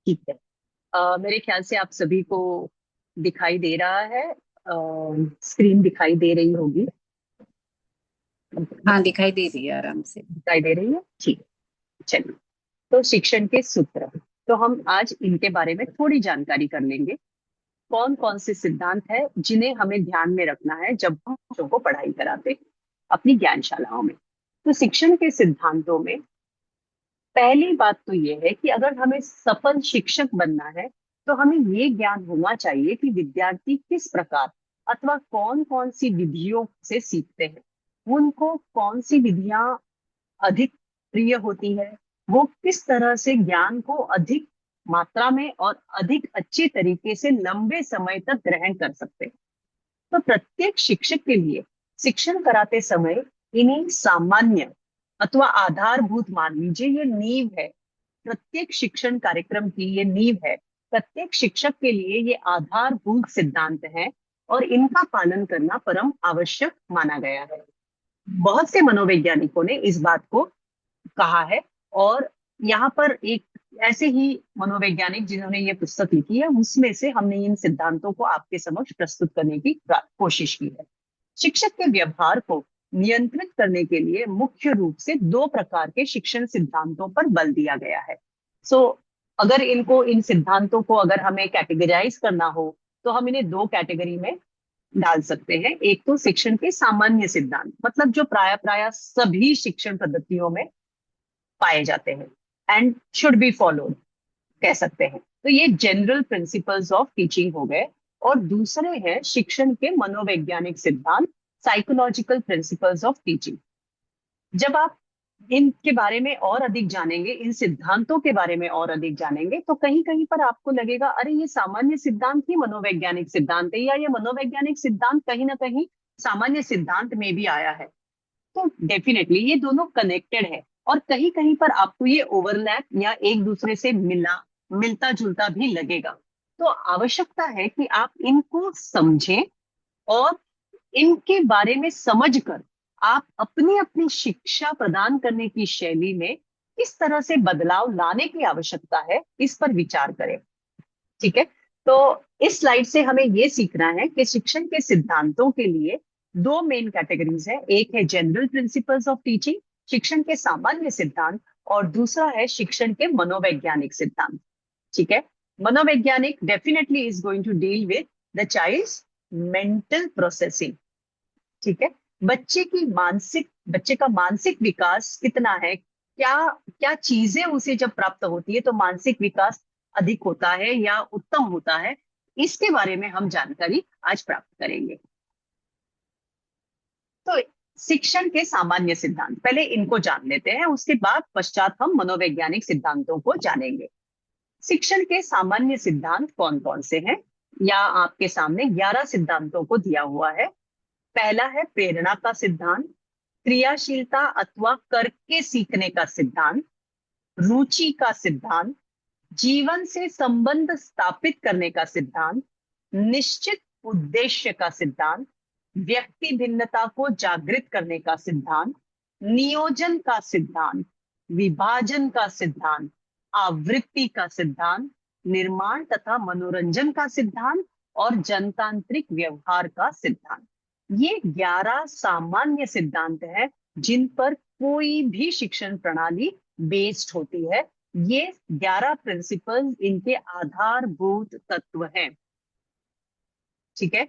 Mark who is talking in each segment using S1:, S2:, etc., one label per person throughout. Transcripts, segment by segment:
S1: ठीक है। मेरे ख्याल से आप सभी को दिखाई दे रहा है, स्क्रीन दिखाई दे रही होगी।
S2: हाँ, दिखाई दे रही है आराम से।
S1: दिखाई दे रही है, ठीक है। चलिए, तो शिक्षण के सूत्र, तो हम आज इनके बारे में थोड़ी जानकारी कर लेंगे। कौन कौन से सिद्धांत है जिन्हें हमें ध्यान में रखना है जब हम बच्चों को पढ़ाई कराते हैं अपनी ज्ञानशालाओं में। तो शिक्षण के सिद्धांतों में पहली बात तो ये है कि अगर हमें सफल शिक्षक बनना है तो हमें ये ज्ञान होना चाहिए कि विद्यार्थी किस प्रकार अथवा कौन कौन सी विधियों से सीखते हैं, उनको कौन सी विधियां अधिक प्रिय होती है, वो किस तरह से ज्ञान को अधिक मात्रा में और अधिक अच्छे तरीके से लंबे समय तक ग्रहण कर सकते हैं। तो प्रत्येक शिक्षक के लिए शिक्षण कराते समय इन्हें सामान्य अथवा आधारभूत मान लीजिए, ये नींव है। प्रत्येक शिक्षण कार्यक्रम की ये नींव है। प्रत्येक शिक्षक के लिए ये आधारभूत सिद्धांत है और इनका पालन करना परम आवश्यक माना गया है। बहुत से मनोवैज्ञानिकों ने इस बात को कहा है, और यहाँ पर एक ऐसे ही मनोवैज्ञानिक जिन्होंने ये पुस्तक लिखी है, उसमें से हमने इन सिद्धांतों को आपके समक्ष प्रस्तुत करने की कोशिश की है। शिक्षक के व्यवहार को नियंत्रित करने के लिए मुख्य रूप से दो प्रकार के शिक्षण सिद्धांतों पर बल दिया गया है। सो अगर इनको, इन सिद्धांतों को अगर हमें कैटेगराइज करना हो तो हम इन्हें दो कैटेगरी में डाल सकते हैं। एक तो शिक्षण के सामान्य सिद्धांत, मतलब जो प्राय प्राय सभी शिक्षण पद्धतियों में पाए जाते हैं एंड शुड बी फॉलोड, कह सकते हैं। तो ये जनरल प्रिंसिपल्स ऑफ टीचिंग हो गए। और दूसरे हैं शिक्षण के मनोवैज्ञानिक सिद्धांत, साइकोलॉजिकल प्रिंसिपल्स ऑफ टीचिंग। जब आप इनके बारे में और अधिक जानेंगे, इन सिद्धांतों के बारे में और अधिक जानेंगे, तो कहीं कहीं पर आपको लगेगा अरे ये सामान्य सिद्धांत ही मनोवैज्ञानिक सिद्धांत है, या ये मनोवैज्ञानिक सिद्धांत कहीं ना कहीं सामान्य सिद्धांत में भी आया है। तो डेफिनेटली ये दोनों कनेक्टेड है, और कहीं कहीं पर आपको ये ओवरलैप या एक दूसरे से मिलता जुलता भी लगेगा। तो आवश्यकता है कि आप इनको समझें और इनके बारे में समझकर आप अपनी अपनी शिक्षा प्रदान करने की शैली में किस तरह से बदलाव लाने की आवश्यकता है, इस पर विचार करें। ठीक है। तो इस स्लाइड से हमें यह सीखना है कि शिक्षण के सिद्धांतों के लिए दो मेन कैटेगरीज है। एक है जनरल प्रिंसिपल्स ऑफ टीचिंग, शिक्षण के सामान्य सिद्धांत, और दूसरा है शिक्षण के मनोवैज्ञानिक सिद्धांत। ठीक है। मनोवैज्ञानिक definitely is going to deal with the child's mental processing. ठीक है। बच्चे का मानसिक विकास कितना है, क्या क्या चीजें उसे जब प्राप्त होती है तो मानसिक विकास अधिक होता है या उत्तम होता है, इसके बारे में हम जानकारी आज प्राप्त करेंगे। तो शिक्षण के सामान्य सिद्धांत, पहले इनको जान लेते हैं, उसके बाद पश्चात हम मनोवैज्ञानिक सिद्धांतों को जानेंगे। शिक्षण के सामान्य सिद्धांत कौन कौन से हैं? या आपके सामने 11 सिद्धांतों को दिया हुआ है। पहला है प्रेरणा का सिद्धांत, क्रियाशीलता अथवा करके सीखने का सिद्धांत, रुचि का सिद्धांत, जीवन से संबंध स्थापित करने का सिद्धांत, निश्चित उद्देश्य का सिद्धांत, व्यक्ति भिन्नता को जागृत करने का सिद्धांत, नियोजन का सिद्धांत, विभाजन का सिद्धांत, आवृत्ति का सिद्धांत, निर्माण तथा मनोरंजन का सिद्धांत, और जनतांत्रिक व्यवहार का सिद्धांत। ये 11 सामान्य सिद्धांत हैं जिन पर कोई भी शिक्षण प्रणाली बेस्ड होती है। ये 11 प्रिंसिपल्स इनके आधारभूत तत्व हैं। ठीक है।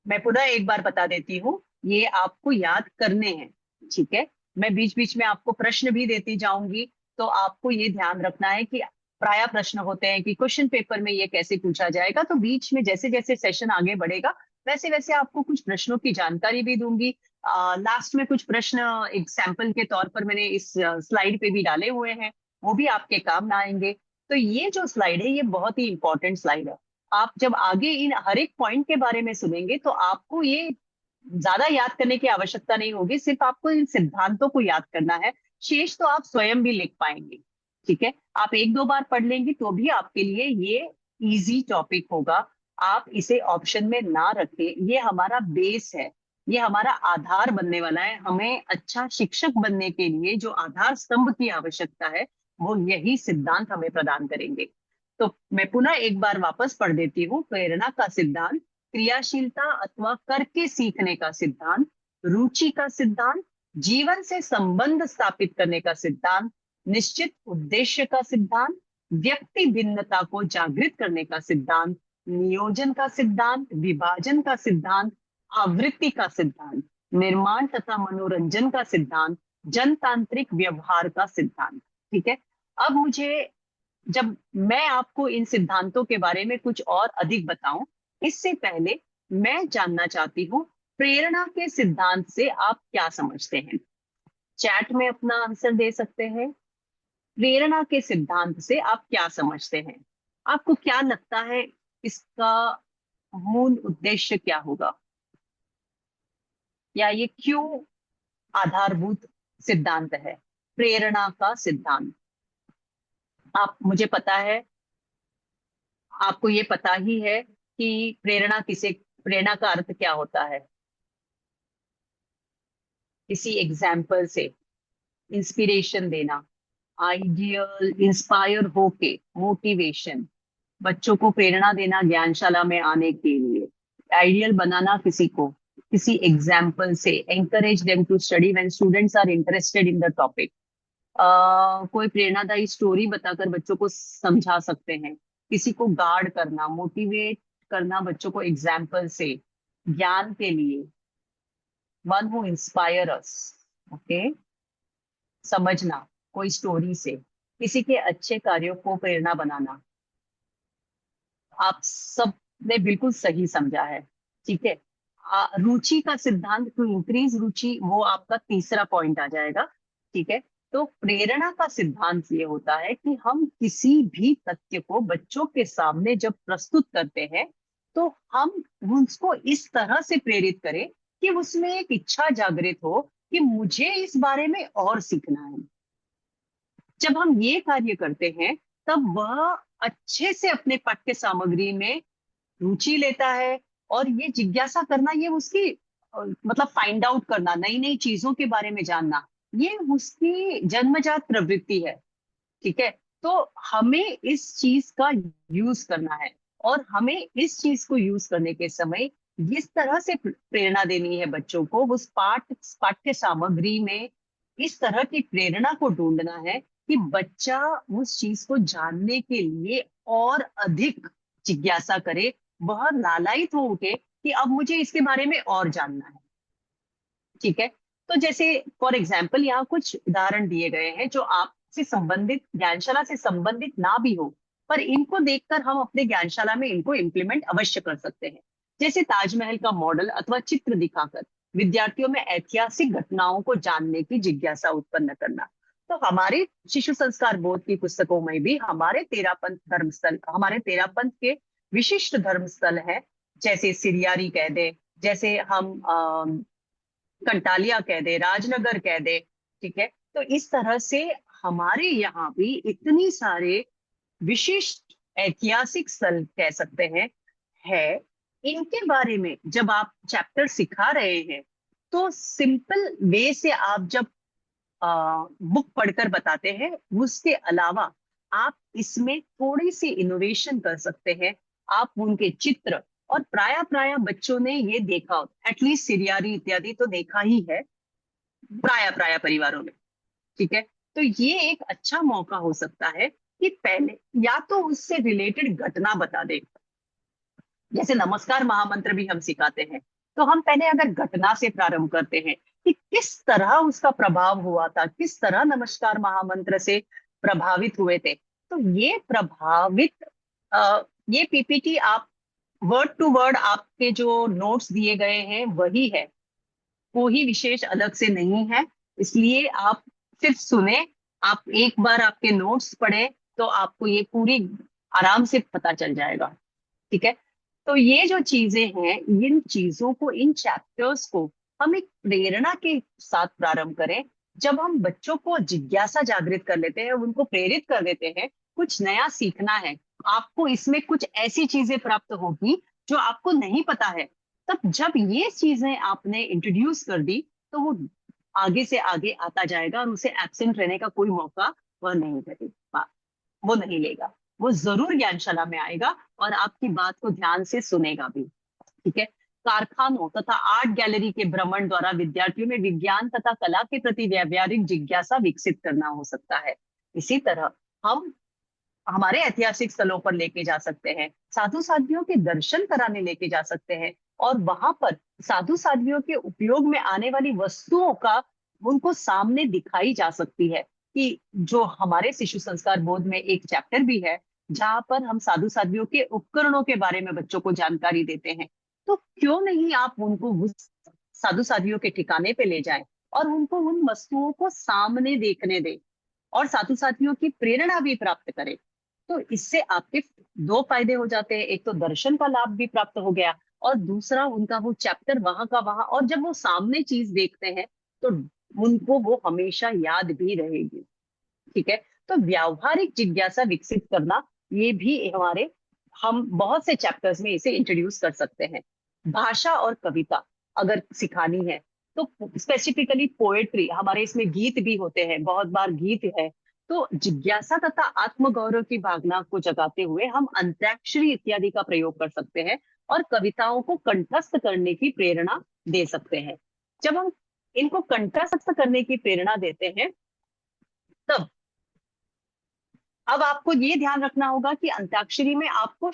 S1: मैं पुनः एक बार बता देती हूँ, ये आपको याद करने हैं। ठीक है। मैं बीच बीच में आपको प्रश्न भी देती जाऊंगी, तो आपको ये ध्यान रखना है कि प्राय प्रश्न होते हैं कि क्वेश्चन पेपर में ये कैसे पूछा जाएगा। तो बीच में जैसे जैसे सेशन आगे बढ़ेगा वैसे वैसे आपको कुछ प्रश्नों की जानकारी भी दूंगी। लास्ट में कुछ प्रश्न एग्जाम्पल के तौर पर मैंने इस स्लाइड पे भी डाले हुए हैं, वो भी आपके काम में आएंगे। तो ये जो स्लाइड है ये बहुत ही इंपॉर्टेंट स्लाइड है। आप जब आगे इन हर एक पॉइंट के बारे में सुनेंगे तो आपको ये ज्यादा याद करने की आवश्यकता नहीं होगी, सिर्फ आपको इन सिद्धांतों को याद करना है। शेष तो आप स्वयं भी लिख पाएंगे। ठीक है। आप एक दो बार पढ़ लेंगे तो भी आपके लिए ये इजी टॉपिक होगा। आप इसे ऑप्शन में ना रखें, ये हमारा बेस है, ये हमारा आधार बनने वाला है। हमें अच्छा शिक्षक बनने के लिए जो आधार स्तंभ की आवश्यकता है वो यही सिद्धांत हमें प्रदान करेंगे। तो मैं पुनः एक बार वापस पढ़ देती हूँ। प्रेरणा का सिद्धांत, क्रियाशीलता अथवा करके सीखने का सिद्धांत, रुचि का सिद्धांत, जीवन से संबंध स्थापित करने का सिद्धांत, निश्चित उद्देश्य का सिद्धांत, व्यक्ति भिन्नता को जागृत करने का सिद्धांत, नियोजन का सिद्धांत, विभाजन का सिद्धांत, आवृत्ति का सिद्धांत, निर्माण तथा मनोरंजन का सिद्धांत, जनतांत्रिक व्यवहार का सिद्धांत। ठीक है। अब मुझे, जब मैं आपको इन सिद्धांतों के बारे में कुछ और अधिक बताऊं, इससे पहले मैं जानना चाहती हूँ प्रेरणा के सिद्धांत से आप क्या समझते हैं। चैट में अपना आंसर दे सकते हैं। प्रेरणा के सिद्धांत से आप क्या समझते हैं? आपको क्या लगता है इसका मूल उद्देश्य क्या होगा, या ये क्यों आधारभूत सिद्धांत है प्रेरणा का सिद्धांत? आप, मुझे पता है आपको ये पता ही है कि प्रेरणा का अर्थ क्या होता है। किसी एग्जाम्पल से इंस्पिरेशन देना, आइडियल इंस्पायर होके, मोटिवेशन, बच्चों को प्रेरणा देना ज्ञानशाला में आने के लिए, आइडियल बनाना किसी को किसी एग्जाम्पल से, encourage them to study when students are interested in the topic. कोई प्रेरणादायी स्टोरी बताकर बच्चों को समझा सकते हैं, किसी को गार्ड करना, मोटिवेट करना बच्चों को एग्जाम्पल से, ज्ञान के लिए, one who inspire us. Okay, समझना कोई स्टोरी से, किसी के अच्छे कार्यों को प्रेरणा बनाना। आप सब ने बिल्कुल सही समझा है। ठीक है। रुचि का सिद्धांत, टू इंक्रीज रुचि, वो आपका तीसरा पॉइंट आ जाएगा। ठीक है। तो प्रेरणा का सिद्धांत ये होता है कि हम किसी भी तथ्य को बच्चों के सामने जब प्रस्तुत करते हैं, तो हम उसको इस तरह से प्रेरित करें कि उसमें एक इच्छा जागृत हो कि मुझे इस बारे में और सीखना है। जब हम ये कार्य करते हैं, तब वह अच्छे से अपने पाठ्य सामग्री में रुचि लेता है, और ये जिज्ञासा करना, ये उसकी मतलब फाइंड आउट करना, नई नई चीजों के बारे में जानना, ये उसकी जन्मजात प्रवृत्ति है। ठीक है। तो हमें इस चीज का यूज करना है, और हमें इस चीज को यूज करने के समय जिस तरह से प्रेरणा देनी है बच्चों को, उस पाठ्य सामग्री में इस तरह की प्रेरणा को ढूंढना है कि बच्चा उस चीज को जानने के लिए और अधिक जिज्ञासा करे, वह लालायित हो उठे कि अब मुझे इसके बारे में और जानना है। ठीक है। तो जैसे फॉर एग्जाम्पल यहाँ कुछ उदाहरण दिए गए हैं जो आपसे संबंधित, ज्ञानशाला से संबंधित ना भी हो, पर इनको देखकर हम अपने ज्ञानशाला में इनको इम्प्लीमेंट अवश्य कर सकते हैं। जैसे ताजमहल का मॉडल अथवा चित्र दिखाकर विद्यार्थियों में ऐतिहासिक घटनाओं को जानने की जिज्ञासा उत्पन्न करना। तो हमारे शिशु संस्कार बोर्ड की पुस्तकों में भी हमारे तेरापंथ के विशिष्ट धर्मस्थल है, जैसे सिरियारी कह दे, जैसे हम कंटालिया कह दे, राजनगर कह दे। ठीक है। तो इस तरह से हमारे यहाँ भी इतनी सारे विशिष्ट ऐतिहासिक स्थल कह सकते हैं है। इनके बारे में जब आप चैप्टर सिखा रहे हैं, तो सिंपल वे से आप जब बुक पढ़कर बताते हैं, उसके अलावा आप इसमें थोड़ी सी इनोवेशन कर सकते हैं। आप उनके चित्र, और प्राय प्राय बच्चों ने ये देखा, एटलीस्ट सिरियारी इत्यादि तो देखा ही है प्राय प्राय परिवारों में। ठीक है। तो ये एक अच्छा मौका हो सकता है कि पहले या तो उससे रिलेटेड घटना बता दे, जैसे नमस्कार महामंत्र भी हम सिखाते हैं, तो हम पहले अगर घटना से प्रारंभ करते हैं कि किस तरह उसका प्रभाव हुआ था, किस तरह नमस्कार महामंत्र से प्रभावित हुए थे। तो ये पीपीटी आप वर्ड टू वर्ड, आपके जो नोट्स दिए गए हैं वही है, कोई विशेष अलग से नहीं है। इसलिए आप सिर्फ सुने, आप एक बार आपके नोट्स पढ़े, तो आपको ये पूरी आराम से पता चल जाएगा। ठीक है। तो ये जो चीजें हैं, इन चीजों को, इन चैप्टर्स को हम एक प्रेरणा के साथ प्रारंभ करें। जब हम बच्चों को जिज्ञासा जागृत कर लेते हैं, उनको प्रेरित कर देते हैं, कुछ नया सीखना है, आपको इसमें कुछ ऐसी चीजें प्राप्त होगी जो आपको नहीं पता है, तब जब ये चीजें आपने इंट्रोड्यूस कर दी, तो वो आगे से आगे आता जाएगा, और उसे एब्सेंट रहने का कोई मौका वह नहीं करेगा, वो नहीं लेगा। वो जरूर ज्ञानशाला में आएगा और आपकी बात को ध्यान से सुनेगा भी। ठीक है। कारखानों तथा आर्ट गैलरी के भ्रमण द्वारा विद्यार्थियों में विज्ञान तथा कला के प्रति व्यावहारिक जिज्ञासा विकसित करना हो सकता है। इसी तरह हम हमारे ऐतिहासिक स्थलों पर लेके जा सकते हैं, साधु साध्वियों के दर्शन कराने लेके जा सकते हैं, और वहां पर साधु साध्वियों के उपयोग में आने वाली वस्तुओं का उनको सामने दिखाई जा सकती है। कि जो हमारे शिशु संस्कार बोध में एक चैप्टर भी है जहां पर हम साधु साध्वियों के उपकरणों के बारे में बच्चों को जानकारी देते हैं, तो क्यों नहीं आप उनको उस साधु साध्वियों के ठिकाने पे ले जाएं और उनको उन वस्तुओं को सामने देखने दें और साधु साथियों की प्रेरणा भी प्राप्त करें। तो इससे आपके दो फायदे हो जाते हैं, एक तो दर्शन का लाभ भी प्राप्त हो गया और दूसरा उनका वो चैप्टर वहां का वहां, और जब वो सामने चीज देखते हैं तो उनको वो हमेशा याद भी रहेगी। ठीक है। तो व्यावहारिक जिज्ञासा विकसित करना, ये भी हमारे, हम बहुत से चैप्टर्स में इसे इंट्रोड्यूस कर सकते हैं। भाषा और कविता अगर सिखानी है तो स्पेसिफिकली पोएट्री, हमारे इसमें गीत भी होते हैं, बहुत बार गीत है, तो जिज्ञासा तथा आत्मगौरव की भावना को जगाते हुए हम अंत्याक्षरी इत्यादि का प्रयोग कर सकते हैं और कविताओं को कंठस्थ करने की प्रेरणा दे सकते हैं। जब हम इनको कंठस्थ करने की प्रेरणा देते हैं, तब अब आपको ये ध्यान रखना होगा कि अंताक्षरी में आपको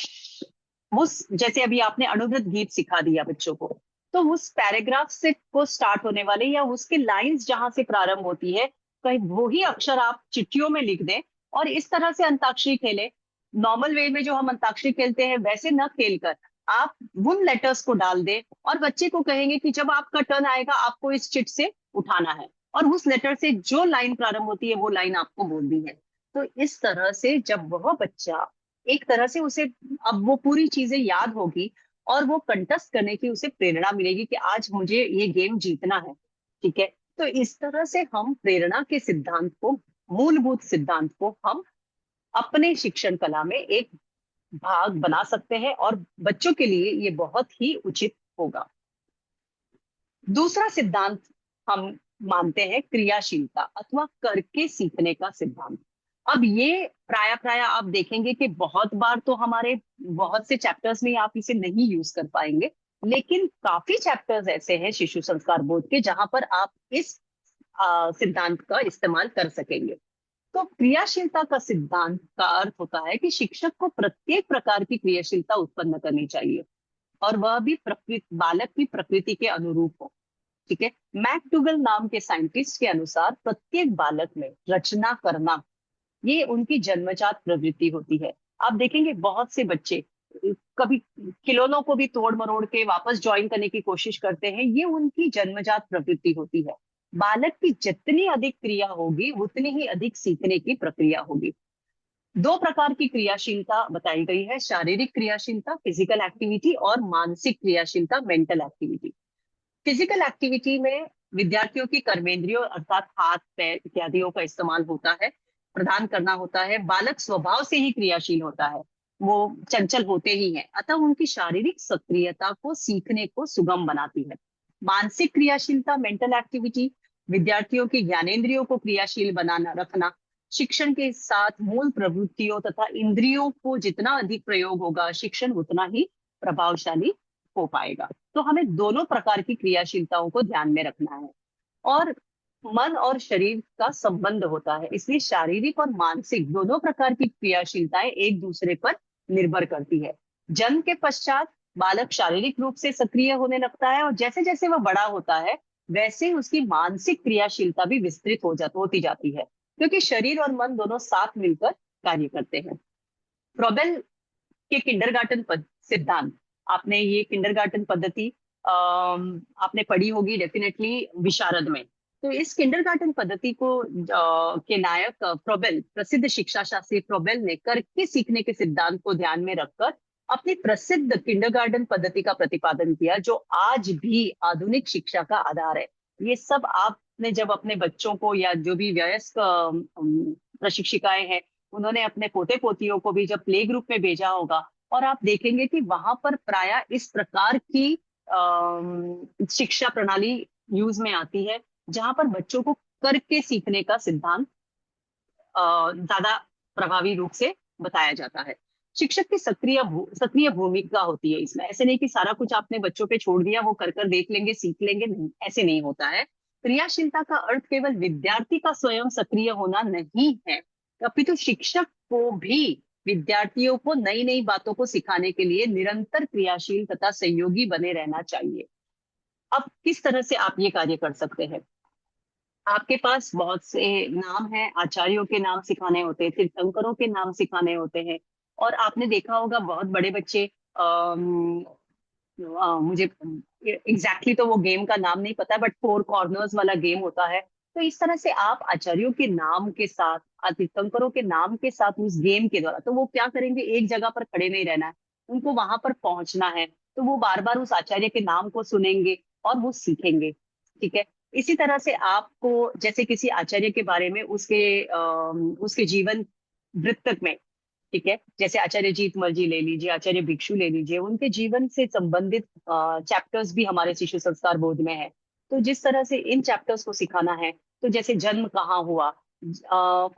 S1: उस, जैसे अभी आपने अनुवृत्त गीत सिखा दिया बच्चों को, तो उस पैराग्राफ से को स्टार्ट होने वाले या उसके लाइंस जहां से प्रारंभ होती है, कहीं वो ही अक्षर आप चिट्ठियों में लिख दें और इस तरह से अंताक्षरी खेलें। नॉर्मल वे में जो हम अंताक्षरी खेलते हैं वैसे न खेलकर आप उन लेटर्स को डाल दें और बच्चे को कहेंगे कि जब आपका टर्न आएगा आपको इस चिट से उठाना है और उस लेटर से जो लाइन प्रारंभ होती है वो लाइन आपको बोलनी है। तो इस तरह से जब वह बच्चा एक तरह से उसे, अब वो पूरी चीजें याद होगी और वो कंटेस्ट करने की उसे प्रेरणा मिलेगी कि आज मुझे ये गेम जीतना है। ठीक है। तो इस तरह से हम प्रेरणा के सिद्धांत को, मूलभूत सिद्धांत को हम अपने शिक्षण कला में एक भाग बना सकते हैं और बच्चों के लिए ये बहुत ही उचित होगा। दूसरा सिद्धांत हम मानते हैं क्रियाशीलता अथवा करके सीखने का सिद्धांत। अब ये प्राय प्राय आप देखेंगे कि बहुत बार तो हमारे बहुत से चैप्टर्स में आप इसे नहीं यूज कर पाएंगे, लेकिन काफी चैप्टर्स ऐसे हैं शिशु संस्कार बोध के जहां पर आप इस सिद्धांत का इस्तेमाल कर सकेंगे। तो क्रियाशीलता का सिद्धांत का अर्थ होता है कि शिक्षक को प्रत्येक प्रकार की क्रियाशीलता उत्पन्न करनी चाहिए और वह भी प्रकृति, बालक की प्रकृति के अनुरूप हो। ठीक है। मैकडूगल नाम के साइंटिस्ट के अनुसार प्रत्येक बालक में रचना करना, ये उनकी जन्मजात प्रवृत्ति होती है। आप देखेंगे बहुत से बच्चे कभी खिलौनों को भी तोड़ मरोड़ के वापस ज्वाइन करने की कोशिश करते हैं, ये उनकी जन्मजात प्रवृत्ति होती है। बालक की जितनी अधिक क्रिया होगी उतनी ही अधिक सीखने की प्रक्रिया होगी। दो प्रकार की क्रियाशीलता बताई गई है, शारीरिक क्रियाशीलता फिजिकल एक्टिविटी और मानसिक क्रियाशीलता मेंटल एक्टिविटी। फिजिकल एक्टिविटी में विद्यार्थियों की कर्मेंद्रियों अर्थात हाथ पैर इत्यादियों का इस्तेमाल होता है, प्रदान करना होता है। बालक स्वभाव से ही क्रियाशील होता है, वो चंचल होते ही हैं, अतः उनकी शारीरिक सक्रियता को सीखने को सुगम बनाती है। मानसिक क्रियाशीलता मेंटल एक्टिविटी विद्यार्थियों की ज्ञानेंद्रियों को क्रियाशील बनाना रखना। शिक्षण के साथ मूल प्रवृत्तियों तथा इंद्रियों को जितना अधिक प्रयोग होगा शिक्षण उतना ही प्रभावशाली हो पाएगा। तो हमें दोनों प्रकार की क्रियाशीलताओं को ध्यान में रखना है और मन और शरीर का संबंध होता है, इसलिए शारीरिक और मानसिक दोनों प्रकार की क्रियाशीलताएं एक दूसरे पर निर्भर करती है। जन्म के पश्चात बालक शारीरिक रूप से सक्रिय होने लगता है और जैसे जैसे वह बड़ा होता है वैसे उसकी मानसिक क्रियाशीलता भी विस्तृत होती जाती है, क्योंकि शरीर और मन दोनों साथ मिलकर कार्य करते हैं। फ्रोबेल के किंडरगार्टन सिद्धांत, आपने ये किंडरगार्टन पद्धति आपने पढ़ी होगी डेफिनेटली विशारद में। तो इस किंडरगार्टन पद्धति को के नायक फ्रोबेल, प्रसिद्ध शिक्षा शास्त्री फ्रोबेल ने करके सीखने के सिद्धांत को ध्यान में रखकर अपनी प्रसिद्ध किंडरगार्टन पद्धति का प्रतिपादन किया, जो आज भी आधुनिक शिक्षा का आधार है। ये सब आपने जब अपने बच्चों को या जो भी वयस्क प्रशिक्षिकाएं हैं उन्होंने अपने पोते पोतियों को भी जब प्ले ग्रुप में भेजा होगा और आप देखेंगे कि वहां पर प्राय इस प्रकार की शिक्षा प्रणाली यूज में आती है, जहां पर बच्चों को करके सीखने का सिद्धांत ज्यादा प्रभावी रूप से बताया जाता है। शिक्षक की सक्रिय भूमिका होती है इसमें। ऐसे नहीं कि सारा कुछ आपने बच्चों पे छोड़ दिया, वो कर कर देख लेंगे, सीख लेंगे, नहीं, ऐसे नहीं होता है। क्रियाशीलता का अर्थ केवल विद्यार्थी का स्वयं सक्रिय होना नहीं है, अपितु शिक्षक को भी विद्यार्थियों को नई नई बातों को सिखाने के लिए निरंतर क्रियाशील तथा सहयोगी बने रहना चाहिए। अब किस तरह से आप ये कार्य कर सकते हैं? आपके पास बहुत से नाम हैं, आचार्यों के नाम सिखाने होते हैं, तीर्थंकरों के नाम सिखाने होते हैं। और आपने देखा होगा बहुत बड़े बच्चे, मुझे एग्जैक्टली तो वो गेम का नाम नहीं पता, बट फोर कॉर्नर्स वाला गेम होता है। तो इस तरह से आप आचार्यों के नाम के साथ, तीर्थंकरों के नाम के साथ उस गेम के द्वारा, तो वो क्या करेंगे, एक जगह पर खड़े नहीं रहना है, उनको वहां पर पहुंचना है। तो वो बार बार उस आचार्य के नाम को सुनेंगे और वो सीखेंगे। ठीक है। इसी तरह से आपको जैसे किसी आचार्य के बारे में उसके जीवन वृत्तक में, ठीक है, जैसे आचार्य जीतमल जी ले लीजिए, आचार्य भिक्षु ले लीजिए, उनके जीवन से संबंधित चैप्टर्स भी हमारे शिशु संस्कार बोध में है। तो जिस तरह से इन चैप्टर्स को सिखाना है, तो जैसे जन्म कहाँ हुआ,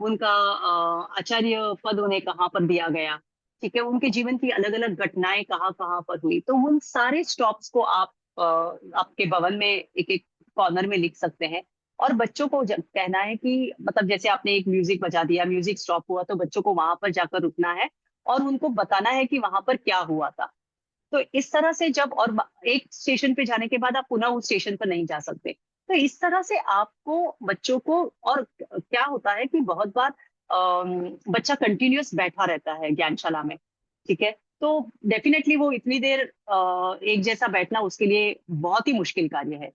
S1: उनका आचार्य पद उन्हें कहाँ पर दिया गया, ठीक है, उनके जीवन की अलग अलग घटनाएं कहाँ कहाँ पर हुई, तो उन सारे स्टॉप्स को आप आपके भवन में एक एक कॉर्नर में लिख सकते हैं। और बच्चों को कहना है कि मतलब जैसे आपने एक म्यूजिक बजा दिया, म्यूजिक स्टॉप हुआ, तो बच्चों को वहां पर जाकर रुकना है और उनको बताना है कि वहां पर क्या हुआ था। तो इस तरह से जब और एक स्टेशन पे जाने के बाद आप पुनः उस स्टेशन पर नहीं जा सकते। तो इस तरह से आपको बच्चों को, और क्या होता है कि बहुत बार बच्चा कंटिन्यूअस बैठा रहता है ज्ञानशाला में, ठीक है, तो डेफिनेटली वो इतनी देर एक जैसा बैठना उसके लिए बहुत ही मुश्किल कार्य है।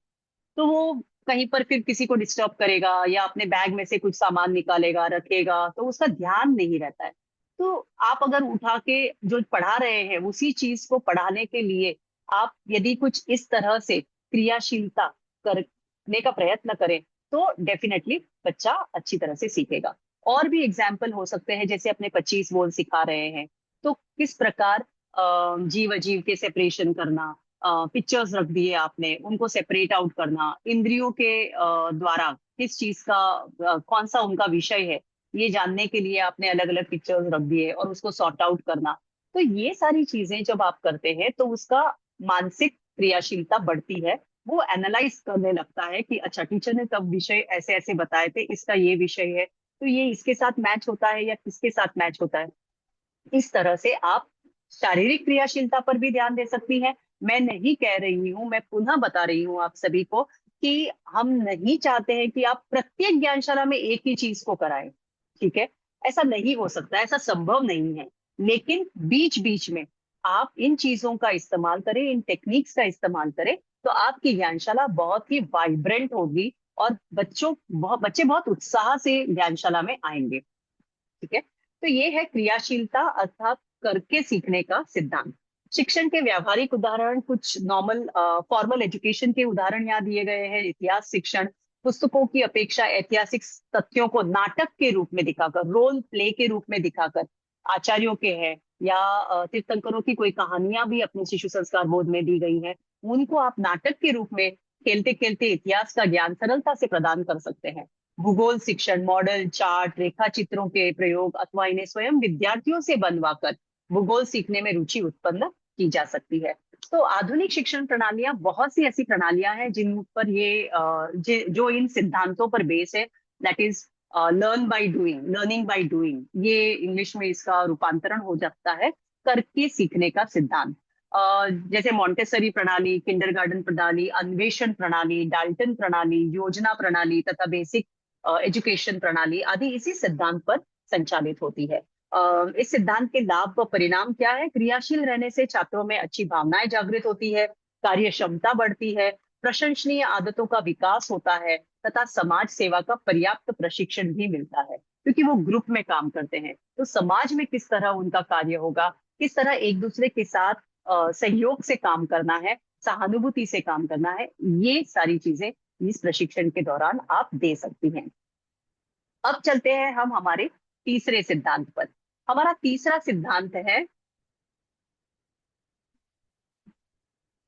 S1: तो वो कहीं पर फिर किसी को डिस्टर्ब करेगा या अपने बैग में से कुछ सामान निकालेगा, रखेगा, तो उसका ध्यान नहीं रहता है। तो आप अगर उठा के जो पढ़ा रहे हैं उसी चीज को पढ़ाने के लिए आप यदि कुछ इस तरह से क्रियाशीलता करने का प्रयत्न करें, तो डेफिनेटली बच्चा अच्छी तरह से सीखेगा। और भी एग्जाम्पल हो सकते हैं, जैसे अपने 25 बोल सिखा रहे हैं, तो किस प्रकार जीव अजीव के सेपरेशन करना, पिक्चर्स रख दिए आपने, उनको सेपरेट आउट करना, इंद्रियों के द्वारा किस चीज का कौन सा उनका विषय है, ये जानने के लिए आपने अलग अलग पिक्चर्स रख दिए और उसको सॉर्ट आउट करना। तो ये सारी चीजें जब आप करते हैं तो उसका मानसिक क्रियाशीलता बढ़ती है। वो एनालाइज करने लगता है कि अच्छा, टीचर ने तब विषय ऐसे ऐसे बताए थे, इसका ये विषय है, तो ये इसके साथ मैच होता है या किसके साथ मैच होता है। इस तरह से आप शारीरिक क्रियाशीलता पर भी ध्यान दे सकती हैं। मैं नहीं कह रही हूं, मैं पुनः बता रही हूं आप सभी को कि हम नहीं चाहते हैं कि आप प्रत्येक ज्ञानशाला में एक ही चीज को कराएं, ठीक है, ऐसा नहीं हो सकता, ऐसा संभव नहीं है। लेकिन बीच बीच में आप इन चीजों का इस्तेमाल करें, इन टेक्निक्स का इस्तेमाल करें, तो आपकी ज्ञानशाला बहुत ही वाइब्रेंट होगी और बच्चे बहुत उत्साह से ज्ञानशाला में आएंगे। ठीक है। तो ये है क्रियाशीलता अर्थात करके सीखने का सिद्धांत। शिक्षण के व्यावहारिक उदाहरण, कुछ नॉर्मल फॉर्मल एजुकेशन के उदाहरण यहाँ दिए गए हैं। इतिहास शिक्षण पुस्तकों की अपेक्षा ऐतिहासिक तथ्यों को नाटक के रूप में दिखाकर, रोल प्ले के रूप में दिखाकर, आचार्यों के हैं या तीर्थंकरों की कोई कहानियां भी अपने शिशु संस्कार बोध में दी गई हैं, उनको आप नाटक के रूप में खेलते खेलते इतिहास का ज्ञान सरलता से प्रदान कर सकते हैं। भूगोल शिक्षण मॉडल, चार्ट, रेखा चित्रों के प्रयोग अथवा इन्हें स्वयं विद्यार्थियों से बनवाकर भूगोल सीखने में रुचि उत्पन्न की जा सकती है। तो आधुनिक शिक्षण प्रणालियां, बहुत सी ऐसी प्रणालियां हैं जिन पर जो इन सिद्धांतों पर बेस है, that is learning by doing, ये इंग्लिश में इसका रूपांतरण हो जाता है करके सीखने का सिद्धांत। जैसे मॉन्टेसरी प्रणाली, किंडरगार्टन प्रणाली, अन्वेषण प्रणाली, डाल्टन प्रणाली, योजना प्रणाली तथा बेसिक एजुकेशन प्रणाली आदि इसी सिद्धांत पर संचालित होती है। इस सिद्धांत के लाभ व परिणाम क्या है? क्रियाशील रहने से छात्रों में अच्छी भावनाएं जागृत होती है, कार्य क्षमता बढ़ती है, प्रशंसनीय आदतों का विकास होता है तथा समाज सेवा का पर्याप्त प्रशिक्षण भी मिलता है, क्योंकि वो ग्रुप में काम करते हैं। तो समाज में किस तरह उनका कार्य होगा, किस तरह एक दूसरे के साथ सहयोग से काम करना है, सहानुभूति से काम करना है, ये सारी चीजें इस प्रशिक्षण के दौरान आप दे सकती हैं। अब चलते हैं हम हमारे तीसरे सिद्धांत पर। हमारा तीसरा सिद्धांत है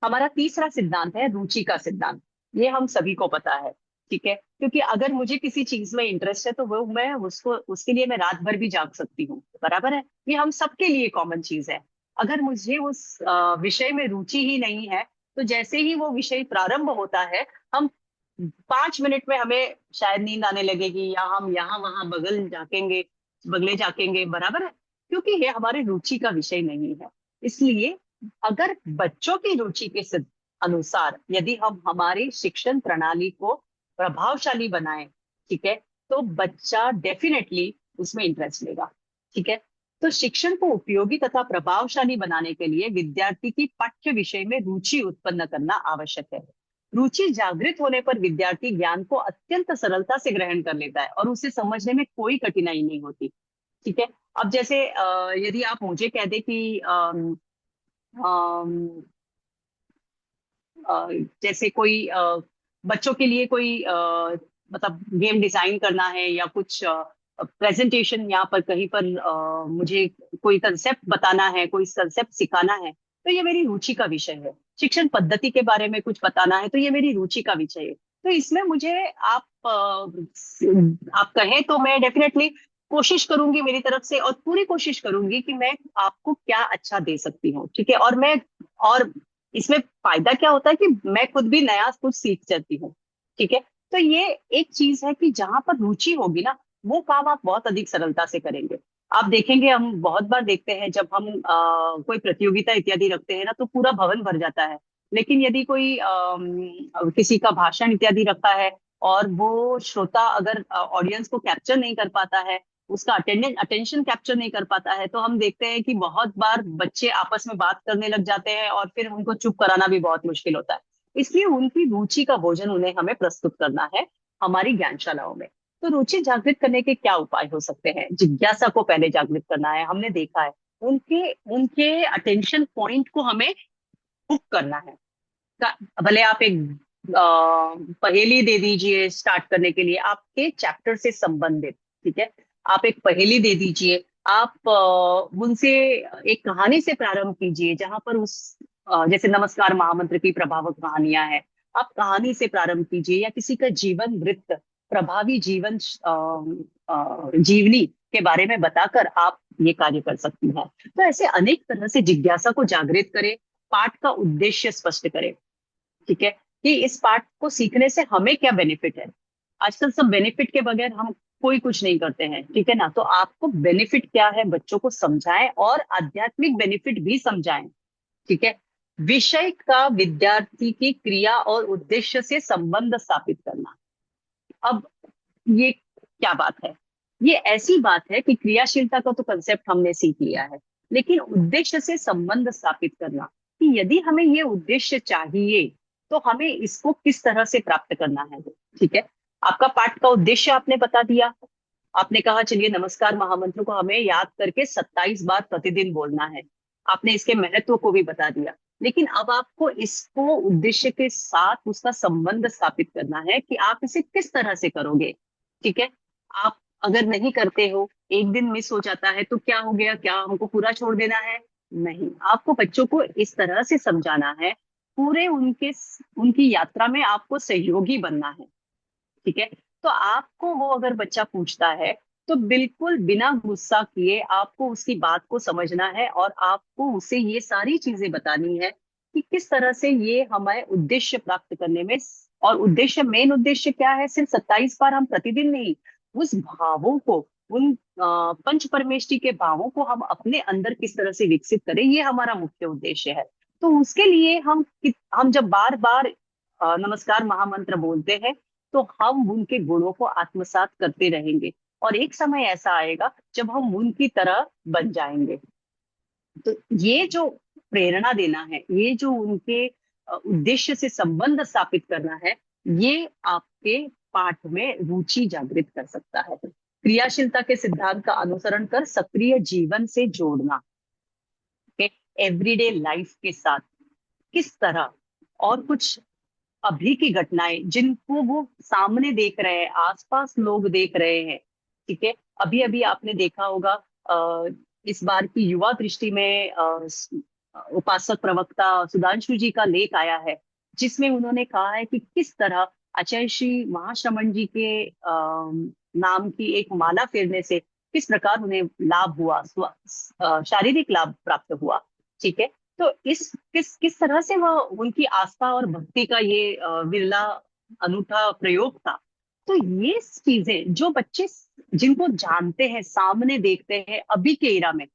S1: हमारा तीसरा सिद्धांत है रुचि का सिद्धांत। ये हम सभी को पता है। ठीक है, क्योंकि अगर मुझे किसी चीज में इंटरेस्ट है तो वो मैं उसको उसके लिए मैं रात भर भी जाग सकती हूँ, बराबर है। ये हम सबके लिए कॉमन चीज है। अगर मुझे उस विषय में रुचि ही नहीं है, तो जैसे ही वो विषय प्रारंभ होता है, हम 5 मिनट में हमें शायद नींद आने लगेगी, या हम यहाँ वहां बगले झाकेंगे, बराबर है, क्योंकि ये हमारे रुचि का विषय नहीं है। इसलिए अगर बच्चों की रुचि के अनुसार यदि हम हमारी शिक्षण प्रणाली को प्रभावशाली बनाएं, ठीक है, तो बच्चा डेफिनेटली उसमें इंटरेस्ट लेगा। ठीक है, तो शिक्षण को उपयोगी तथा प्रभावशाली बनाने के लिए विद्यार्थी की पाठ्य विषय में रुचि उत्पन्न करना आवश्यक है। रुचि जागृत होने पर विद्यार्थी ज्ञान को अत्यंत सरलता से ग्रहण कर लेता है और उसे समझने में कोई कठिनाई नहीं होती। ठीक है, अब जैसे यदि आप मुझे कह दे कि अम, अ, जैसे कोई बच्चों के लिए कोई मतलब गेम डिजाइन करना है, या कुछ प्रेजेंटेशन यहाँ पर कहीं पर मुझे कोई कंसेप्ट बताना है, कोई कंसेप्ट सिखाना है, तो ये मेरी रुचि का विषय है। शिक्षण पद्धति के बारे में कुछ बताना है, तो ये मेरी रुचि का विषय है। तो इसमें मुझे आप कहें तो मैं डेफिनेटली कोशिश करूंगी मेरी तरफ से, और पूरी कोशिश करूंगी कि मैं आपको क्या अच्छा दे सकती हूँ। ठीक है, और इसमें फायदा क्या होता है कि मैं खुद भी नया कुछ सीख जाती हूँ। ठीक है, तो ये एक चीज है कि जहां पर रुचि होगी ना, वो काम आप बहुत अधिक सरलता से करेंगे। आप देखेंगे, हम बहुत बार देखते हैं जब हम कोई प्रतियोगिता इत्यादि रखते हैं ना, तो पूरा भवन भर जाता है। लेकिन यदि कोई किसी का भाषण इत्यादि रखा है, और वो श्रोता अगर ऑडियंस को कैप्चर नहीं कर पाता है, उसका अटेंशन कैप्चर नहीं कर पाता है, तो हम देखते हैं कि बहुत बार बच्चे आपस में बात करने लग जाते हैं, और फिर उनको चुप कराना भी बहुत मुश्किल होता है। इसलिए उनकी रुचि का भोजन उन्हें हमें प्रस्तुत करना है हमारी ज्ञानशालाओं में। तो रुचि जागृत करने के क्या उपाय हो सकते हैं? जिज्ञासा को पहले जागृत करना है, हमने देखा है। उनके उनके अटेंशन पॉइंट को हमें हुक करना है। भले आप एक पहेली दे दीजिए स्टार्ट करने के लिए, आपके चैप्टर से संबंधित। ठीक है, आप एक पहेली दे दीजिए, आप उनसे एक कहानी से प्रारंभ कीजिए, जहां पर जैसे नमस्कार महामंत्र की प्रभावक कहानियां हैं, आप कहानी से प्रारंभ कीजिए, या किसी का जीवन वृत्त, प्रभावी जीवनी के बारे में बताकर आप ये कार्य कर सकती हैं। तो ऐसे अनेक तरह से जिज्ञासा को जागृत करें, पाठ का उद्देश्य स्पष्ट करें। ठीक है, कि इस पाठ को सीखने से हमें क्या बेनिफिट है। आजकल सब बेनिफिट के बगैर हम कोई कुछ नहीं करते हैं, ठीक है ना। तो आपको बेनिफिट क्या है बच्चों को समझाएं, और आध्यात्मिक बेनिफिट भी समझाएं। ठीक है, विषय का विद्यार्थी की क्रिया और उद्देश्य से संबंध स्थापित करना। अब ये क्या बात है? ये ऐसी बात है कि क्रियाशीलता का तो कंसेप्ट हमने सीख लिया है, लेकिन उद्देश्य से संबंध स्थापित करना, कि यदि हमें ये उद्देश्य चाहिए, तो हमें इसको किस तरह से प्राप्त करना है। ठीक है, आपका पाठ का उद्देश्य आपने बता दिया। आपने कहा चलिए नमस्कार महामंत्र को हमें याद करके 27 बार प्रतिदिन बोलना है। आपने इसके महत्व को भी बता दिया। लेकिन अब आपको इसको उद्देश्य के साथ उसका संबंध स्थापित करना है कि आप इसे किस तरह से करोगे। ठीक है, आप अगर नहीं करते हो, एक दिन मिस हो जाता है, तो क्या हो गया? क्या हमको पूरा छोड़ देना है? नहीं, आपको बच्चों को इस तरह से समझाना है, पूरे उनकी यात्रा में आपको सहयोगी बनना है। ठीक है, तो आपको वो अगर बच्चा पूछता है, तो बिल्कुल बिना गुस्सा किए आपको उसकी बात को समझना है, और आपको उसे ये सारी चीजें बतानी है कि किस तरह से ये हमें उद्देश्य प्राप्त करने में। और उद्देश्य, मेन उद्देश्य क्या है? सिर्फ 27 बार हम प्रतिदिन नहीं, उस भावों को, उन पंच परमेष्टि के भावों को हम अपने अंदर किस तरह से विकसित करें, ये हमारा मुख्य उद्देश्य है। तो उसके लिए हम जब बार बार नमस्कार महामंत्र बोलते हैं, तो हम उनके गुणों को आत्मसात करते रहेंगे, और एक समय ऐसा आएगा जब हम उनकी तरह बन जाएंगे। तो ये जो प्रेरणा देना है, ये जो उनके उद्देश्य से संबंध स्थापित करना है, ये आपके पाठ में रुचि जागृत कर सकता है। क्रियाशीलता के सिद्धांत का अनुसरण कर सक्रिय जीवन से जोड़ना, एवरीडे लाइफ के साथ किस तरह, और कुछ अभी की घटनाएं जिनको वो सामने देख रहे हैं, आसपास लोग देख रहे हैं। ठीक है, अभी अभी आपने देखा होगा, इस बार की युवा दृष्टि में उपासक प्रवक्ता सुधांशु जी का लेख आया है, जिसमें उन्होंने कहा है कि किस तरह आचार्य श्री महाश्रमण जी के नाम की एक माला फेरने से किस प्रकार उन्हें लाभ हुआ, शारीरिक लाभ प्राप्त हुआ। ठीक है। तो इस किस तरह से वह उनकी आस्था और भक्ति का ये विरला अनूठा प्रयोग था। तो ये चीजें जो बच्चे जिनको जानते हैं, सामने देखते हैं अभी के इरा में,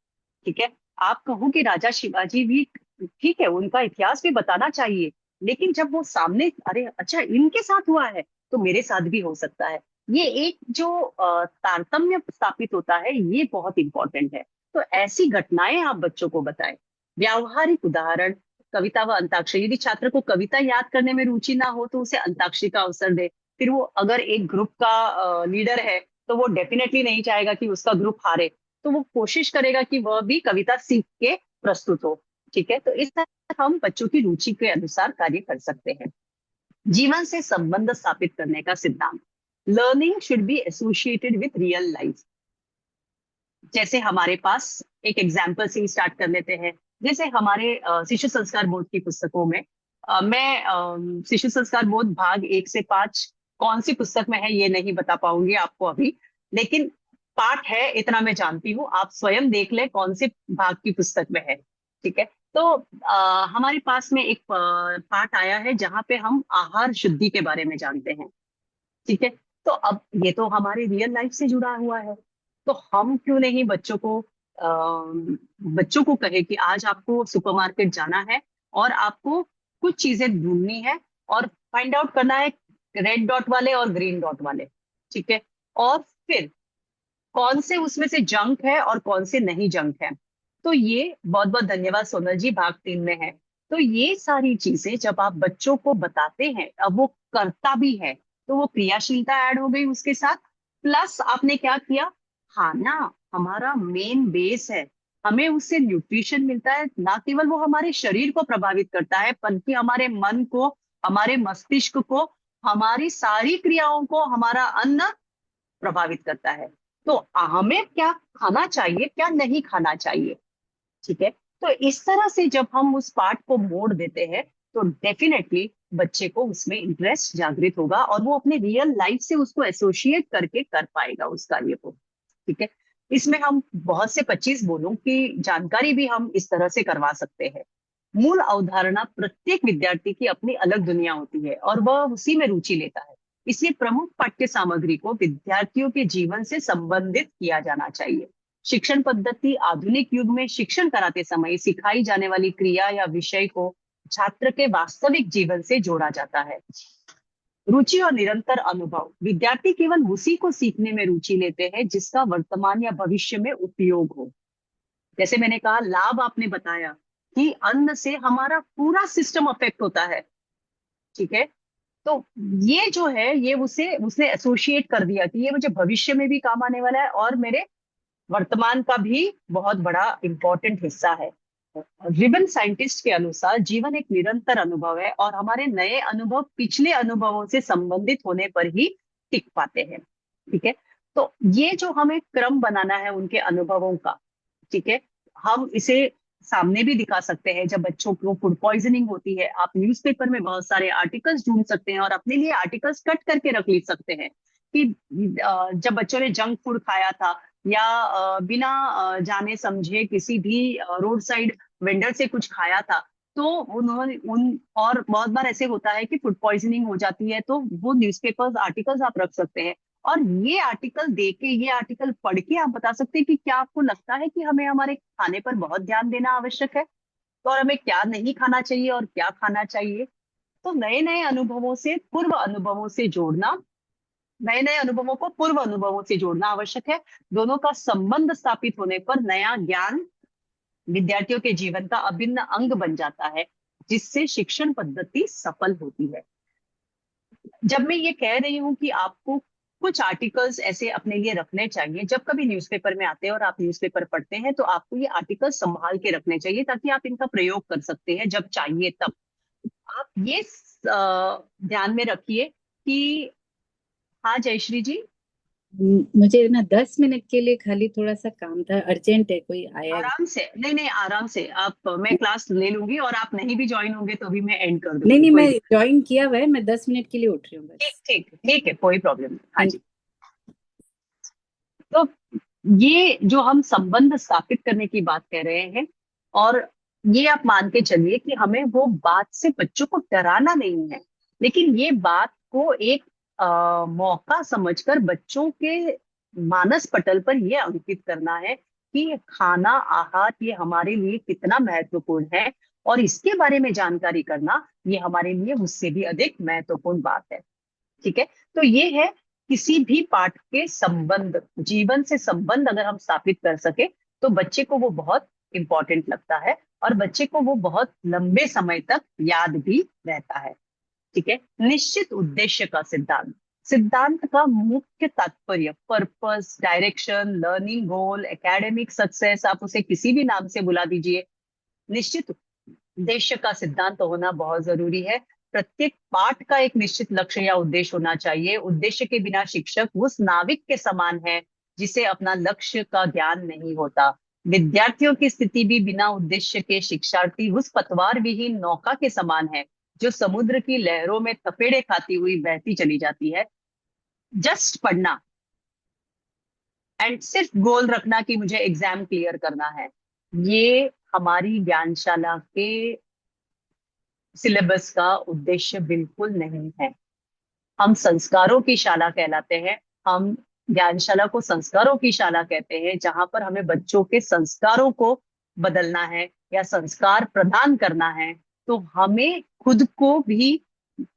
S1: ठीक है। आप कहो कि राजा शिवाजी भी ठीक है, उनका इतिहास भी बताना चाहिए, लेकिन जब वो सामने, अरे अच्छा इनके साथ हुआ है तो मेरे साथ भी हो सकता है, ये एक जो तारतम्य स्थापित होता है, ये बहुत इंपॉर्टेंट है। तो ऐसी घटनाएं आप बच्चों को बताएं, व्यावहारिक उदाहरण, कविता व अंताक्षरी। यदि छात्र को कविता याद करने में रुचि ना हो तो उसे अंताक्षरी का अवसर दे। फिर वो अगर एक ग्रुप का लीडर है तो वो डेफिनेटली नहीं चाहेगा कि उसका ग्रुप हारे, तो वो कोशिश करेगा कि वह भी कविता सीख के प्रस्तुत हो। ठीक है। तो इस तरह हम बच्चों की रुचि के अनुसार कार्य कर सकते हैं। जीवन से संबंध स्थापित करने का सिद्धांत, learning should be associated with real life. जैसे हमारे पास एक एग्जाम्पल से ही स्टार्ट कर लेते हैं। जैसे हमारे शिशु संस्कार बोध की पुस्तकों में, मैं शिशु संस्कार बोध भाग 1 से 5 कौन सी पुस्तक में है ये नहीं बता पाऊंगी आपको अभी, लेकिन पाठ है इतना मैं जानती हूँ। आप स्वयं देख ले कौन से भाग की पुस्तक में है। ठीक है। तो हमारे पास में एक पाठ आया है जहाँ पे हम आहार शुद्धि के बारे में जानते हैं। ठीक है। तो अब ये तो हमारे रियल लाइफ से जुड़ा हुआ है, तो हम क्यों नहीं बच्चों को कहे कि आज आपको सुपरमार्केट जाना है और आपको कुछ चीजें ढूंढनी है और फाइंड आउट करना है रेड डॉट वाले और ग्रीन डॉट वाले। ठीक है। और फिर कौन से उसमें से जंक है और कौन से नहीं जंक है। तो ये बहुत बहुत धन्यवाद सोनल जी, भाग 3 में है। तो ये सारी चीजें जब आप बच्चों को बताते हैं, अब वो करता भी है, तो वो क्रियाशीलता ऐड हो गई उसके साथ। प्लस आपने क्या किया, खाना हमारा मेन बेस है, हमें उससे न्यूट्रिशन मिलता है। ना केवल वो हमारे शरीर को प्रभावित करता है, बल्कि हमारे मन को, हमारे मस्तिष्क को, हमारी सारी क्रियाओं को हमारा अन्न प्रभावित करता है। तो हमें क्या खाना चाहिए, क्या नहीं खाना चाहिए। ठीक है। तो इस तरह से जब हम उस पार्ट को मोड़ देते हैं, तो डेफिनेटली बच्चे को उसमें इंटरेस्ट जागृत होगा और वो अपने रियल लाइफ से उसको एसोसिएट करके कर पाएगा उस कार्य को। ठीक है। इसमें हम बहुत से 25 बोलों की जानकारी भी हम इस तरह से करवा सकते हैं। मूल अवधारणा, प्रत्येक विद्यार्थी की अपनी अलग दुनिया होती है और वह उसी में रुचि लेता है। इसलिए प्रमुख पाठ्य सामग्री को विद्यार्थियों के जीवन से संबंधित किया जाना चाहिए। शिक्षण पद्धति, आधुनिक युग में शिक्षण कराते समय सिखाई जाने वाली क्रिया या विषय को छात्र के वास्तविक जीवन से जोड़ा जाता है। रुचि और निरंतर अनुभव, विद्यार्थी केवल उसी को सीखने में रुचि लेते हैं जिसका वर्तमान या भविष्य में उपयोग हो। जैसे मैंने कहा, लाभ आपने बताया कि अन्न से हमारा पूरा सिस्टम अफेक्ट होता है। ठीक है। तो ये जो है, ये उसे उसने एसोसिएट कर दिया कि ये मुझे भविष्य में भी काम आने वाला है और मेरे वर्तमान का भी बहुत बड़ा इंपॉर्टेंट हिस्सा है। रिबन साइंटिस्ट के अनुसार जीवन एक निरंतर अनुभव है और हमारे नए अनुभव पिछले अनुभवों से संबंधित होने पर ही टिक पाते हैं। ठीक है। तो ये जो हमें क्रम बनाना है उनके अनुभवों का, ठीक है, हम इसे सामने भी दिखा सकते हैं। जब बच्चों को फूड पॉइजनिंग होती है, आप न्यूज़पेपर में बहुत सारे आर्टिकल्स ढूंढ सकते हैं और अपने लिए आर्टिकल्स कट करके रख ले सकते हैं कि जब बच्चों ने जंक फूड खाया था या बिना जाने समझे किसी भी रोड साइड वेंडर से कुछ खाया था, तो उन्होंने उन और बहुत बार ऐसे होता है कि फूड पॉइजनिंग हो जाती है, तो वो न्यूज़पेपर्स आर्टिकल्स आप रख सकते हैं और ये आर्टिकल देख के, ये आर्टिकल पढ़ के आप बता सकते हैं कि क्या आपको लगता है कि हमें हमारे खाने पर बहुत ध्यान देना आवश्यक है, तो और हमें क्या नहीं खाना चाहिए और क्या खाना चाहिए। तो नए नए अनुभवों से पूर्व अनुभवों से जोड़ना, नए नए अनुभवों को पूर्व अनुभवों से जोड़ना आवश्यक है। दोनों का संबंध स्थापित होने पर नया ज्ञान विद्यार्थियों के जीवन का अभिन्न अंग बन जाता है, जिससे शिक्षण पद्धति सफल होती है। जब मैं ये कह रही हूँ कि आपको कुछ आर्टिकल्स ऐसे अपने लिए रखने चाहिए, जब कभी न्यूज़पेपर में आते हैं और आप न्यूज़पेपर पढ़ते हैं तो आपको ये आर्टिकल संभाल के रखने चाहिए ताकि आप इनका प्रयोग कर सकते हैं जब चाहिए तब। आप ये ध्यान में रखिए कि, हाँ जयश्री जी।
S2: मुझे ना 10 मिनट के लिए खाली थोड़ा सा काम था, अर्जेंट है, कोई आया है।
S1: आराम से, नहीं नहीं, आराम से आप, मैं क्लास ले लूंगी और आप नहीं भी ज्वाइन होंगे तो भी मैं एंड कर
S2: नहीं
S1: दूंगी,
S2: नहीं,
S1: कोई
S2: मैं
S1: दिक्कत।
S2: ज्वाइन किया हुआ है, मैं 10 मिनट के लिए उठ रही हूँ
S1: ठीक
S2: बस।
S1: ठीक ठीक है, कोई प्रॉब्लम नहीं, हाँ
S2: थैंक
S1: जी। तो ये जो हम संबंध स्थापित करने की बात कर रहे हैं, और ये आप मान के चलिए कि हमें वो बात से बच्चों को डराना नहीं है, लेकिन ये बात को एक मौका समझकर बच्चों के मानस पटल पर ये अंकित करना है कि खाना, आहार ये हमारे लिए कितना महत्वपूर्ण है, और इसके बारे में जानकारी करना ये हमारे लिए उससे भी अधिक महत्वपूर्ण बात है। ठीक है। तो ये है, किसी भी पाठ के संबंध, जीवन से संबंध अगर हम स्थापित कर सके तो बच्चे को वो बहुत इंपॉर्टेंट लगता है, और बच्चे को वो बहुत लंबे समय तक याद भी रहता है। ठीक है। निश्चित उद्देश्य का सिद्धांत, सिद्धांत का मुख्य तात्पर्य, पर्पस, डायरेक्शन, लर्निंग गोल, एकेडमिक सक्सेस, आप उसे किसी भी नाम से बुला दीजिए, निश्चित उद्देश्य का सिद्धांत होना बहुत जरूरी है। प्रत्येक पाठ का एक निश्चित लक्ष्य या उद्देश्य होना चाहिए। उद्देश्य के बिना शिक्षक उस नाविक के समान है जिसे अपना लक्ष्य का ज्ञान नहीं होता। विद्यार्थियों की स्थिति भी बिना उद्देश्य के शिक्षार्थी उस पतवार विहीन नौका के समान है जो समुद्र की लहरों में थपेड़े खाती हुई बहती चली जाती है। जस्ट पढ़ना एंड सिर्फ गोल रखना कि मुझे एग्जाम क्लियर करना है, ये हमारी ज्ञानशाला के सिलेबस का उद्देश्य बिल्कुल नहीं है। हम संस्कारों की शाला कहलाते हैं। हम ज्ञानशाला को संस्कारों की शाला कहते हैं, जहां पर हमें बच्चों के संस्कारों को बदलना है या संस्कार प्रदान करना है। तो हमें खुद को भी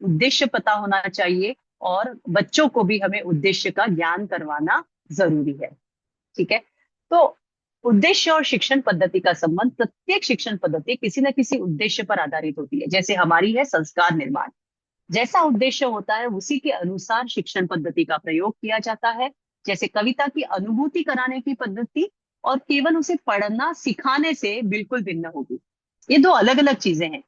S1: उद्देश्य पता होना चाहिए, और बच्चों को भी हमें उद्देश्य का ज्ञान करवाना जरूरी है। ठीक है। तो उद्देश्य और शिक्षण पद्धति का संबंध, प्रत्येक शिक्षण पद्धति किसी न किसी उद्देश्य पर आधारित होती है। जैसे हमारी है संस्कार निर्माण, जैसा उद्देश्य होता है उसी के अनुसार शिक्षण पद्धति का प्रयोग किया जाता है। जैसे कविता की अनुभूति कराने की पद्धति और केवल उसे पढ़ना सिखाने से बिल्कुल भिन्न होगी। ये दो अलग अलग चीजें हैं।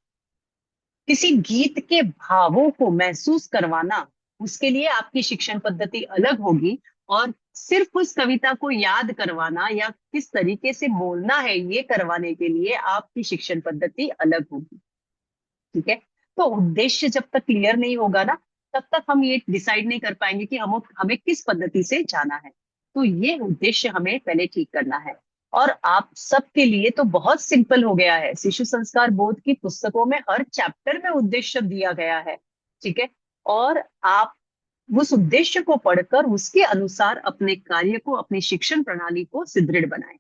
S1: किसी गीत के भावों को महसूस करवाना, उसके लिए आपकी शिक्षण पद्धति अलग होगी, और सिर्फ उस कविता को याद करवाना या किस तरीके से बोलना है ये करवाने के लिए आपकी शिक्षण पद्धति अलग होगी। ठीक है। तो उद्देश्य जब तक क्लियर नहीं होगा ना, तब तक हम ये डिसाइड नहीं कर पाएंगे कि हम हमें किस पद्धति से जाना है। तो ये उद्देश्य हमें पहले ठीक करना है। और आप सबके लिए तो बहुत सिंपल हो गया है, शिशु संस्कार बोर्ड की पुस्तकों में हर चैप्टर में उद्देश्य दिया गया है। ठीक है। और आप उस उद्देश्य को पढ़कर उसके अनुसार अपने कार्य को, अपनी शिक्षण प्रणाली को सुदृढ़ बनाएं।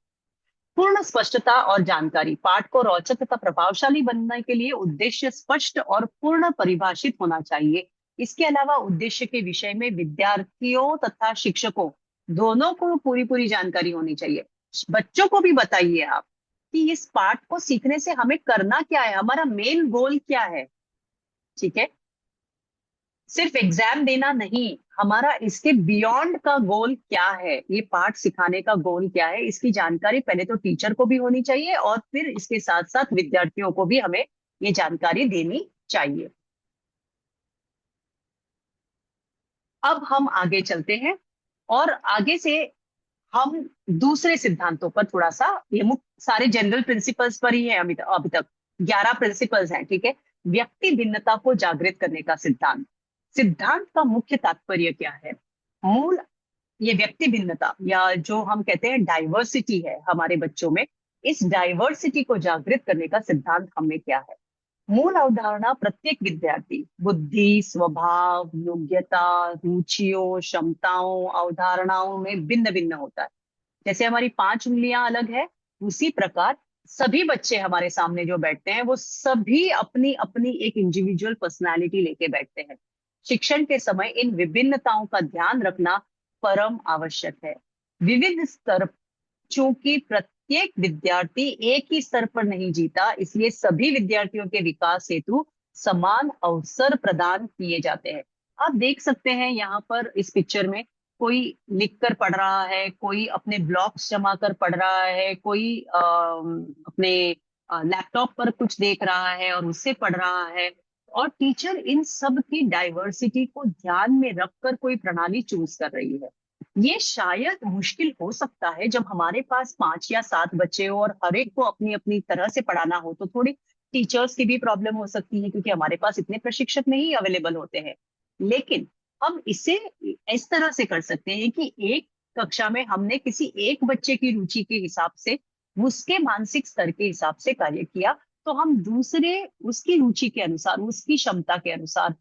S1: पूर्ण स्पष्टता और जानकारी, पाठ को रोचक तथा प्रभावशाली बनने के लिए उद्देश्य स्पष्ट और पूर्ण परिभाषित होना चाहिए। इसके अलावा उद्देश्य के विषय में विद्यार्थियों तथा शिक्षकों दोनों को पूरी पूरी जानकारी होनी चाहिए। बच्चों को भी बताइए आप कि इस पाठ को सीखने से हमें करना क्या है, हमारा मेन गोल क्या है। ठीक है। सिर्फ एग्जाम देना नहीं, हमारा इसके बियॉन्ड का गोल क्या है, ये पाठ सिखाने का गोल क्या है, इसकी जानकारी पहले तो टीचर को भी होनी चाहिए, और फिर इसके साथ साथ विद्यार्थियों को भी हमें ये जानकारी देनी चाहिए। अब हम आगे चलते हैं, और आगे से हम दूसरे सिद्धांतों पर थोड़ा सा, ये मुख्य सारे जनरल प्रिंसिपल्स पर ही है, अभी तक 11 प्रिंसिपल्स हैं। ठीक है। व्यक्ति भिन्नता को जागृत करने का सिद्धांत, सिद्धांत का मुख्य तात्पर्य क्या है। मूल, ये व्यक्ति भिन्नता या जो हम कहते हैं डाइवर्सिटी है हमारे बच्चों में, इस डाइवर्सिटी को जागृत करने का सिद्धांत हमें क्या है। मूल अवधारणा, प्रत्येक विद्यार्थी बुद्धि, स्वभाव, योग्यता, रुचियों, क्षमताओं, अवधारणाओं में भिन्न भिन्न होता है। जैसे हमारी 5 उंगलियां अलग है, उसी प्रकार सभी बच्चे हमारे सामने जो बैठते हैं वो सभी अपनी अपनी एक इंडिविजुअल पर्सनालिटी लेके बैठते हैं। शिक्षण के समय इन विभिन्नताओं का ध्यान रखना परम आवश्यक है। विविध स्तर, चूंकि प्रत्येक विद्यार्थी एक ही स्तर पर नहीं जीता, इसलिए सभी विद्यार्थियों के विकास हेतु समान अवसर प्रदान किए जाते हैं। आप देख सकते हैं यहाँ पर इस पिक्चर में, कोई लिख कर पढ़ रहा है, कोई अपने ब्लॉक्स जमा कर पढ़ रहा है, कोई अपने लैपटॉप पर कुछ देख रहा है और उससे पढ़ रहा है। और टीचर इन सब की डाइवर्सिटी को ध्यान में रखकर कोई प्रणाली चूज कर रही है। ये शायद मुश्किल हो सकता है जब हमारे पास 5 या 7 बच्चे हो और हर एक को अपनी अपनी तरह से पढ़ाना हो, तो थोड़ी टीचर्स की भी प्रॉब्लम हो सकती है, क्योंकि हमारे पास इतने प्रशिक्षक नहीं अवेलेबल होते हैं। लेकिन हम इसे इस तरह से कर सकते हैं कि एक कक्षा में हमने किसी एक बच्चे की रुचि के हिसाब से, उसके मानसिक स्तर के हिसाब से कार्य किया, तो हम दूसरे उसकी रुचि के अनुसार, उसकी क्षमता के अनुसार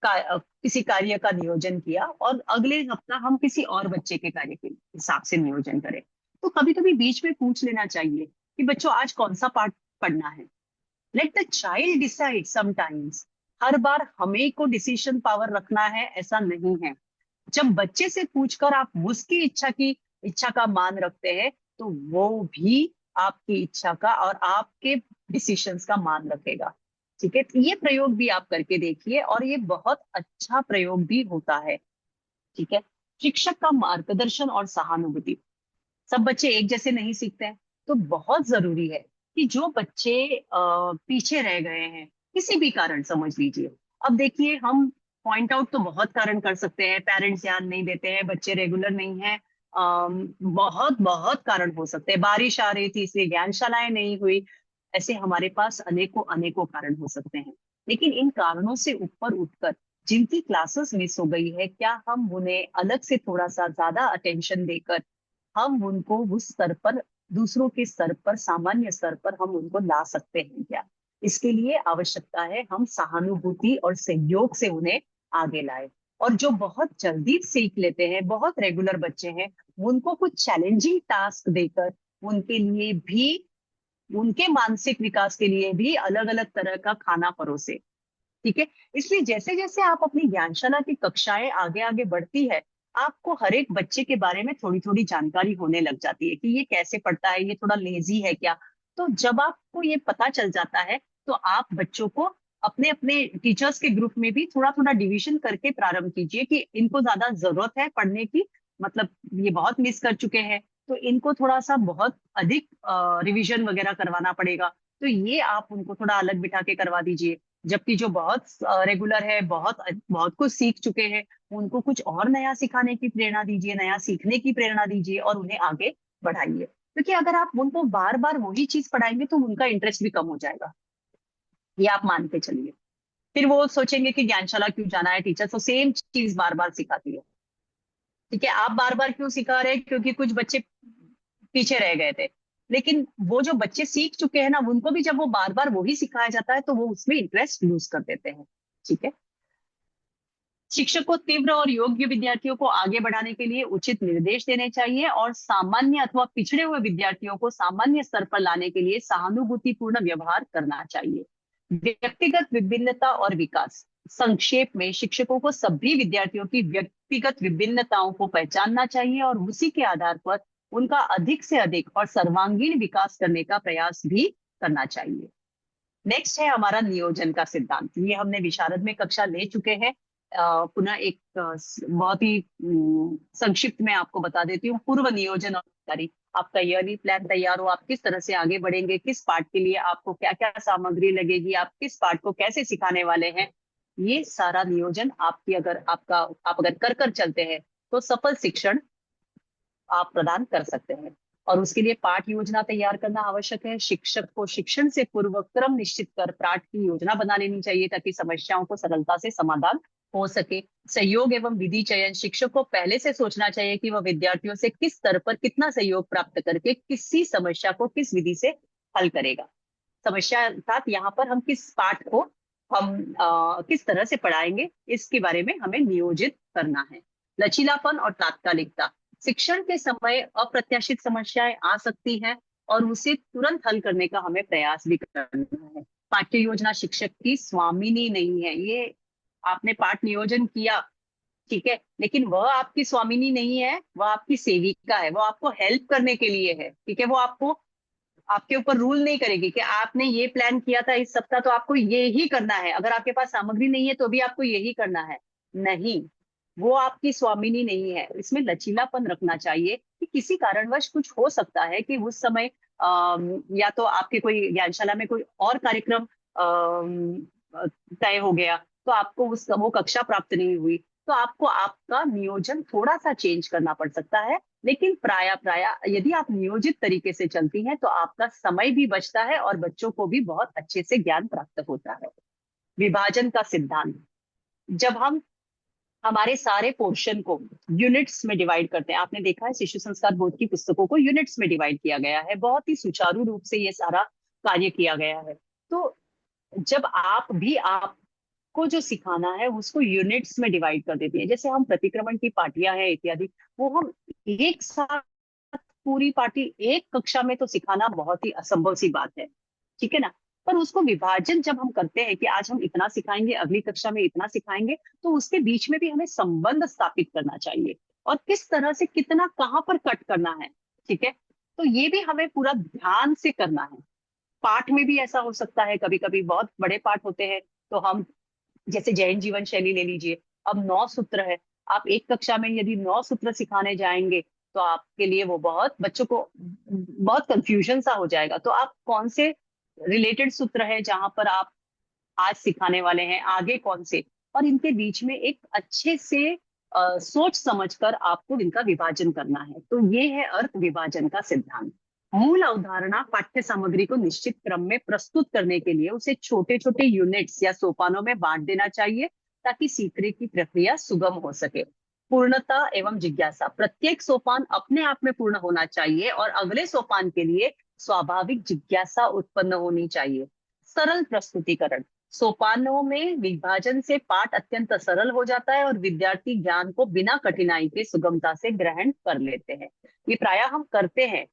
S1: किसी कार्य का नियोजन किया, और अगले हफ्ता हम किसी और बच्चे के कार्य के हिसाब से नियोजन करें। तो कभी कभी बीच में पूछ लेना चाहिए कि बच्चों आज कौन सा पाठ पढ़ना है। Let the child decide sometimes. हर बार हमें को डिसीजन पावर रखना है ऐसा नहीं है। जब बच्चे से पूछकर आप उसकी इच्छा का मान रखते हैं, तो वो भी आपकी इच्छा का और आपके डिसीशंस का मान रखेगा। ठीक है, तो ये प्रयोग भी आप करके देखिए, और ये बहुत अच्छा प्रयोग भी होता है। ठीक है। शिक्षक का मार्गदर्शन और सहानुभूति। सब बच्चे एक जैसे नहीं सीखते हैं, तो बहुत जरूरी है कि जो बच्चे पीछे रह गए हैं किसी भी कारण, समझ लीजिए। अब देखिए, हम पॉइंट आउट तो बहुत कारण कर सकते हैं, पेरेंट्स ध्यान नहीं देते हैं, बच्चे रेगुलर नहीं है, बहुत बहुत कारण हो सकते हैं, बारिश आ रही थी इसलिए ज्ञानशालाएं नहीं हुई। ऐसे हमारे पास अनेकों अनेकों कारण हो सकते हैं। लेकिन इन कारणों से ऊपर उठकर, जिनकी क्लासेस मिस हो गई है, क्या हम उन्हें अलग से थोड़ा सा ज्यादा अटेंशन देकर हम उनको उस स्तर पर, दूसरों के स्तर पर, सामान्य स्तर पर हम उनको ला सकते हैं क्या? इसके लिए आवश्यकता है हम सहानुभूति और सहयोग से उन्हें आगे लाए। और जो बहुत जल्दी सीख लेते हैं, बहुत रेगुलर बच्चे हैं, उनको कुछ चैलेंजिंग टास्क देकर उनके लिए भी, उनके मानसिक विकास के लिए भी अलग अलग तरह का खाना परोसे। ठीक है। इसलिए जैसे जैसे आप अपनी ज्ञानशाला की कक्षाएं आगे आगे बढ़ती है, आपको हर एक बच्चे के बारे में थोड़ी थोड़ी जानकारी होने लग जाती है कि ये कैसे पढ़ता है, ये थोड़ा लेजी है क्या। तो जब आपको ये पता चल जाता है, तो आप बच्चों को अपने अपने टीचर्स के ग्रुप में भी थोड़ा थोड़ा डिवीजन करके प्रारंभ कीजिए कि इनको ज्यादा जरूरत है पढ़ने की, मतलब ये बहुत मिस कर चुके हैं, तो इनको थोड़ा सा बहुत अधिक रिवीजन वगैरह करवाना पड़ेगा। तो ये आप उनको थोड़ा अलग बिठा के करवा दीजिए। जबकि जो बहुत रेगुलर है, बहुत बहुत कुछ सीख चुके हैं, उनको कुछ और नया सिखाने की प्रेरणा दीजिए, नया सीखने की प्रेरणा दीजिए, और उन्हें आगे बढ़ाइए। क्योंकि अगर आप उनको बार बार वही चीज पढ़ाएंगे, तो उनका इंटरेस्ट भी कम हो जाएगा। ये आप मान के चलिए। फिर वो सोचेंगे कि ज्ञानशाला क्यों जाना है, टीचर तो सेम चीज बार बार सिखाती है। ठीक है, आप बार बार क्यों सिखा रहे हैं? क्योंकि कुछ बच्चे पीछे रह गए थे। लेकिन वो जो बच्चे सीख चुके हैं ना, उनको भी जब वो बार बार वही सिखाया जाता है, तो वो उसमें इंटरेस्ट लूज कर देते हैं। ठीक है। शिक्षक को तीव्र और योग्य विद्यार्थियों को आगे बढ़ाने के लिए उचित निर्देश देने चाहिए, और सामान्य अथवा पिछड़े हुए विद्यार्थियों को सामान्य स्तर पर लाने के लिए सहानुभूतिपूर्ण व्यवहार करना चाहिए। व्यक्तिगत विभिन्नता और विकास। संक्षेप में, शिक्षकों को सभी विद्यार्थियों की व्यक्तिगत विभिन्नताओं को पहचानना चाहिए, और उसी के आधार पर उनका अधिक से अधिक और सर्वांगीण विकास करने का प्रयास भी करना चाहिए। नेक्स्ट है हमारा नियोजन का सिद्धांत। ये हमने विशारद में कक्षा ले चुके हैं। पुनः एक बहुत ही संक्षिप्त में आपको बता देती हूँ। पूर्व नियोजन और तैयारी। आपका ईयरली प्लान तैयार हो, आप किस तरह से आगे बढ़ेंगे, किस पार्ट के लिए आपको क्या क्या सामग्री लगेगी, आप किस पार्ट को कैसे सिखाने वाले हैं, ये सारा नियोजन आपकी, अगर आप अगर कर कर चलते हैं, तो सफल शिक्षण आप प्रदान कर सकते हैं। और उसके लिए पाठ योजना तैयार करना आवश्यक है। शिक्षक को शिक्षण से पूर्व क्रम निश्चित कर पाठ की योजना बना लेनी चाहिए, ताकि समस्याओं को सरलता से समाधान हो सके। सहयोग एवं विधि चयन। शिक्षक को पहले से सोचना चाहिए कि वह विद्यार्थियों से किस स्तर पर कितना सहयोग प्राप्त करके किसी समस्या को किस विधि से हल करेगा। समस्या अर्थात यहाँ पर हम किस पाठ को हम किस तरह से पढ़ाएंगे, इसके बारे में हमें नियोजित करना है। लचीलापन और तात्कालिकता। शिक्षण के समय अप्रत्याशित समस्याएं आ सकती हैं, और उसे तुरंत हल करने का हमें प्रयास भी करना है। पाठ्य योजना शिक्षक की स्वामिनी नहीं है। ये आपने पाठ नियोजन किया, ठीक है, लेकिन वह आपकी स्वामिनी नहीं है, वह आपकी सेविका है, वो आपको हेल्प करने के लिए है। ठीक है, वो आपको, आपके ऊपर रूल नहीं करेगी कि आपने ये प्लान किया था इस सप्ताह, तो आपको ये ही करना है, अगर आपके पास सामग्री नहीं है तो भी आपको यही करना है। नहीं, वो आपकी स्वामिनी नहीं है। इसमें लचीलापन रखना चाहिए कि किसी कारणवश कुछ हो सकता है कि उस समय या तो आपके कोई ज्ञानशाला में कोई और कार्यक्रम तय हो गया, तो आपको उस वो कक्षा प्राप्त नहीं हुई। तो आपको आपका नियोजन थोड़ा सा चेंज करना पड़ सकता है। लेकिन प्राय प्राय यदि आप नियोजित तरीके से चलती हैं तो आपका समय भी बचता है और बच्चों को भी बहुत अच्छे से ज्ञान प्राप्त होता है। विभाजन का सिद्धांत, जब हम हमारे सारे पोर्शन को यूनिट्स में डिवाइड करते हैं, आपने देखा है शिशु संस्कार बोर्ड की पुस्तकों को यूनिट्स में डिवाइड किया गया है, बहुत ही सुचारू रूप से ये सारा कार्य किया गया है। तो जब आप भी आपको जो सिखाना है उसको यूनिट्स में डिवाइड कर देती है, जैसे हम प्रतिक्रमण की पार्टियां हैं इत्यादि, वो हम एक साथ पूरी पार्टी एक कक्षा में तो सिखाना बहुत ही असंभव सी बात है, ठीक है ना। पर उसको विभाजन जब हम करते हैं कि आज हम इतना सिखाएंगे, अगली कक्षा में इतना सिखाएंगे, तो उसके बीच में भी हमें संबंध स्थापित करना चाहिए और किस तरह से कितना कहाँ पर कट करना है, ठीक है। तो ये भी हमें पूरा ध्यान से करना है। पाठ में भी ऐसा हो सकता है, कभी कभी बहुत बड़े पाठ होते हैं, तो हम जैसे जैन जीवन शैली ले लीजिए, अब 9 सूत्र है, आप एक कक्षा में यदि 9 सूत्र सिखाने जाएंगे तो आपके लिए वो बहुत बच्चों को बहुत कंफ्यूजन सा हो जाएगा। तो आप कौन से रिलेटेड सूत्र है जहां पर आप आज सिखाने वाले हैं, आगे कौन से, और इनके बीच में एक अच्छे से सोच समझकर आपको इनका विभाजन करना है। तो ये है अर्थ विभाजन का सिद्धांत। मूल अवधारणा पाठ्य सामग्री को निश्चित क्रम में प्रस्तुत करने के लिए उसे छोटे छोटे यूनिट्स या सोपानों में बांट देना चाहिए ताकि सीखने की प्रक्रिया सुगम हो सके। पूर्णता एवं जिज्ञासा, प्रत्येक सोपान अपने आप में पूर्ण होना चाहिए और अगले सोपान के लिए स्वाभाविक जिज्ञासा उत्पन्न होनी चाहिए। सरल प्रस्तुतिकरण, सोपानों में विभाजन से पाठ अत्यंत सरल हो जाता है और विद्यार्थी ज्ञान को बिना कठिनाई के सुगमता से ग्रहण कर लेते हैं। ये प्राय हम करते हैं,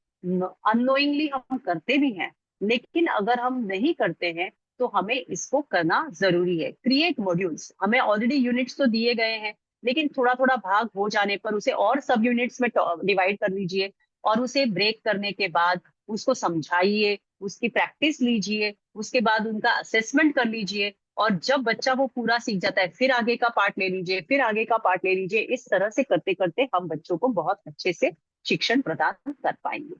S1: अननोइंगली हम करते भी हैं, लेकिन अगर हम नहीं करते हैं तो हमें इसको करना जरूरी है। क्रिएट मॉड्यूल्स, हमें ऑलरेडी यूनिट्स तो दिए गए हैं, लेकिन थोड़ा थोड़ा भाग हो जाने पर उसे और सब यूनिट्स में डिवाइड कर लीजिए और उसे ब्रेक करने के बाद उसको समझाइए, उसकी प्रैक्टिस लीजिए, उसके बाद उनका असेसमेंट कर लीजिए, और जब बच्चा वो पूरा सीख जाता है फिर आगे का पार्ट ले लीजिए, फिर आगे का पार्ट ले लीजिए। इस तरह से करते करते हम बच्चों को बहुत अच्छे से शिक्षण प्रदान कर पाएंगे।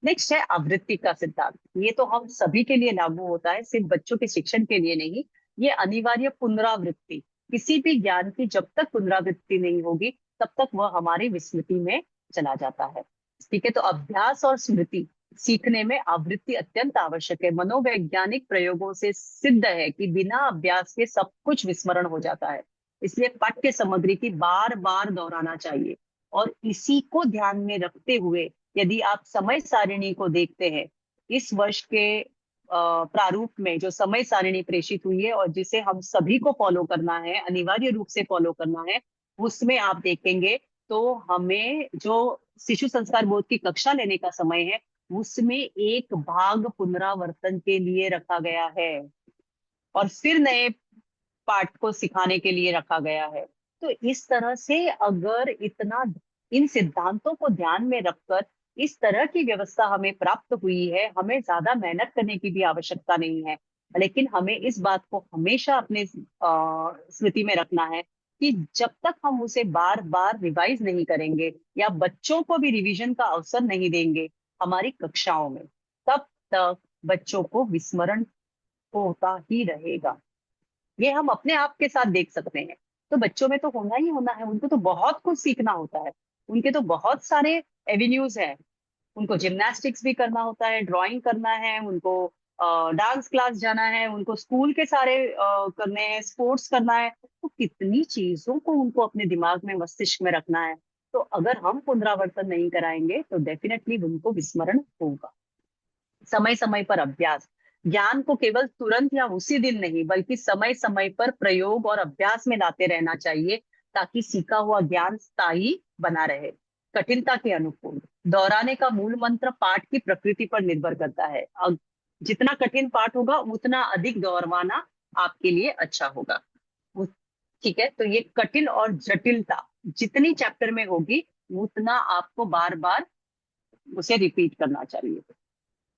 S1: नेक्स्ट है आवृत्ति का सिद्धांत। ये तो हम सभी के लिए लागू होता है, सिर्फ बच्चों के शिक्षण के लिए नहीं। ये अनिवार्य पुनरावृत्ति, किसी भी ज्ञान की जब तक पुनरावृत्ति नहीं होगी तब तक वह हमारी विस्मृति में चला जाता है, ठीक है। तो अभ्यास और स्मृति सीखने में आवृत्ति अत्यंत आवश्यक है। मनोवैज्ञानिक प्रयोगों से सिद्ध है कि बिना अभ्यास के सब कुछ विस्मरण हो जाता है। इसलिए पाठ्य सामग्री की बार बार दोहराना चाहिए। और इसी को ध्यान में रखते हुए यदि आप समय सारिणी को देखते हैं, इस वर्ष के प्रारूप में जो समय सारिणी प्रेषित हुई है और जिसे हम सभी को फॉलो करना है, अनिवार्य रूप से फॉलो करना है, उसमें आप देखेंगे तो हमें जो शिशु संस्कार बोर्ड की कक्षा लेने का समय है उसमें एक भाग पुनरावर्तन के लिए रखा गया है और फिर नए पाठ को सिखाने के लिए रखा गया है। तो इस तरह से अगर इतना इन सिद्धांतों को ध्यान में रखकर इस तरह की व्यवस्था हमें प्राप्त हुई है, हमें ज्यादा मेहनत करने की भी आवश्यकता नहीं है। लेकिन हमें इस बात को हमेशा अपने स्मृति में रखना है कि जब तक हम उसे बार बार रिवाइज नहीं करेंगे या बच्चों को भी रिवीजन का अवसर नहीं देंगे हमारी कक्षाओं में, तब तक बच्चों को विस्मरण होता ही रहेगा। ये हम अपने आप के साथ देख सकते हैं। तो बच्चों में तो होना ही होना है, उनको तो बहुत कुछ सीखना होता है, उनके तो बहुत सारे एवेन्यूज हैं। उनको जिम्नास्टिक्स भी करना होता है, ड्राइंग करना है, उनको डांस क्लास जाना है, उनको स्कूल के सारे करने हैं, स्पोर्ट्स करना है। तो कितनी चीजों को उनको अपने दिमाग में, मस्तिष्क में रखना है। तो अगर हम पुनरावर्तन नहीं कराएंगे तो डेफिनेटली उनको विस्मरण होगा। समय समय पर अभ्यास, ज्ञान को केवल तुरंत या उसी दिन नहीं बल्कि समय समय पर प्रयोग और अभ्यास में लाते रहना चाहिए ताकि सीखा हुआ ज्ञान स्थायी बना रहे। कठिनता के अनुकूल, दोहराने का मूल मंत्र पाठ की प्रकृति पर निर्भर करता है। अब जितना कठिन पाठ होगा उतना अधिक दोहराना आपके लिए अच्छा होगा। वो- ठीक है, तो ये कठिन और जटिलता जितनी चैप्टर में होगी उतना आपको बार बार उसे रिपीट करना चाहिए,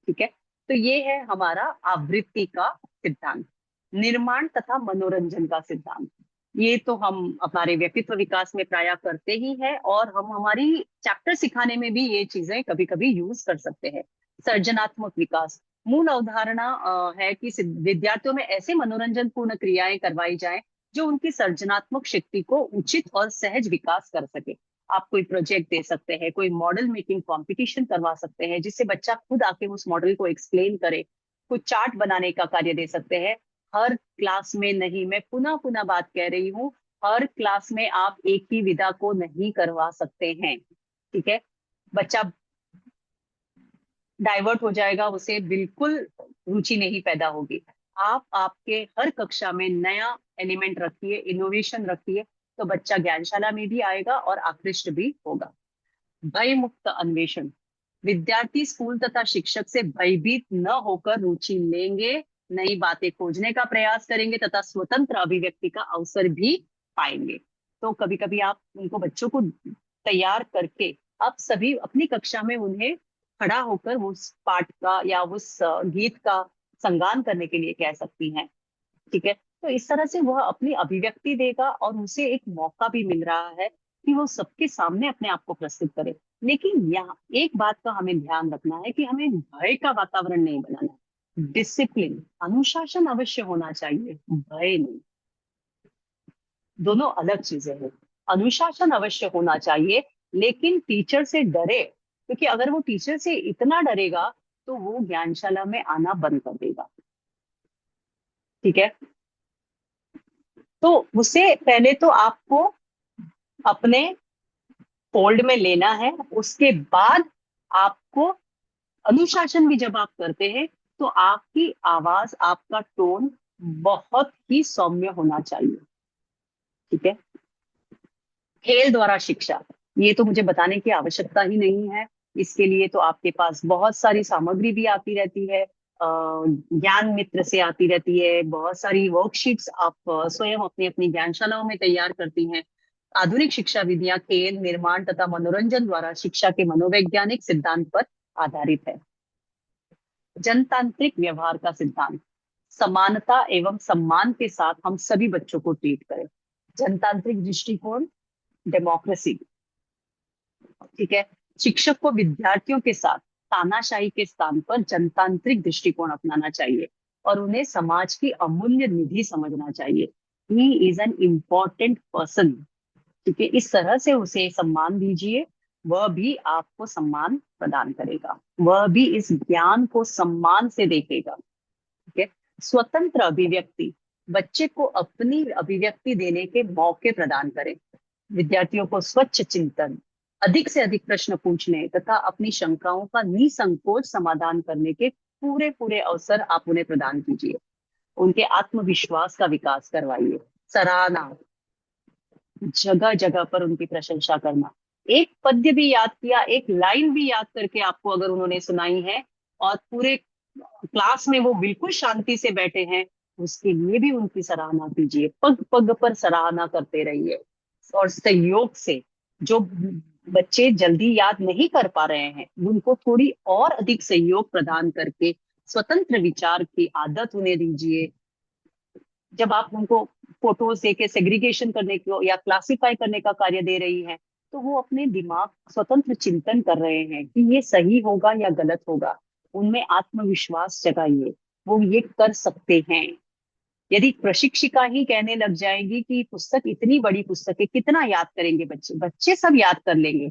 S1: ठीक है। तो ये है हमारा आवृत्ति का सिद्धांत। निर्माण तथा मनोरंजन का सिद्धांत, ये तो हम हमारे व्यक्तित्व विकास में प्राय करते ही है और हम हमारी चैप्टर सिखाने में भी ये चीजें कभी कभी यूज कर सकते हैं। सर्जनात्मक विकास, मूल अवधारणा है कि विद्यार्थियों में ऐसे मनोरंजन पूर्ण क्रियाएं करवाई जाए जो उनकी सर्जनात्मक शक्ति को उचित और सहज विकास कर सके। आप कोई प्रोजेक्ट दे सकते हैं, कोई मॉडल मेकिंग कंपटीशन करवा सकते हैं जिससे बच्चा खुद आके उस मॉडल को एक्सप्लेन करे। कोई चार्ट बनाने का कार्य दे सकते हैं। हर क्लास में नहीं, मैं पुनः पुनः बात कह रही हूँ, हर क्लास में आप एक ही विधा को नहीं करवा सकते हैं। ठीक है, बच्चा डाइवर्ट हो जाएगा, उसे बिल्कुल रुचि नहीं पैदा होगी। आप आपके हर कक्षा में नया एलिमेंट रखिए, इनोवेशन रखिए, तो बच्चा ज्ञानशाला में भी आएगा और आकृष्ट भी होगा। भय मुक्त अन्वेषण। विद्यार्थी स्कूल तथा शिक्षक से भयभीत न होकर रुचि लेंगे, नई बातें खोजने का प्रयास करेंगे तथा स्वतंत्र अभिव्यक्ति का अवसर भी पाएंगे। तो कभी कभी आप उनको, बच्चों को तैयार करके आप सभी अपनी कक्षा में उन्हें खड़ा होकर उस पाठ का या उस गीत का संगान करने के लिए कह सकती हैं। ठीक है, तो इस तरह से वह अपनी अभिव्यक्ति देगा और उसे एक मौका भी मिल रहा है कि वो सबके सामने अपने आप को प्रस्तुत करे। लेकिन यहाँ एक बात का हमें ध्यान रखना है कि हमें भय का वातावरण नहीं बनाना है। डिसिप्लिन, अनुशासन अवश्य होना चाहिए, भय नहीं। दोनों अलग चीजें हैं। अनुशासन अवश्य होना चाहिए, लेकिन टीचर से डरे, क्योंकि अगर वो टीचर से इतना डरेगा तो वो ज्ञानशाला में आना बंद कर देगा। ठीक है, तो उससे पहले तो आपको अपने फोल्ड में लेना है, उसके बाद आपको अनुशासन भी जब आप करते हैं तो आपकी आवाज, आपका टोन बहुत ही सौम्य होना चाहिए। ठीक है, खेल द्वारा शिक्षा, ये तो मुझे बताने की आवश्यकता ही नहीं है। इसके लिए तो आपके पास बहुत सारी सामग्री भी आती रहती है, ज्ञान मित्र से आती रहती है, बहुत सारी वर्कशीट्स आप स्वयं अपनी अपनी ज्ञानशालाओं में तैयार करती हैं। आधुनिक शिक्षा विधियां खेल, निर्माण तथा मनोरंजन द्वारा शिक्षा के मनोवैज्ञानिक सिद्धांत पर आधारित है। जनतांत्रिक व्यवहार का सिद्धांत, समानता एवं सम्मान के साथ हम सभी बच्चों को ट्रीट करें। जनतांत्रिक दृष्टिकोण, डेमोक्रेसी। ठीक है, शिक्षक को विद्यार्थियों के साथ तानाशाही के स्थान पर जनतांत्रिक दृष्टिकोण अपनाना चाहिए और उन्हें समाज की अमूल्य निधि समझना चाहिए। He is an important person. ठीक है, इस तरह से उसे सम्मान दीजिए, वह भी आपको सम्मान प्रदान करेगा, वह भी इस ज्ञान को सम्मान से देखेगा। ठीक है, स्वतंत्र अभिव्यक्ति, बच्चे को अपनी अभिव्यक्ति देने के मौके प्रदान करें। विद्यार्थियों को स्वच्छ चिंतन, अधिक से अधिक प्रश्न पूछने तथा अपनी शंकाओं का निसंकोच समाधान करने के पूरे पूरे अवसर आप उन्हें प्रदान कीजिए। उनके आत्मविश्वास का विकास करवाइए। सराहना, जगह जगह पर उनकी प्रशंसा करना। एक पद्य भी याद किया, एक लाइन भी याद करके आपको अगर उन्होंने सुनाई है और पूरे क्लास में वो बिल्कुल शांति से बैठे हैं, उसके लिए भी उनकी सराहना कीजिए। पग पग पर सराहना करते रहिए। और सहयोग से, जो बच्चे जल्दी याद नहीं कर पा रहे हैं उनको थोड़ी और अधिक सहयोग प्रदान करके स्वतंत्र विचार की आदत उन्हें दीजिए। जब आप उनको फोटोज देके सेग्रीगेशन करने को या क्लासिफाई करने का कार्य दे रही हैं, तो वो अपने दिमाग स्वतंत्र चिंतन कर रहे हैं कि ये सही होगा या गलत होगा। उनमें आत्मविश्वास जगाइए, वो ये कर सकते हैं। यदि प्रशिक्षिका ही कहने लग जाएगी कि पुस्तक इतनी बड़ी पुस्तक है, कितना याद करेंगे बच्चे? बच्चे सब याद कर लेंगे,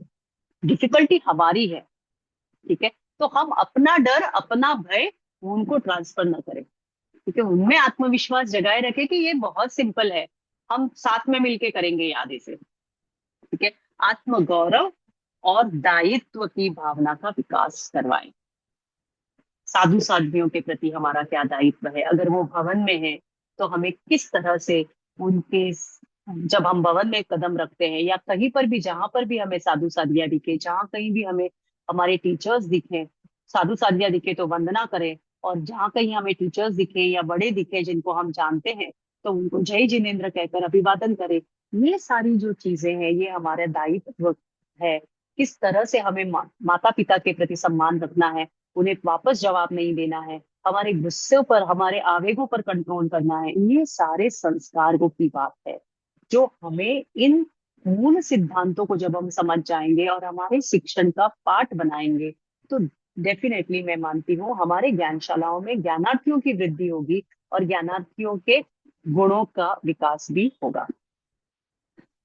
S1: डिफिकल्टी हमारी है। ठीक है, तो हम अपना डर, अपना भय उनको ट्रांसफर ना करें, क्योंकि उनमें आत्मविश्वास जगाए रखे कि ये बहुत सिंपल है, हम साथ में मिलके करेंगे याद इसे। ठीक है, आत्मगौरव और दायित्व की भावना का विकास करवाएं। साधु साध्वियों के प्रति हमारा क्या दायित्व है? अगर वो भवन में है तो हमें किस तरह से उनके, जब हम भवन में कदम रखते हैं या कहीं पर भी, जहां पर भी हमें साधु साधिया दिखे, जहां कहीं भी हमें हमारे टीचर्स दिखे, साधु साधिया दिखे तो वंदना करें, और जहां कहीं हमें टीचर्स दिखे या बड़े दिखे जिनको हम जानते हैं तो उनको जय जिनेन्द्र कहकर अभिवादन करें। ये सारी जो चीजें हैं ये हमारा दायित्व है। किस तरह से हमें माता पिता के प्रति सम्मान रखना है, उन्हें वापस जवाब नहीं देना है, हमारे गुस्से पर, हमारे आवेगों पर कंट्रोल करना है, ये सारे संस्कारों की बात है जो हमें इन मूल सिद्धांतों को जब हम समझ जाएंगे और हमारे शिक्षण का पाठ बनाएंगे तो डेफिनेटली मैं मानती हूँ हमारे ज्ञानशालाओं में ज्ञानार्थियों की वृद्धि होगी और ज्ञानार्थियों के गुणों का विकास भी होगा।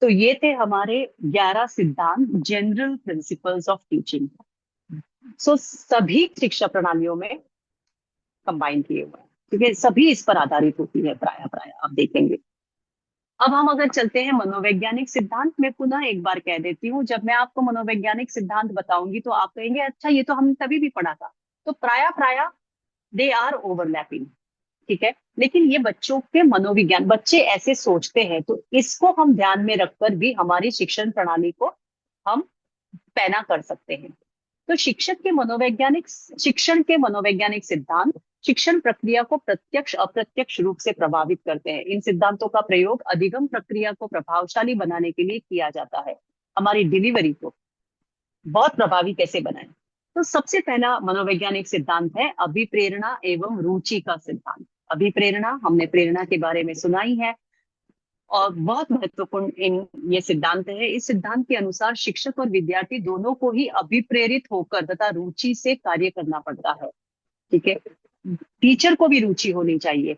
S1: तो ये थे हमारे 11 सिद्धांत, जनरल प्रिंसिपल्स ऑफ टीचिंग। सो सभी शिक्षा प्रणालियों में कंबाइन किए हुए हैं, क्योंकि सभी इस पर आधारित होती है प्राय प्राय, आप देखेंगे। अब हम अगर चलते हैं मनोवैज्ञानिक सिद्धांत में, पुनः एक बार कह देती हूँ, जब मैं आपको मनोवैज्ञानिक सिद्धांत बताऊंगी तो आप कहेंगे अच्छा ये तो हमने तभी भी पढ़ा था। तो प्राय प्राय दे आर ओवरलैपिंग, ठीक है। लेकिन ये बच्चों के मनोविज्ञान, बच्चे ऐसे सोचते हैं, तो इसको हम ध्यान में रखकर भी हमारी शिक्षण प्रणाली को हम पैना कर सकते हैं। तो शिक्षण के मनोवैज्ञानिक सिद्धांत शिक्षण प्रक्रिया को प्रत्यक्ष अप्रत्यक्ष रूप से प्रभावित करते हैं। इन सिद्धांतों का प्रयोग अधिगम प्रक्रिया को प्रभावशाली बनाने के लिए किया जाता है। हमारी डिलीवरी को बहुत प्रभावी कैसे बनाए। तो सबसे पहला मनोवैज्ञानिक सिद्धांत है अभिप्रेरणा एवं रुचि का सिद्धांत। अभिप्रेरणा, हमने प्रेरणा के बारे में सुना ही है, और बहुत महत्वपूर्ण इन ये सिद्धांत है। इस सिद्धांत के अनुसार शिक्षक और विद्यार्थी दोनों को ही अभिप्रेरित होकर तथा रुचि से कार्य करना पड़ता है, ठीक है। टीचर को भी रुचि होनी चाहिए,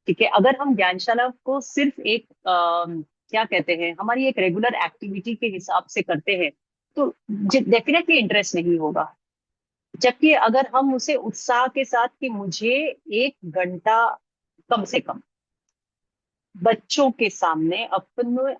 S1: ठीक है। अगर हम ज्ञानशाला को सिर्फ एक क्या कहते हैं, हमारी एक रेगुलर एक्टिविटी के हिसाब से करते हैं, तो डेफिनेटली इंटरेस्ट नहीं होगा। जबकि अगर हम उसे उत्साह के साथ कि मुझे 1 घंटा कम से कम बच्चों के सामने अपने,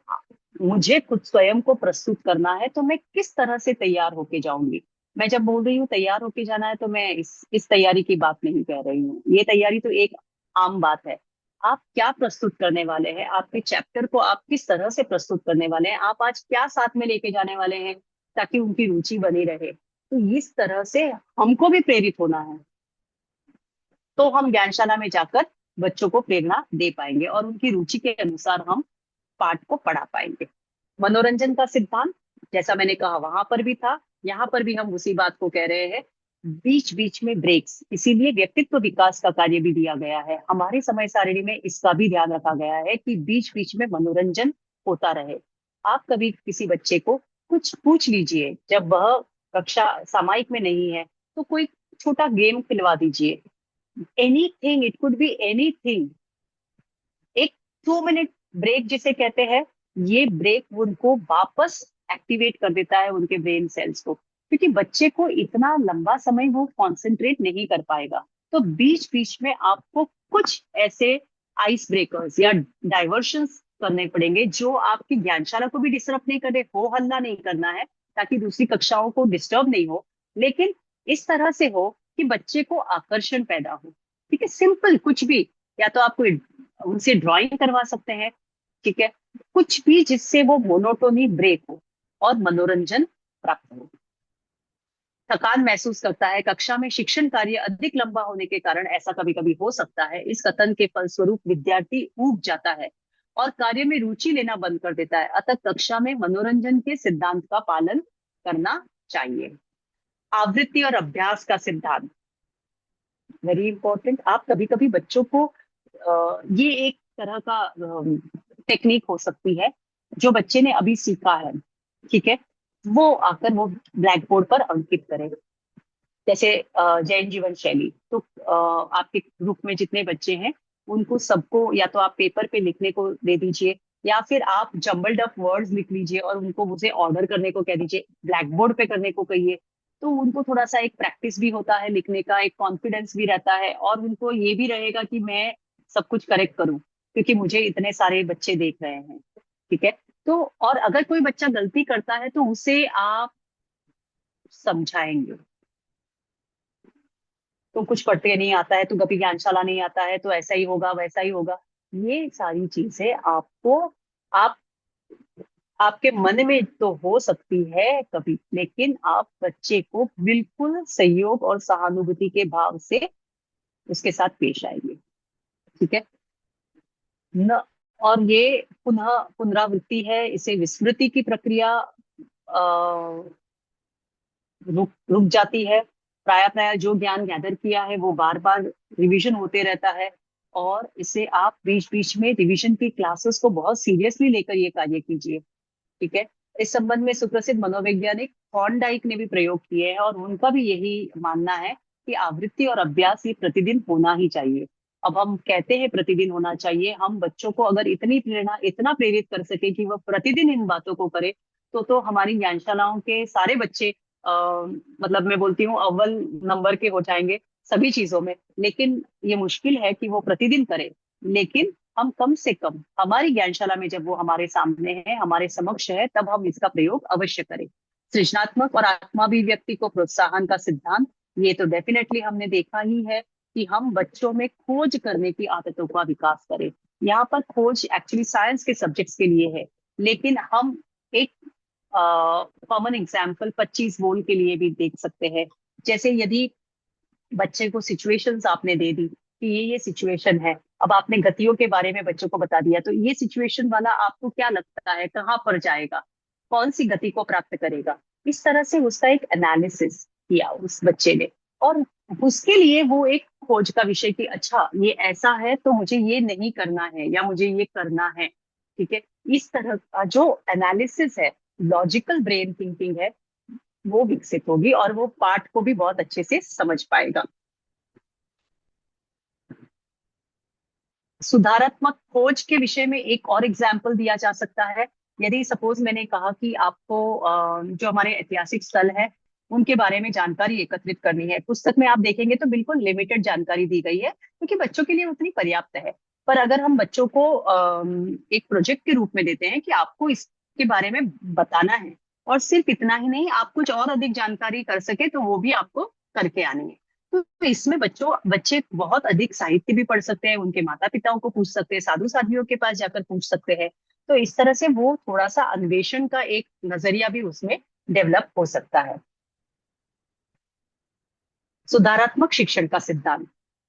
S1: मुझे खुद स्वयं को प्रस्तुत करना है, तो मैं किस तरह से तैयार होके जाऊंगी। मैं जब बोल रही हूँ तैयार होके जाना है, तो मैं इस तैयारी की बात नहीं कह रही हूँ। ये तैयारी तो एक आम बात है। आप क्या प्रस्तुत करने वाले हैं, आपके चैप्टर को आप किस तरह से प्रस्तुत करने वाले हैं, आप आज क्या साथ में लेके जाने वाले हैं ताकि उनकी रुचि बनी रहे। तो इस तरह से हमको भी प्रेरित होना है, तो हम ज्ञानशाला में जाकर बच्चों को प्रेरणा दे पाएंगे और उनकी रुचि के अनुसार हम पाठ को पढ़ा पाएंगे। मनोरंजन का सिद्धांत, जैसा मैंने कहा वहां पर भी था, यहाँ पर भी हम उसी बात को कह रहे हैं। बीच बीच में ब्रेक्स, इसीलिए व्यक्तित्व विकास का कार्य भी दिया गया है। हमारी समय सारिणी में इसका भी ध्यान रखा गया है कि बीच बीच में मनोरंजन होता रहे। आप कभी किसी बच्चे को कुछ पूछ लीजिए, जब वह कक्षा सामायिक में नहीं है, तो कोई छोटा गेम खिलवा दीजिए। Anything, it could be anything. एक 2 मिनट ब्रेक जिसे कहते हैं, ये ब्रेक उनको वापस एक्टिवेट कर देता है, उनके ब्रेन सेल्स को, क्योंकि बच्चे को इतना लंबा समय वो कंसंट्रेट नहीं कर पाएगा। तो बीच बीच में आपको कुछ ऐसे आइस ब्रेकर्स या डाइवर्शंस करने पड़ेंगे, जो आपकी ज्ञानशाला को भी डिस्टर्ब नहीं करे, हो हल्ला नहीं करना है ताकि दूसरी कक्षाओं को डिस्टर्ब नहीं हो, लेकिन इस तरह से हो कि बच्चे को आकर्षण पैदा हो। ठीक है, सिंपल कुछ भी, या तो आपको उनसे ड्राइंग करवा सकते हैं, ठीक है, कुछ भी जिससे वो मोनोटोनी ब्रेक हो और मनोरंजन प्राप्त हो। थकान महसूस करता है, कक्षा में शिक्षण कार्य अधिक लंबा होने के कारण ऐसा कभी कभी हो सकता है। इस कथन के फलस्वरूप विद्यार्थी ऊब जाता है और कार्य में रुचि लेना बंद कर देता है। अतः कक्षा में मनोरंजन के सिद्धांत का पालन करना चाहिए। आवृत्ति और अभ्यास का सिद्धांत, वेरी इंपॉर्टेंट। आप कभी कभी बच्चों को ये एक तरह का टेक्निक हो सकती है, जो बच्चे ने अभी सीखा है, ठीक है, वो आकर वो ब्लैक बोर्ड पर अंकित करे। जैसे जैन जीवन शैली, तो आपके ग्रुप में जितने बच्चे हैं उनको सबको या तो आप पेपर पे लिखने को दे दीजिए, या फिर आप जम्बल्ड अप वर्ड्स लिख लीजिए और उनको उसे ऑर्डर करने को कह दीजिए, ब्लैक बोर्ड पे करने को कहिए। तो उनको थोड़ा सा एक प्रैक्टिस भी होता है लिखने का, एक कॉन्फिडेंस भी रहता है, और उनको ये भी रहेगा कि मैं सब कुछ करेक्ट करूं क्योंकि मुझे इतने सारे बच्चे देख रहे हैं, ठीक है। तो और अगर कोई बच्चा गलती करता है तो उसे आप समझाएंगे, तो कुछ पढ़ते नहीं आता है, तो कभी ज्ञानशाला नहीं आता है, तो ऐसा ही होगा वैसा ही होगा। ये सारी चीजें आपको, आप आपके मन में तो हो सकती है कभी, लेकिन आप बच्चे को बिल्कुल सहयोग और सहानुभूति के भाव से उसके साथ पेश आएंगे, ठीक है न। और ये पुनः पुनरावृत्ति है, इसे विस्मृति की प्रक्रिया रुक रुक जाती है। प्राय प्राय जो ज्ञान गैदर किया है वो बार बार रिवीजन होते रहता है, और इसे आप बीच बीच में रिवीजन की क्लासेस को बहुत सीरियसली लेकर ये कार्य कीजिए, ठीक है। इस संबंध में सुप्रसिद्ध मनोवैज्ञानिक थॉर्नडाइक ने भी प्रयोग किए हैं, और उनका भी यही मानना है कि आवृत्ति और अभ्यास ये प्रतिदिन होना ही चाहिए। अब हम कहते हैं प्रतिदिन होना चाहिए, हम बच्चों को अगर इतनी प्रेरणा, इतना प्रेरित कर सके कि वह प्रतिदिन इन बातों को करे, तो हमारी ज्ञानशालाओं के सारे बच्चे मतलब मैं बोलती हूँ अव्वल नंबर के हो जाएंगे सभी चीजों में। लेकिन ये मुश्किल है कि वो प्रतिदिन करे। लेकिन हम कम से कम हमारी ज्ञानशाला में जब वो हमारे सामने है, हमारे समक्ष है, तब हम इसका प्रयोग अवश्य करें। सृजनात्मक और आत्माभिव्यक्ति को प्रोत्साहन का सिद्धांत, ये तो डेफिनेटली हमने देखा ही है कि हम बच्चों में खोज करने की आदतों का विकास करें। यहाँ पर खोज एक्चुअली साइंस के सब्जेक्ट्स के लिए है, लेकिन हम एक कॉमन एग्जाम्पल 25 बोल के लिए भी देख सकते हैं। जैसे यदि बच्चे को सिचुएशंस आपने दे दी कि ये सिचुएशन है, अब आपने गतियों के बारे में बच्चों को बता दिया, तो ये सिचुएशन वाला आपको क्या लगता है कहाँ पर जाएगा, कौन सी गति को प्राप्त करेगा, इस तरह से उसका एक एनालिसिस किया उस बच्चे ने। और उसके लिए वो एक खोज का विषय कि अच्छा ये ऐसा है तो मुझे ये नहीं करना है या मुझे ये करना है। ठीक है, इस तरह का जो एनालिसिस है, लॉजिकल ब्रेन थिंकिंग है, वो विकसित होगी और वो पाठ को भी बहुत अच्छे से समझ पाएगा। सुधारात्मक खोज के विषय में एक और एग्जाम्पल दिया जा सकता है। यदि सपोज मैंने कहा कि आपको जो हमारे ऐतिहासिक स्थल है उनके बारे में जानकारी एकत्रित करनी है, पुस्तक में आप देखेंगे तो बिल्कुल लिमिटेड जानकारी दी गई है क्योंकि बच्चों के लिए उतनी पर्याप्त है। पर अगर हम बच्चों को एक प्रोजेक्ट के रूप में देते हैं कि आपको इसके बारे में बताना है और सिर्फ इतना ही नहीं, आप कुछ और अधिक जानकारी कर सके तो वो भी आपको करके आनी है। तो इसमें बच्चे बहुत अधिक साहित्य भी पढ़ सकते हैं, उनके माता पिताओं को पूछ सकते हैं, साधु साध्वियों के पास जाकर पूछ सकते हैं। तो इस तरह से वो थोड़ा सा अन्वेषण का एक नजरिया भी उसमें डेवलप हो सकता है। सुधारात्मक शिक्षण का सिद्धांत,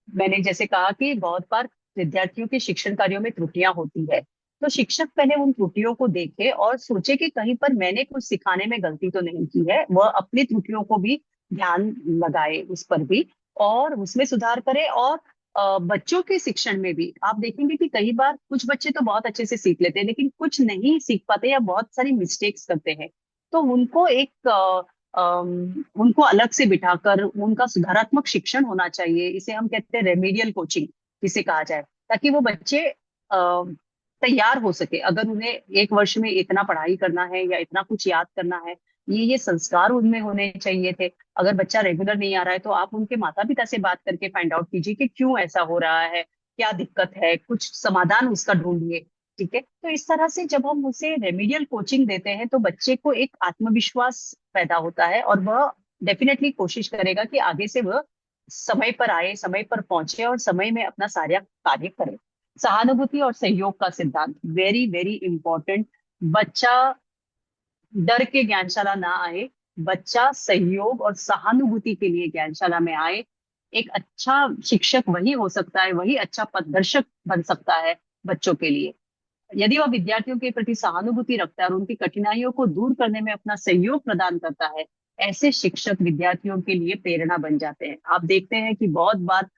S1: मैंने जैसे कहा कि बहुत बार विद्यार्थियों के शिक्षण कार्यों में त्रुटियां होती है, तो शिक्षक पहले उन त्रुटियों को देखे और सोचे कि कहीं पर मैंने कुछ सिखाने में गलती तो नहीं की है, वह अपनी त्रुटियों को भी ध्यान लगाए उस पर भी और उसमें सुधार करे। और बच्चों के शिक्षण में भी आप देखेंगे कि कई बार कुछ बच्चे तो बहुत अच्छे से सीख लेते हैं लेकिन कुछ नहीं सीख पाते या बहुत सारी मिस्टेक्स करते हैं। तो उनको एक उनको अलग से बिठाकर उनका सुधारात्मक शिक्षण होना चाहिए। इसे हम कहते हैं रेमेडियल कोचिंग जिसे कहा जाए, ताकि वो बच्चे तैयार हो सके। अगर उन्हें एक वर्ष में इतना पढ़ाई करना है या इतना कुछ याद करना है, ये संस्कार उनमें होने चाहिए थे। अगर बच्चा रेगुलर नहीं आ रहा है तो आप उनके माता पिता से बात करके फाइंड आउट कीजिए कि क्यों ऐसा हो रहा है, क्या दिक्कत है, कुछ समाधान उसका ढूंढिए। ठीक है, तो इस तरह से जब हम उसे रेमेडियल कोचिंग देते हैं तो बच्चे को एक आत्मविश्वास पैदा होता है और वह डेफिनेटली कोशिश करेगा कि आगे से वह समय पर आए, समय पर पहुंचे और समय में अपना सारा कार्य करे। सहानुभूति और सहयोग का सिद्धांत, वेरी वेरी इंपॉर्टेंट। बच्चा डर के ज्ञानशाला ना आए, बच्चा सहयोग और सहानुभूति के लिए ज्ञानशाला में आए। एक अच्छा शिक्षक वही हो सकता है, वही अच्छा पथदर्शक बन सकता है बच्चों के लिए, यदि वह विद्यार्थियों के प्रति सहानुभूति रखता है और उनकी कठिनाइयों को दूर करने में अपना सहयोग प्रदान करता है। ऐसे शिक्षक विद्यार्थियों के लिए प्रेरणा बन जाते हैं। आप देखते हैं कि बहुत बार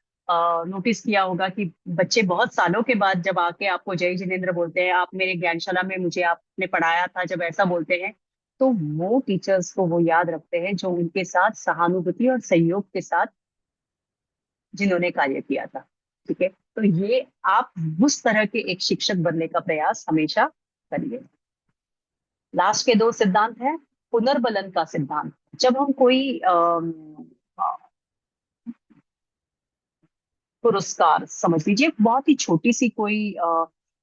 S1: नोटिस किया होगा कि बच्चे बहुत सालों के बाद जब आके आपको जय जिनेन्द्र बोलते हैं, आप मेरे ज्ञानशाला में मुझे आपने पढ़ाया था, जब ऐसा बोलते हैं तो वो टीचर्स को वो याद रखते हैं जो उनके साथ सहानुभूति और सहयोग के साथ जिन्होंने कार्य किया था। ठीक है, तो ये आप उस तरह के एक शिक्षक बनने का प्रयास हमेशा करिए। लास्ट के दो सिद्धांत हैं। पुनर्बलन का सिद्धांत, जब हम कोई पुरस्कार समझ लीजिए, बहुत ही छोटी सी कोई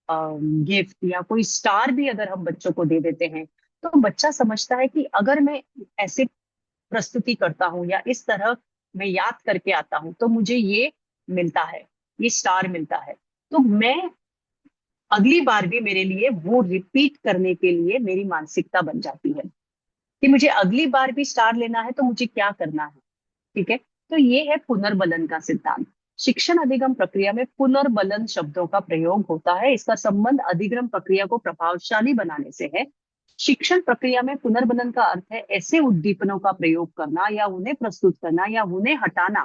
S1: गिफ्ट या कोई स्टार भी अगर हम बच्चों को दे देते हैं, तो बच्चा समझता है कि अगर मैं ऐसे प्रस्तुति करता हूँ या इस तरह मैं याद करके आता हूँ तो मुझे ये मिलता है, ये स्टार मिलता है। तो मैं अगली बार भी मेरे लिए वो रिपीट करने के लिए मेरी मानसिकता बन जाती है कि मुझे अगली बार भी स्टार लेना है तो मुझे क्या करना है। ठीक है, तो ये है पुनर्बलन का सिद्धांत। शिक्षण अधिगम प्रक्रिया में पुनर्बलन शब्दों का प्रयोग होता है। इसका संबंध अधिगम प्रक्रिया को प्रभावशाली बनाने से है। शिक्षण प्रक्रिया में पुनर्बलन का अर्थ है ऐसे उद्दीपनों का प्रयोग करना या उन्हें प्रस्तुत करना या उन्हें हटाना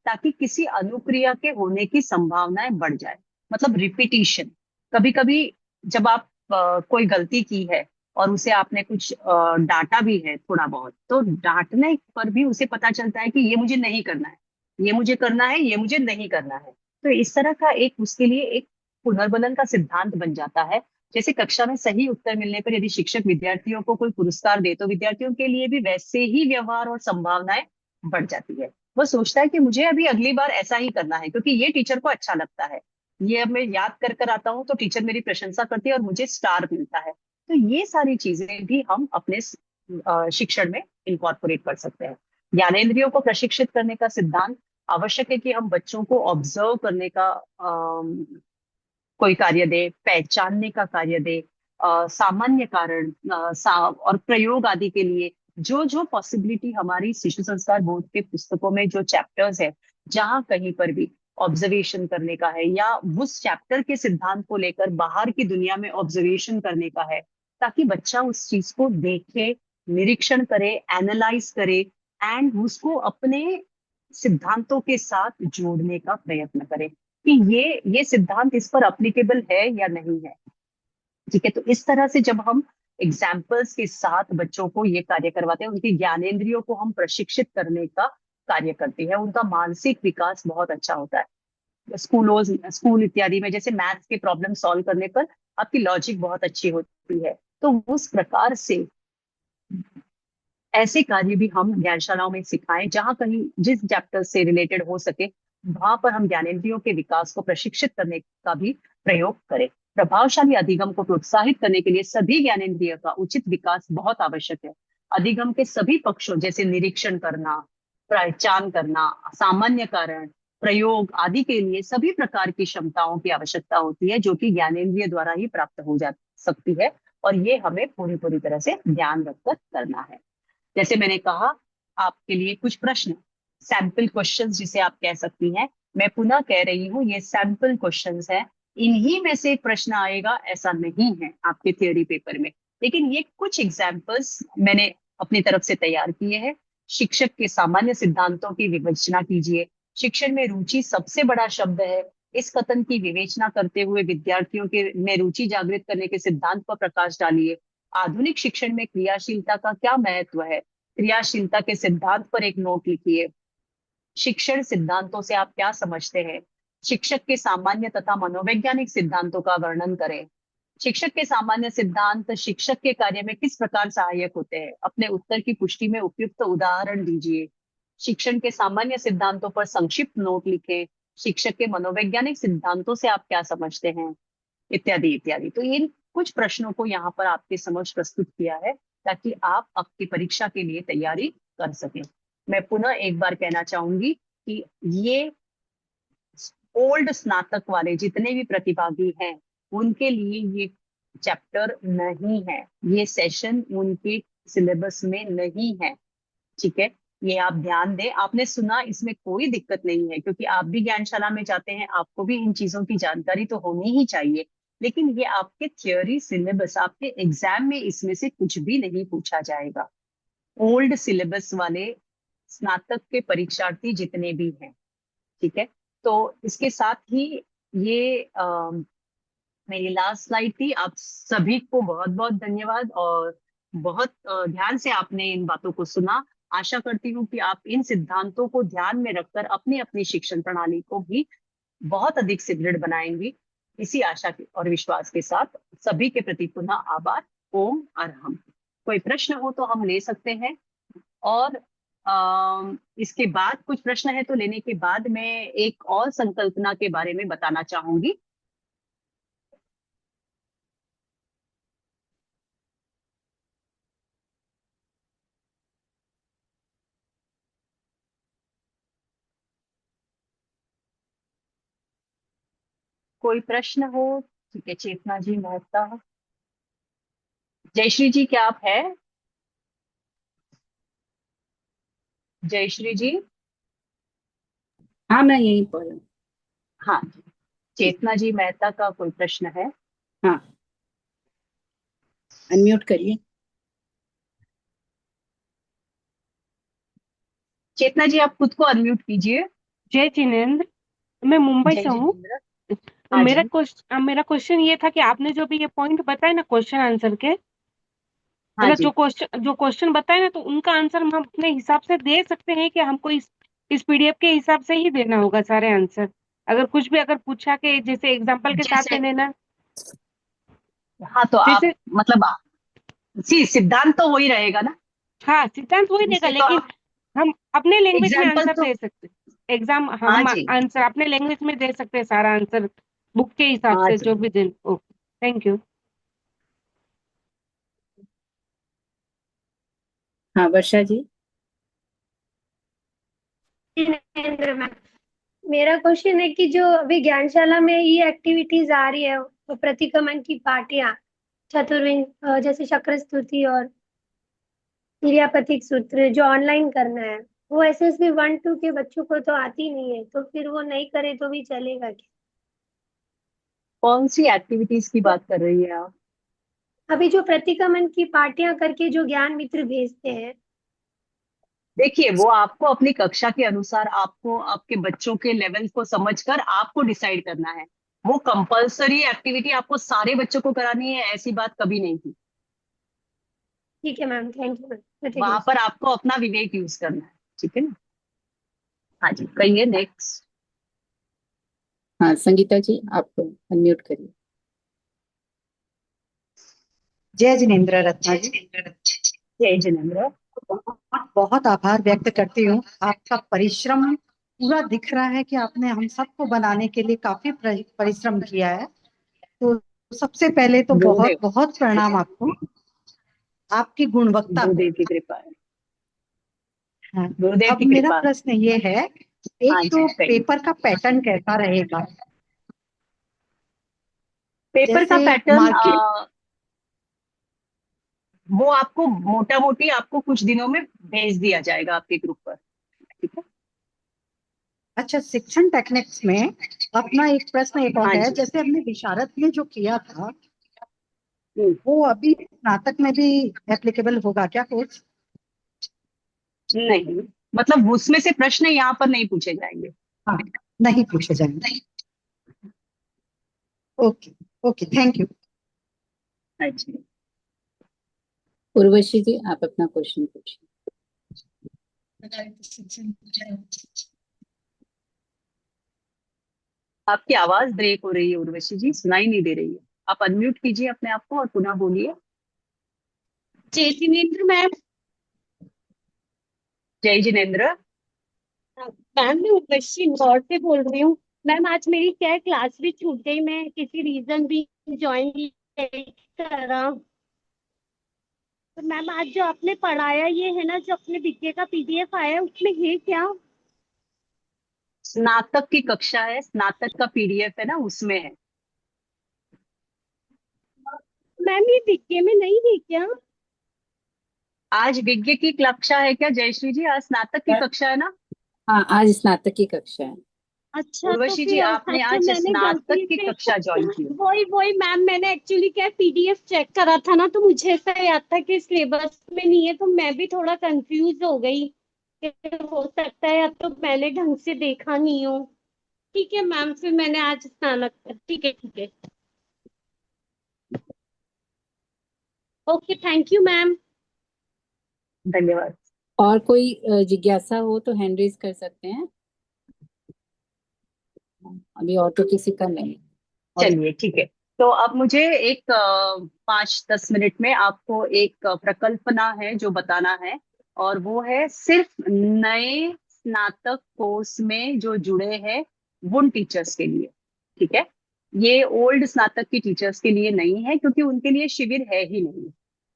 S1: ताकि किसी अनुक्रिया के होने की संभावनाएं बढ़ जाए। मतलब रिपीटिशन। कभी कभी जब आप कोई गलती की है और उसे आपने कुछ डांटा भी है थोड़ा बहुत, तो डांटने पर भी उसे पता चलता है कि ये मुझे नहीं करना है, ये मुझे करना है, ये मुझे नहीं करना है। तो इस तरह का एक उसके लिए एक पुनर्बलन का सिद्धांत बन जाता है। जैसे कक्षा में सही उत्तर मिलने पर यदि शिक्षक विद्यार्थियों को कोई पुरस्कार दे, तो विद्यार्थियों के लिए भी वैसे ही व्यवहार और संभावनाएं बढ़ जाती है। वो सोचता है कि मुझे अभी अगली बार ऐसा ही करना है, क्योंकि ये टीचर को अच्छा लगता है, ये अब मैं याद कर कर आता हूँ तो टीचर मेरी प्रशंसा करती है और मुझे स्टार मिलता है। तो ये सारी चीजें भी हम अपने शिक्षण में इनकॉर्पोरेट कर सकते हैं। ज्ञानेंद्रियों को प्रशिक्षित करने का सिद्धांत आवश्यक है कि हम बच्चों को ऑब्जर्व करने का कोई कार्य दे, पहचानने का कार्य दे, सामान्य कारण और प्रयोग आदि के लिए जो जो पॉसिबिलिटी हमारी शिशु संस्कार बोर्ड के पुस्तकों में जो चैप्टर्स है, जहां कहीं पर भी ऑब्जर्वेशन करने का है या उस चैप्टर के सिद्धांत को लेकर बाहर की दुनिया में ऑब्जर्वेशन करने का है, ताकि बच्चा उस चीज को देखे, निरीक्षण करे, एनालाइज करे एंड उसको अपने सिद्धांतों के साथ जोड़ने का प्रयत्न करे कि ये सिद्धांत इस पर अप्लीकेबल है या नहीं है। ठीक है, तो इस तरह से जब हम एग्जाम्पल्स के साथ बच्चों को ये कार्य करवाते हैं, उनकी ज्ञानेंद्रियों को हम प्रशिक्षित करने का कार्य करते हैं, उनका मानसिक विकास बहुत अच्छा होता है। स्कूल इत्यादि में जैसे मैथ्स के प्रॉब्लम सॉल्व करने पर आपकी लॉजिक बहुत अच्छी होती है, तो उस प्रकार से ऐसे कार्य भी हम ज्ञानशालाओं में सिखाएं, जहां कहीं जिस चैप्टर से रिलेटेड हो सके वहां पर हम ज्ञानेंद्रियों के विकास को प्रशिक्षित करने का भी प्रयोग करें। प्रभावशाली अधिगम को प्रोत्साहित करने के लिए सभी ज्ञानेंद्रिय का उचित विकास बहुत आवश्यक है। अधिगम के सभी पक्षों जैसे निरीक्षण करना, पहचान करना, सामान्य कारण, प्रयोग आदि के लिए सभी प्रकार की क्षमताओं की आवश्यकता होती है, जो कि ज्ञानेंद्रिय द्वारा ही प्राप्त हो जा सकती है। और ये हमें पूरी पूरी तरह से ध्यान रखकर करना है। जैसे मैंने कहा, आपके लिए कुछ प्रश्न, सैंपल क्वेश्चंस जिसे आप कह सकती हैं, मैं पुनः कह रही हूँ ये सैंपल क्वेश्चंस है, इन्हीं में से एक प्रश्न आएगा ऐसा नहीं है आपके थ्योरी पेपर में। लेकिन ये कुछ एग्जाम्पल्स मैंने अपनी तरफ से तैयार किए हैं। शिक्षक के सामान्य सिद्धांतों की विवेचना कीजिए। शिक्षण में रुचि सबसे बड़ा शब्द है। इस कथन की विवेचना करते हुए विद्यार्थियों के में रुचि जागृत करने के सिद्धांत पर प्रकाश डालिए। आधुनिक शिक्षण में क्रियाशीलता का क्या महत्व है, क्रियाशीलता के सिद्धांत पर एक नोट लिखिए। शिक्षण सिद्धांतों से आप क्या समझते हैं। शिक्षक के सामान्य तथा मनोवैज्ञानिक सिद्धांतों का वर्णन करें। शिक्षक के सामान्य सिद्धांत शिक्षक के कार्य में किस प्रकार सहायक होते हैं, अपने उत्तर की पुष्टि में उपयुक्त उदाहरण दीजिए। शिक्षण के सामान्य सिद्धांतों पर संक्षिप्त नोट लिखें। शिक्षक के मनोवैज्ञानिक सिद्धांतों से आप क्या समझते हैं, इत्यादि इत्यादि। तो इन कुछ प्रश्नों को यहाँ पर आपके समक्ष प्रस्तुत किया है, ताकि आप आपकी परीक्षा के लिए तैयारी कर सकें। मैं पुनः एक बार कहना चाहूंगी कि ये ओल्ड स्नातक वाले जितने भी प्रतिभागी हैं, उनके लिए ये चैप्टर नहीं है, ये सेशन उनके सिलेबस में नहीं है। ठीक है, ये आप ध्यान दें। आपने सुना, इसमें कोई दिक्कत नहीं है, क्योंकि आप भी ज्ञानशाला में जाते हैं, आपको भी इन चीजों की जानकारी तो होनी ही चाहिए। लेकिन ये आपके थियोरी सिलेबस, आपके एग्जाम में इसमें से कुछ भी नहीं पूछा जाएगा। ओल्ड सिलेबस वाले स्नातक के परीक्षार्थी जितने भी हैं, ठीक है। तो इसके साथ ही ये मेरी लास्ट स्लाइड थी। आप सभी को बहुत बहुत धन्यवाद, और बहुत ध्यान से आपने इन बातों को सुना। आशा करती हूँ कि आप इन सिद्धांतों को ध्यान में रखकर अपनी अपनी शिक्षण प्रणाली को भी बहुत अधिक सुदृढ़ बनाएंगी। इसी आशा और विश्वास के साथ सभी के प्रति पुनः आभार। ओम अरहम। कोई प्रश्न हो तो हम ले सकते हैं, और इसके बाद कुछ प्रश्न है तो लेने के बाद मैं एक और संकल्पना के बारे में बताना चाहूंगी। कोई प्रश्न हो? ठीक है, चेतना जी मेहता, जयश्री जी क्या आप है? जयश्री जी।
S2: हाँ, मैं यहीं पर हूँ।
S1: हाँ, चेतना जी मेहता का कोई प्रश्न है?
S2: हाँ, अनम्यूट करिए।
S1: चेतना जी आप खुद को अनम्यूट कीजिए।
S3: जय जिनेन्द्र, मैं मुंबई
S1: जय
S3: से हूँ।
S1: जितेंद्र। हाँ जी।
S3: मेरा क्वेश्चन ये था कि आपने जो भी ये पॉइंट बताए ना क्वेश्चन आंसर के,
S1: हाँ
S3: मतलब
S1: जी।
S3: जो क्वेश्चन बताए ना, तो उनका आंसर हम अपने हिसाब से दे सकते हैं कि हमको इस पीडीएफ के हिसाब से ही देना होगा सारे आंसर? अगर कुछ भी अगर पूछा के जैसे एग्जांपल के साथ
S1: जैसे
S3: में लेना,
S1: हाँ तो आप
S3: जैसे
S1: मतलब सिद्धांत तो वही रहेगा ना।
S3: हाँ सिद्धांत वही देगा,
S1: उससे तो
S3: लेकिन
S1: आप
S3: हम अपने लैंग्वेज में
S1: एग्जाम्पल
S3: आंसर
S1: तो।
S3: दे सकते हैं। एग्जाम
S1: हाँ
S3: हम
S1: जी।
S3: आंसर अपने लैंग्वेज में दे सकते हैं, सारा आंसर बुक के हिसाब
S1: हाँ
S3: से
S1: जी।
S3: जो भी दिन। Okay, thank you.
S2: हाँ वर्षा जी।
S4: जिनेंद्र मैम, मेरा क्वेश्चन है कि जो अभी ज्ञानशाला में ये एक्टिविटीज आ रही है, वो प्रतिक्रमण की पार्टियां, चतुर्विंग जैसे चक्र स्तुति और क्रियापतिक सूत्र जो ऑनलाइन करना है, वो एसएसबी 1-2 के बच्चों को तो आती नहीं है, तो फिर वो नहीं करे तो भी चलेगा क्या?
S1: कौन सी एक्टिविटीज की
S4: तो
S1: बात कर रही है आप?
S4: अभी जो प्रतिक्रमण की पार्टियां करके जो ज्ञान मित्र भेजते हैं।
S1: देखिए वो आपको अपनी कक्षा के अनुसार, आपको आपके बच्चों के लेवल को समझकर आपको डिसाइड करना है। वो कंपलसरी एक्टिविटी आपको सारे बच्चों को करानी है ऐसी बात कभी नहीं थी।
S4: ठीक है मैम, थैंक यू मैम,
S1: वहां
S4: प्रतिक्रिया।
S1: पर आपको अपना विवेक यूज करना है। ठीक है ना। हाँ जी, कहिए नेक्स्ट।
S2: हाँ संगीता जी, आप अनम्यूट करिए।
S5: जय जिनेन्द्र रत्ना जी।
S1: जय जिनेन्द्र।
S5: बहुत बहुत आभार व्यक्त करती हूँ। आपका परिश्रम पूरा दिख रहा है कि आपने हम सबको बनाने के लिए काफी परिश्रम किया है। तो सबसे पहले तो बहुत
S1: गुरुदेव।
S5: बहुत प्रणाम आपको, आपकी गुणवत्ता को।
S1: गुरुदेव की कृपा है।
S5: हाँ।
S1: गुरुदेव
S5: अब
S1: की
S5: मेरा
S1: कृपा।
S5: प्रश्न ये है,
S1: हाँ
S5: एक
S1: जी
S5: तो
S1: कहिए।
S5: पेपर का पैटर्न कैसा रहेगा?
S1: पेपर का
S5: जैसे
S1: पैटर्न
S5: मार्केट।
S1: वो आपको मोटा मोटी आपको कुछ दिनों में भेज दिया जाएगा आपके ग्रुप पर। ठीक है।
S5: अच्छा, शिक्षण टेक्निक्स में अपना एक प्रश्न एक और
S1: हाँ
S5: है,
S1: जी।
S5: जैसे हमने विशारद में जो किया था
S1: हम्म,
S5: वो अभी स्नातक में भी एप्लीकेबल होगा क्या कोर्स?
S1: नहीं, मतलब उसमें से प्रश्न यहाँ पर नहीं पूछे जाएंगे।
S5: हाँ, नहीं पूछे जाएंगे। ओके। Okay, thank you.
S1: अच्छा।
S2: उर्वशी जी, आप अपना क्वेश्चन पूछिए।
S1: आपकी आवाज ब्रेक हो रही है उर्वशी जी, सुनाई नहीं दे रही है। आप अनम्यूट कीजिए अपने आप को और पुनः बोलिए।
S6: जय जिनेन्द्र मैम।
S1: जय जिनेन्द्र।
S6: मैम मैं उर्वशी इंदौर से बोल रही हूँ। मैम आज मेरी क्या है, क्लास भी छूट गई, मैं किसी रीजन भी ज्वाइन नहीं करा। तो मैम आज जो आपने पढ़ाया ये है ना, जो अपने बीके का पीडीएफ आया है उसमें है क्या?
S1: स्नातक की कक्षा है, स्नातक का पीडीएफ है ना, उसमें है।
S6: मैम ये बीके में नहीं है क्या?
S1: आज विज्ञ की कक्षा है क्या जयश्री जी? आज स्नातक की कक्षा है ना।
S2: हाँ आज स्नातक की कक्षा है।
S6: अच्छा तो
S1: उर्वशी जी
S6: फिर
S1: आपने
S6: अच्छा
S1: आज
S6: मैंने
S1: स्नातक
S6: गलती
S1: की
S6: से
S1: कक्षा ज्वाइन की है।
S6: वही वही मैम, मैंने एक्चुअली क्या पीडीएफ चेक करा था ना, तो मुझे ऐसा याद था कि सिलेबस में नहीं है, तो मैं भी थोड़ा कंफ्यूज हो गई कि हो सकता है या तो मैंने ढंग से देखा नहीं हो। ठीक है मैम, फिर मैंने आज स्नातक, ठीक है ठीक है। Okay, thank you ma'am.
S1: धन्यवाद।
S2: और कोई जिज्ञासा हो तो हैंड रेज कर सकते हैं। अभी और तो किसी का नहीं। और
S1: चलिए ठीक है। तो अब मुझे एक 5-10 मिनट में आपको एक प्रकल्पना है जो बताना है। और वो है सिर्फ नए स्नातक कोर्स में जो जुड़े हैं उन टीचर्स के लिए। ठीक है। ये ओल्ड स्नातक की टीचर्स के लिए नहीं है, क्योंकि उनके लिए शिविर है ही नहीं।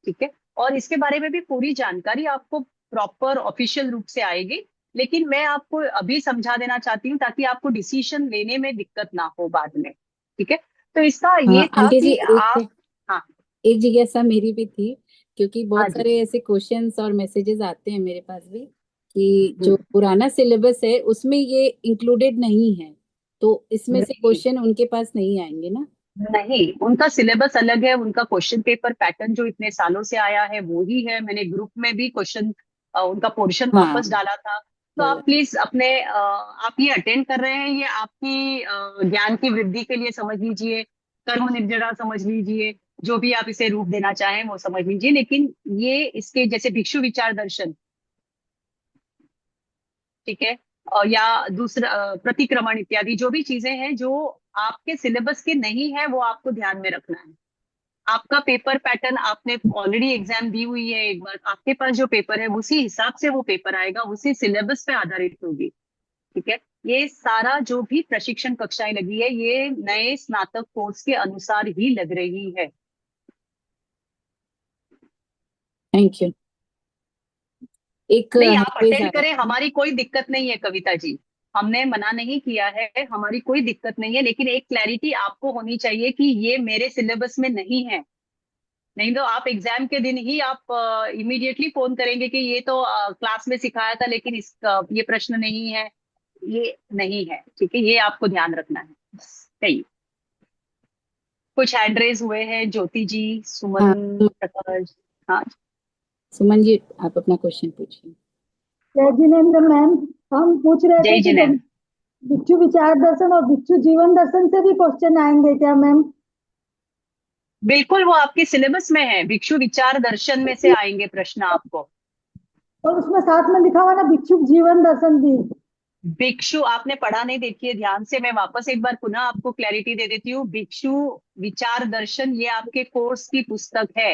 S1: ठीक है। और इसके बारे में भी पूरी जानकारी आपको प्रॉपर ऑफिशियल रूप से आएगी। लेकिन मैं आपको अभी समझा देना चाहती हूँ ताकि आपको डिसीजन लेने में दिक्कत ना हो बाद में। ठीक है। तो इसका ये था
S2: आंटी जी,
S1: कि
S2: एक
S1: आप। हाँ।
S2: एक जिज्ञासा मेरी भी थी, क्योंकि
S1: हाँ
S2: बहुत
S1: जी।
S2: सारे ऐसे क्वेश्चंस और मैसेजेस आते हैं मेरे पास भी कि जो
S1: हम्म,
S2: पुराना सिलेबस है उसमें ये इंक्लूडेड नहीं है, तो इसमें से
S1: नहीं
S2: क्वेश्चन उनके पास नहीं आएंगे ना।
S1: नहीं, उनका सिलेबस अलग है, उनका क्वेश्चन पेपर पैटर्न जो इतने सालों से आया है वो ही है। मैंने ग्रुप में भी क्वेश्चन उनका पोर्शन
S2: हाँ
S1: वापस डाला था। तो
S2: डाला।
S1: आप प्लीज अपने आप ये अटेंड कर रहे हैं, ये आपकी ज्ञान की वृद्धि के लिए समझ लीजिए, कर्म निर्जरा समझ लीजिए, जो भी आप इसे रूप देना चाहें वो समझ लीजिए। लेकिन ये इसके जैसे भिक्षु विचार दर्शन, ठीक है, या दूसरा प्रतिक्रमण इत्यादि जो भी चीजें हैं जो आपके सिलेबस के नहीं है, वो आपको ध्यान में रखना है। आपका पेपर पैटर्न, आपने ऑलरेडी एग्जाम दी हुई है एक बार, आपके पास जो पेपर है उसी हिसाब से वो पेपर आएगा, उसी सिलेबस पे आधारित होगी। ठीक है, ये सारा जो भी प्रशिक्षण कक्षाएं लगी है ये नए स्नातक कोर्स के अनुसार ही लग रही है।
S2: Thank you. एक
S1: नहीं, आप
S2: quiz
S1: अटेंड
S2: आ
S1: करें,
S2: रहा था।
S1: हमारी कोई दिक्कत नहीं है कविता जी, हमने मना नहीं किया है, हमारी कोई दिक्कत नहीं है, लेकिन एक क्लैरिटी आपको होनी चाहिए कि ये मेरे सिलेबस में नहीं है। नहीं तो आप एग्जाम के दिन ही आप इमीडिएटली फोन करेंगे कि ये तो क्लास में सिखाया था लेकिन ये प्रश्न नहीं है, ये नहीं है। ठीक है, ये आपको ध्यान रखना है। सही। कुछ हैंड रेज हुए हैं, ज्योति जी, सुमन,
S2: हाँ,
S1: प्रकाश। हाँ,
S2: सुमन जी आप अपना क्वेश्चन पूछिए।
S7: जय जिनेन्द्र मैम, हम पूछ रहे थे
S1: जय
S7: कि
S1: जिनेन्द्र।
S7: भिक्षु विचार दर्शन और भिक्षु जीवन दर्शन से भी क्वेश्चन आएंगे क्या मैम?
S1: बिल्कुल, वो आपके सिलेबस में है, भिक्षु विचार दर्शन में से आएंगे प्रश्न आपको।
S7: और उसमें साथ में लिखा हुआ ना भिक्षु जीवन दर्शन भी।
S1: भिक्षु आपने पढ़ा नहीं, देखिए ध्यान से, मैं वापस एक बार पुनः आपको क्लैरिटी दे देती हूँ। भिक्षु विचार दर्शन ये आपके कोर्स की पुस्तक है।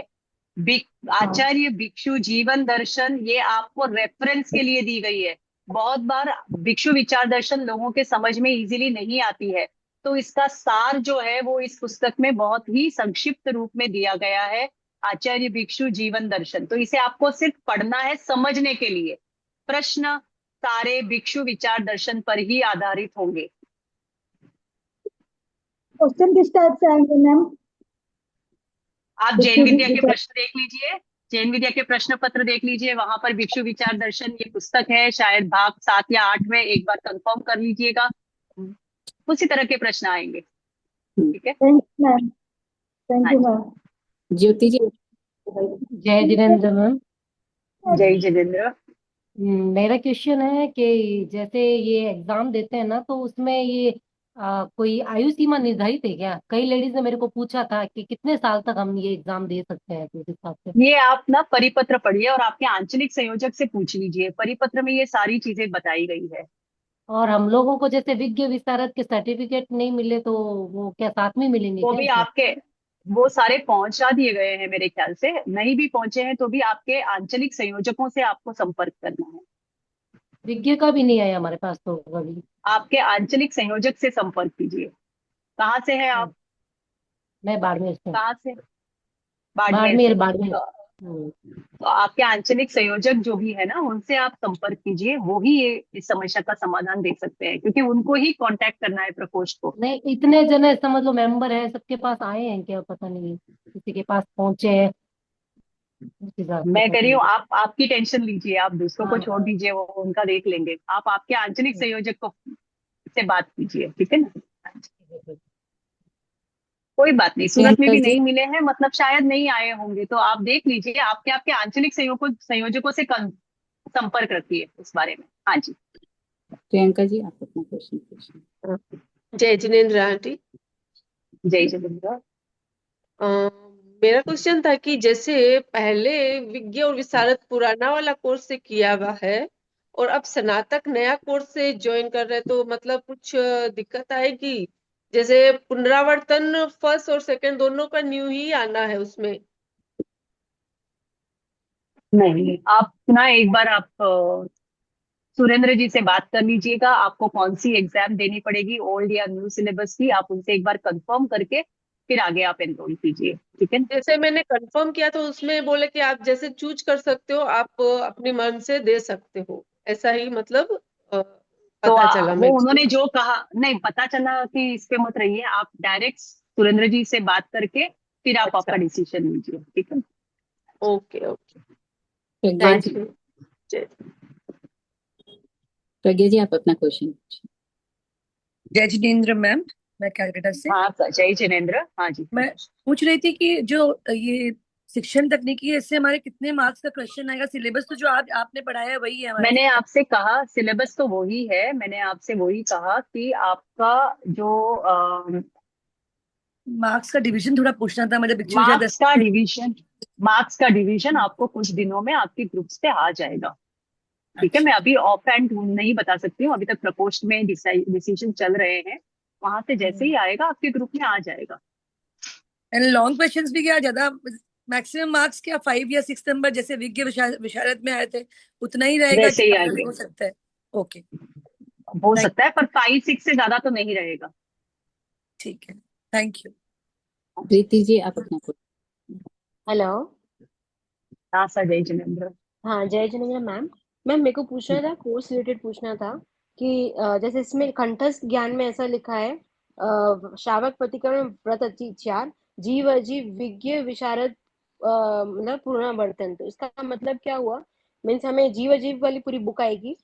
S1: आचार्य भिक्षु जीवन दर्शन ये आपको रेफरेंस के लिए दी गई है। बहुत बार भिक्षु विचार दर्शन लोगों के समझ में इजीली नहीं आती है, तो इसका सार जो है वो इस पुस्तक में बहुत ही संक्षिप्त रूप में दिया गया है, आचार्य भिक्षु जीवन दर्शन। तो इसे आपको सिर्फ पढ़ना है समझने के लिए। प्रश्न सारे भिक्षु विचार दर्शन पर ही आधारित होंगे।
S7: क्वेश्चन किस टाइप से आएंगे मैम?
S1: आप जैन विद्या के प्रश्न देख लीजिए, जैन विद्या के प्रश्न पत्र देख लीजिए, वहां पर भिक्षु विचार दर्शन ये पुस्तक है, शायद भाग 7 या 8 में, एक बार कंफर्म कर लीजिएगा, उसी तरह के प्रश्न आएंगे। ठीक है,
S7: थैंक यू मैम, थैंक
S1: हाँ
S7: यू
S1: जी।
S7: मैम।
S2: ज्योति जी।
S8: जय जिनेन्द्र मैम।
S1: जय जितेंद्र।
S8: मेरा क्वेश्चन है कि जैसे ये एग्जाम देते हैं ना, तो उसमें ये कोई आयु सीमा निर्धारित है क्या? कई लेडीज ने मेरे को पूछा था कि कितने साल तक हम ये एग्जाम दे सकते हैं, तो उस हिसाब से।
S1: ये आप ना परिपत्र पढ़िए और आपके आंचलिक संयोजक से पूछ लीजिए, परिपत्र में ये सारी चीजें बताई गई है।
S8: और हम लोगों को जैसे विज्ञ विशारद के सर्टिफिकेट नहीं मिले तो वो क्या साथ में मिलेंगे
S1: वो
S8: क्या
S1: भी
S8: इसमें?
S1: आपके, वो सारे पहुंचा दिए गए हैं मेरे ख्याल से, नहीं भी पहुंचे हैं तो भी आपके आंचलिक संयोजकों से आपको संपर्क करना है।
S8: विज्ञ का भी नहीं आया हमारे पास तो कभी।
S1: आपके आंचलिक संयोजक से संपर्क कीजिए। कहाँ से है आप?
S8: मैं बाड़मेर से।
S1: कहाँ से? बाड़मेर
S8: बाड़मेर
S1: से।
S8: बाड़मेर।
S1: तो आपके आंचलिक संयोजक जो भी है ना, उनसे आप संपर्क कीजिए, वो ही ये इस समस्या का समाधान दे सकते हैं, क्योंकि उनको ही कांटेक्ट करना है प्रकोष्ठ को।
S8: नहीं, इतने जने समझ लो मेंबर है, सबके पास आए हैं क्या पता नहीं, किसी के पास पहुंचे हैं, उस हिसाब से
S1: मैं कह रही
S8: पता
S1: हूँ, आप आपकी टेंशन लीजिए, आप दूसरों को
S8: हाँ।
S1: छोड़ दीजिए, वो उनका देख लेंगे। आप आपके आंचलिक संयोजक को से बात कीजिए, ठीक है ना? कोई बात नहीं, सूरत में
S2: प्रियंका
S1: भी
S2: जी।
S1: नहीं मिले हैं, मतलब शायद नहीं आए होंगे, तो आप देख लीजिए, आपके आपके आंचलिक संयोजकों से संपर्क रखिए इस बारे में। हाँ जी।
S2: प्रियंका जी आप अपना क्वेश्चन पूछिए।
S9: जय जिनेन्द्र आंटी।
S1: जय जितेंद्र।
S9: मेरा क्वेश्चन था कि जैसे पहले विज्ञ और विशारद पुराना वाला कोर्स से किया हुआ है और अब स्नातक नया कोर्स से ज्वाइन कर रहे हैं, तो मतलब कुछ दिक्कत आएगी? जैसे पुनरावर्तन फर्स्ट और सेकंड दोनों का न्यू ही आना है उसमें।
S1: नहीं, आप ना एक बार आप सुरेंद्र जी से बात कर लीजिएगा, आपको कौन सी एग्जाम देनी पड़ेगी, ओल्ड या न्यू सिलेबस की, आप उनसे एक बार कंफर्म करके फिर आगे आप एनरोल कीजिए, ठीक है ना?
S9: जैसे मैंने कंफर्म किया तो उसमें बोले कि आप जैसे चूज कर सकते हो, आप अपनी मन से दे सकते हो, ऐसा ही मतलब
S1: तो
S9: पता चला
S1: वो
S9: मैं।
S1: उन्होंने जो कहा, नहीं पता चला कि इस पे मत रहिए, आप डायरेक्ट सुरेंद्र जी से बात करके फिर आप
S9: अच्छा।
S1: आपका डिसीजन लीजिए, ठीक है?
S9: Okay okay,
S2: Pragya
S9: thank
S2: ji.
S9: You. जय
S2: प्रज्ञा जी आप अपना क्वेश्चन पूछिए।
S10: जय जिनेन्द्र मैम, मैं कैलकाटा से।
S1: हाँ जय जिनेन्द्र। हाँ जी।
S10: मैं पूछ रही थी कि जो ये शिक्षण तकनीकी है, इससे हमारे कितने मार्क्स का क्वेश्चन आएगा? सिलेबस तो जो आपने पढ़ाया है वही है हमारे।
S1: मैंने आपसे कहा सिलेबस तो वही है, मैंने आपसे वही कहा कि आपका जो
S10: मार्क्स का डिवीजन थोड़ा पूछना था मुझे।
S1: मार्क्स का डिवीजन आपको कुछ दिनों में आपके ग्रुप्स पे आ जाएगा। ठीक है,
S2: अच्छा
S1: मैं अभी ऑफ हैंड नहीं बता सकती हूँ, अभी तक प्रकोष्ठ में डिसीजन चल रहे हैं, वहां से जैसे ही आएगा आपके ग्रुप में आ जाएगा।
S10: एंड लॉन्ग क्वेश्चंस भी क्या ज्यादा मैक्सिमम मार्क्स क्या 5 या 6 नंबर जैसे विज्ञ विशारद में आए थे उतना ही रहेगा
S1: वैसे
S10: कि
S1: ही
S10: ज़्यादा भी
S1: आएंगे,
S10: हो सकता है? ओके,
S1: हो
S10: थैंक
S1: सकता है, पर 5-6 से ज्यादा तो नहीं रहेगा।
S10: ठीक है, थैंक यू।
S2: प्रीति जी आप अपना क्वेश्चन।
S11: हेलो।
S1: हाँ सर, जय जिनेन्द्र।
S11: हाँ, जय जिनेन्द्र मैम। मैम मेरे को पूछना था, कोर्स रिलेटेड पूछना था कि जैसे इसमें कंठस्थ ज्ञान में ऐसा लिखा है श्रावक प्रतिक्रमण व्रत अतिचार जीव अजीव विज्ञ विशारद मतलब पुनरावर्तन, तो इसका मतलब क्या हुआ? मीन्स हमें जीव अजीव वाली पूरी बुक आएगी?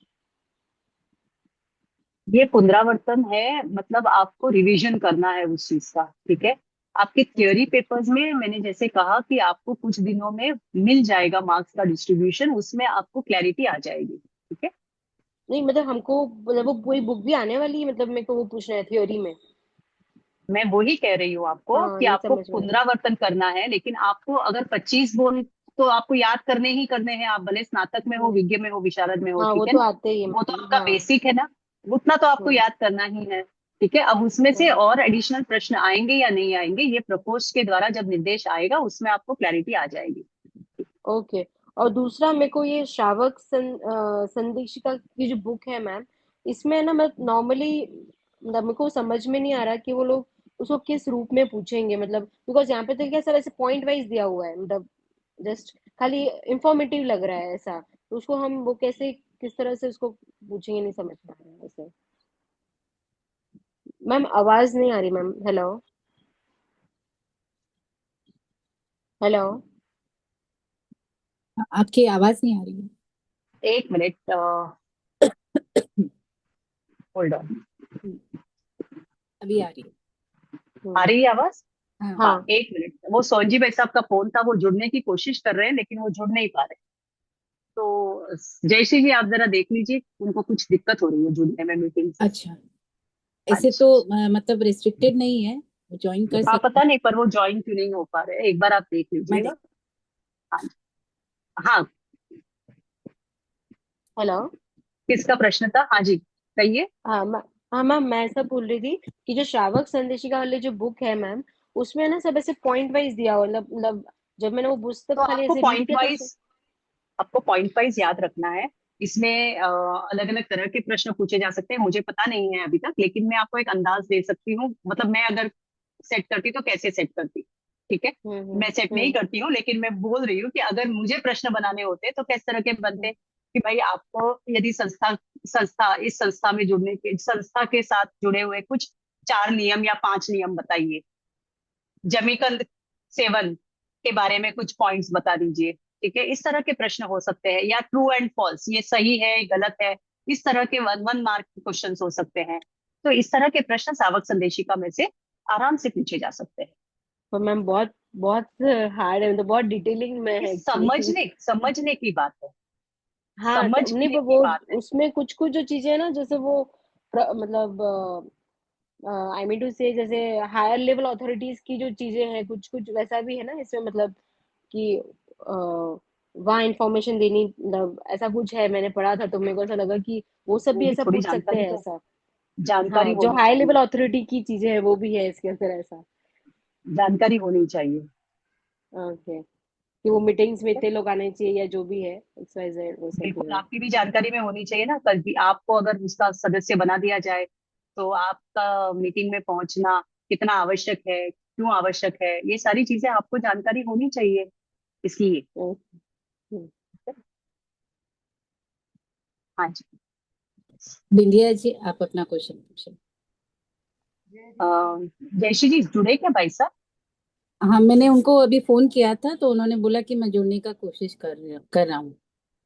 S1: ये पुनरावर्तन है, मतलब आपको रिवीजन करना है उस चीज का, ठीक है। आपके थ्योरी पेपर्स में मैंने जैसे कहा कि आपको कुछ दिनों में मिल जाएगा मार्क्स का डिस्ट्रीब्यूशन, उसमें आपको क्लैरिटी आ जाएगी, ठीक है।
S11: नहीं मतलब हमको मतलब वो पूरी बुक भी आने वाली है, मतलब मेरे को वो पूछना है थ्योरी में।
S1: मैं वही कह रही हूँ आपको
S11: हाँ
S1: कि
S11: नहीं
S1: आपको
S11: समझ में आया।
S1: पुनरावर्तन करना है, लेकिन आपको अगर 25 बोल तो आपको याद करने ही करने हैं, आप भले स्नातक में हो,
S11: हम्म,
S1: विज्ञ में हो, विशारद में हो,
S11: हाँ वो
S1: ठीक है
S11: तो
S1: ना।
S11: आते ही है
S1: वो तो
S11: मैम,
S1: आपका
S11: हाँ।
S1: बेसिक है ना, उतना तो आपको
S11: हम्म,
S1: याद करना ही है, ठीक है। अब उसमें से
S11: हम्म,
S1: और एडिशनल प्रश्न आएंगे या नहीं आएंगे, ये प्रकोष्ठ के द्वारा जब निर्देश आएगा उसमें आपको क्लैरिटी आ जाएगी।
S11: ओके। और दूसरा मेरे को ये श्रावक संदेशिका की जो बुक है मैम, इसमें ना मैं नॉर्मली मतलब मेरे को समझ में नहीं आ रहा कि वो लोग उसको किस रूप में पूछेंगे, मतलब बिकॉज यहाँ पे तो क्या सर ऐसे पॉइंट वाइज दिया हुआ है, मतलब जस्ट खाली इंफॉर्मेटिव लग रहा है ऐसा, तो उसको हम वो कैसे किस तरह से उसको पूछेंगे नहीं समझ में आ रहा है ऐसे। मैम आवाज नहीं आ रही मैम। Hello hello.
S2: आपकी आवाज नहीं आ रही है।
S1: एक मिनट, होल्ड ऑन।
S2: अभी आ रही है।
S1: आ रही है आवाज?
S2: हाँ
S1: हाँ,
S11: हाँ
S1: एक मिनट, वो सोनजी भाई साहब का फोन था, वो जुड़ने की कोशिश कर रहे हैं लेकिन वो जुड़ नहीं पा रहे। तो जयश्री जी, आप जरा देख लीजिए, उनको कुछ दिक्कत हो रही है जुड़ने में मीटिंग से।
S2: अच्छा, ऐसे
S1: अच्छा,
S2: तो मतलब रिस्ट्रिक्टेड नहीं है, ज्वाइन कर
S1: हाँ
S2: सकते
S1: पता
S2: हैं।
S1: नहीं, पर वो ज्वाइन क्यों नहीं हो पा रहे हैं, एक बार आप देख
S2: मैं
S1: लीजिएगा।
S2: देख।
S1: हाँ हाँ,
S11: हेलो।
S1: किसका प्रश्न था? हाँ जी, कहिए।
S11: हाँ हाँ मैम मैं ऐसा बोल रही थी कि जो श्रावक संदेशिका वाली जो बुक है मैम, उसमें ना सब ऐसे पॉइंट वाइज दिया हुआ है, मतलब जब मैंने वो पुस्तक
S1: तो
S11: खाली
S1: आपको
S11: ऐसे रीड
S1: पॉइंट
S11: किया तो
S1: वाइज आपको पॉइंट वाइज याद रखना है। इसमें अलग अलग तरह के प्रश्न पूछे जा सकते हैं, मुझे पता नहीं है अभी तक, लेकिन मैं आपको एक अंदाज दे सकती हूँ, मतलब मैं अगर सेट करती तो कैसे सेट करती, ठीक है। मैं सेट नहीं
S11: हम्म
S1: करती हूँ, लेकिन मैं बोल रही हूँ कि अगर मुझे प्रश्न बनाने होते तो किस तरह के बनते,
S11: हम्म
S1: कि भाई आपको यदि संस्था इस संस्था में जुड़ने के संस्था के साथ जुड़े हुए कुछ 4 नियम या 5 नियम बताइए, जमीकंद सेवन के बारे में कुछ पॉइंट्स बता दीजिए, ठीक है। इस तरह के प्रश्न हो सकते हैं, या ट्रू एंड फॉल्स, ये सही है गलत है, इस तरह के 1 1 मार्क क्वेश्चन हो सकते हैं। तो इस तरह के प्रश्न सावक संदेशिका में से आराम से पूछे जा सकते हैं।
S11: पर मैम बहुत बहुत हार्ड है, मतलब बहुत डिटेलिंग में
S1: ये
S11: है एक्चुअली।
S1: समझने की बात है,
S11: हाँ नहीं
S1: समझने
S11: पर
S1: की
S11: वो
S1: बात है।
S11: उसमें कुछ कुछ जो चीजें है ना, जैसे वो मतलब आई मीन टू से जैसे हायर लेवल अथॉरिटीज की जो चीजें हैं कुछ कुछ वैसा भी है ना इसमें, मतलब कि वहाँ इंफॉर्मेशन देनी, मतलब ऐसा कुछ है, मैंने पढ़ा था तो मेरे को ऐसा लगा कि वो सब
S1: वो
S11: भी
S1: भी
S11: ऐसा
S1: थोड़ी
S11: पूछ सकते
S1: जानकारी
S11: हैं
S1: तो
S11: ऐसा। हाँ
S1: जानकारी
S11: जो
S1: होनी
S11: हाई लेवल
S1: चाहिए,
S11: अथॉरिटी की चीजें है वो भी है इसके अंदर ऐसा।
S1: जानकारी होनी चाहिए।
S11: ओके, कि वो मीटिंग्स में इतने लोग आने चाहिए या जो भी है एक्स वाई जेड वो सब भी
S1: बिल्कुल,
S11: है।
S1: आपकी भी जानकारी में होनी चाहिए ना, कल भी आपको अगर उसका सदस्य बना दिया जाए तो आपका मीटिंग में पहुंचना कितना आवश्यक है, क्यों आवश्यक है, ये सारी चीजें आपको जानकारी होनी चाहिए, इसलिए।
S11: हम्म,
S1: हाँ जी।
S2: बिंदिया जी आप अपना क्वेश्चन पूछे।
S1: जयश्री जी जुड़े क्या भाई साहब?
S2: हाँ मैंने उनको अभी फोन किया था तो उन्होंने बोला कि मैं जुड़ने का कोशिश कर रहा हूँ।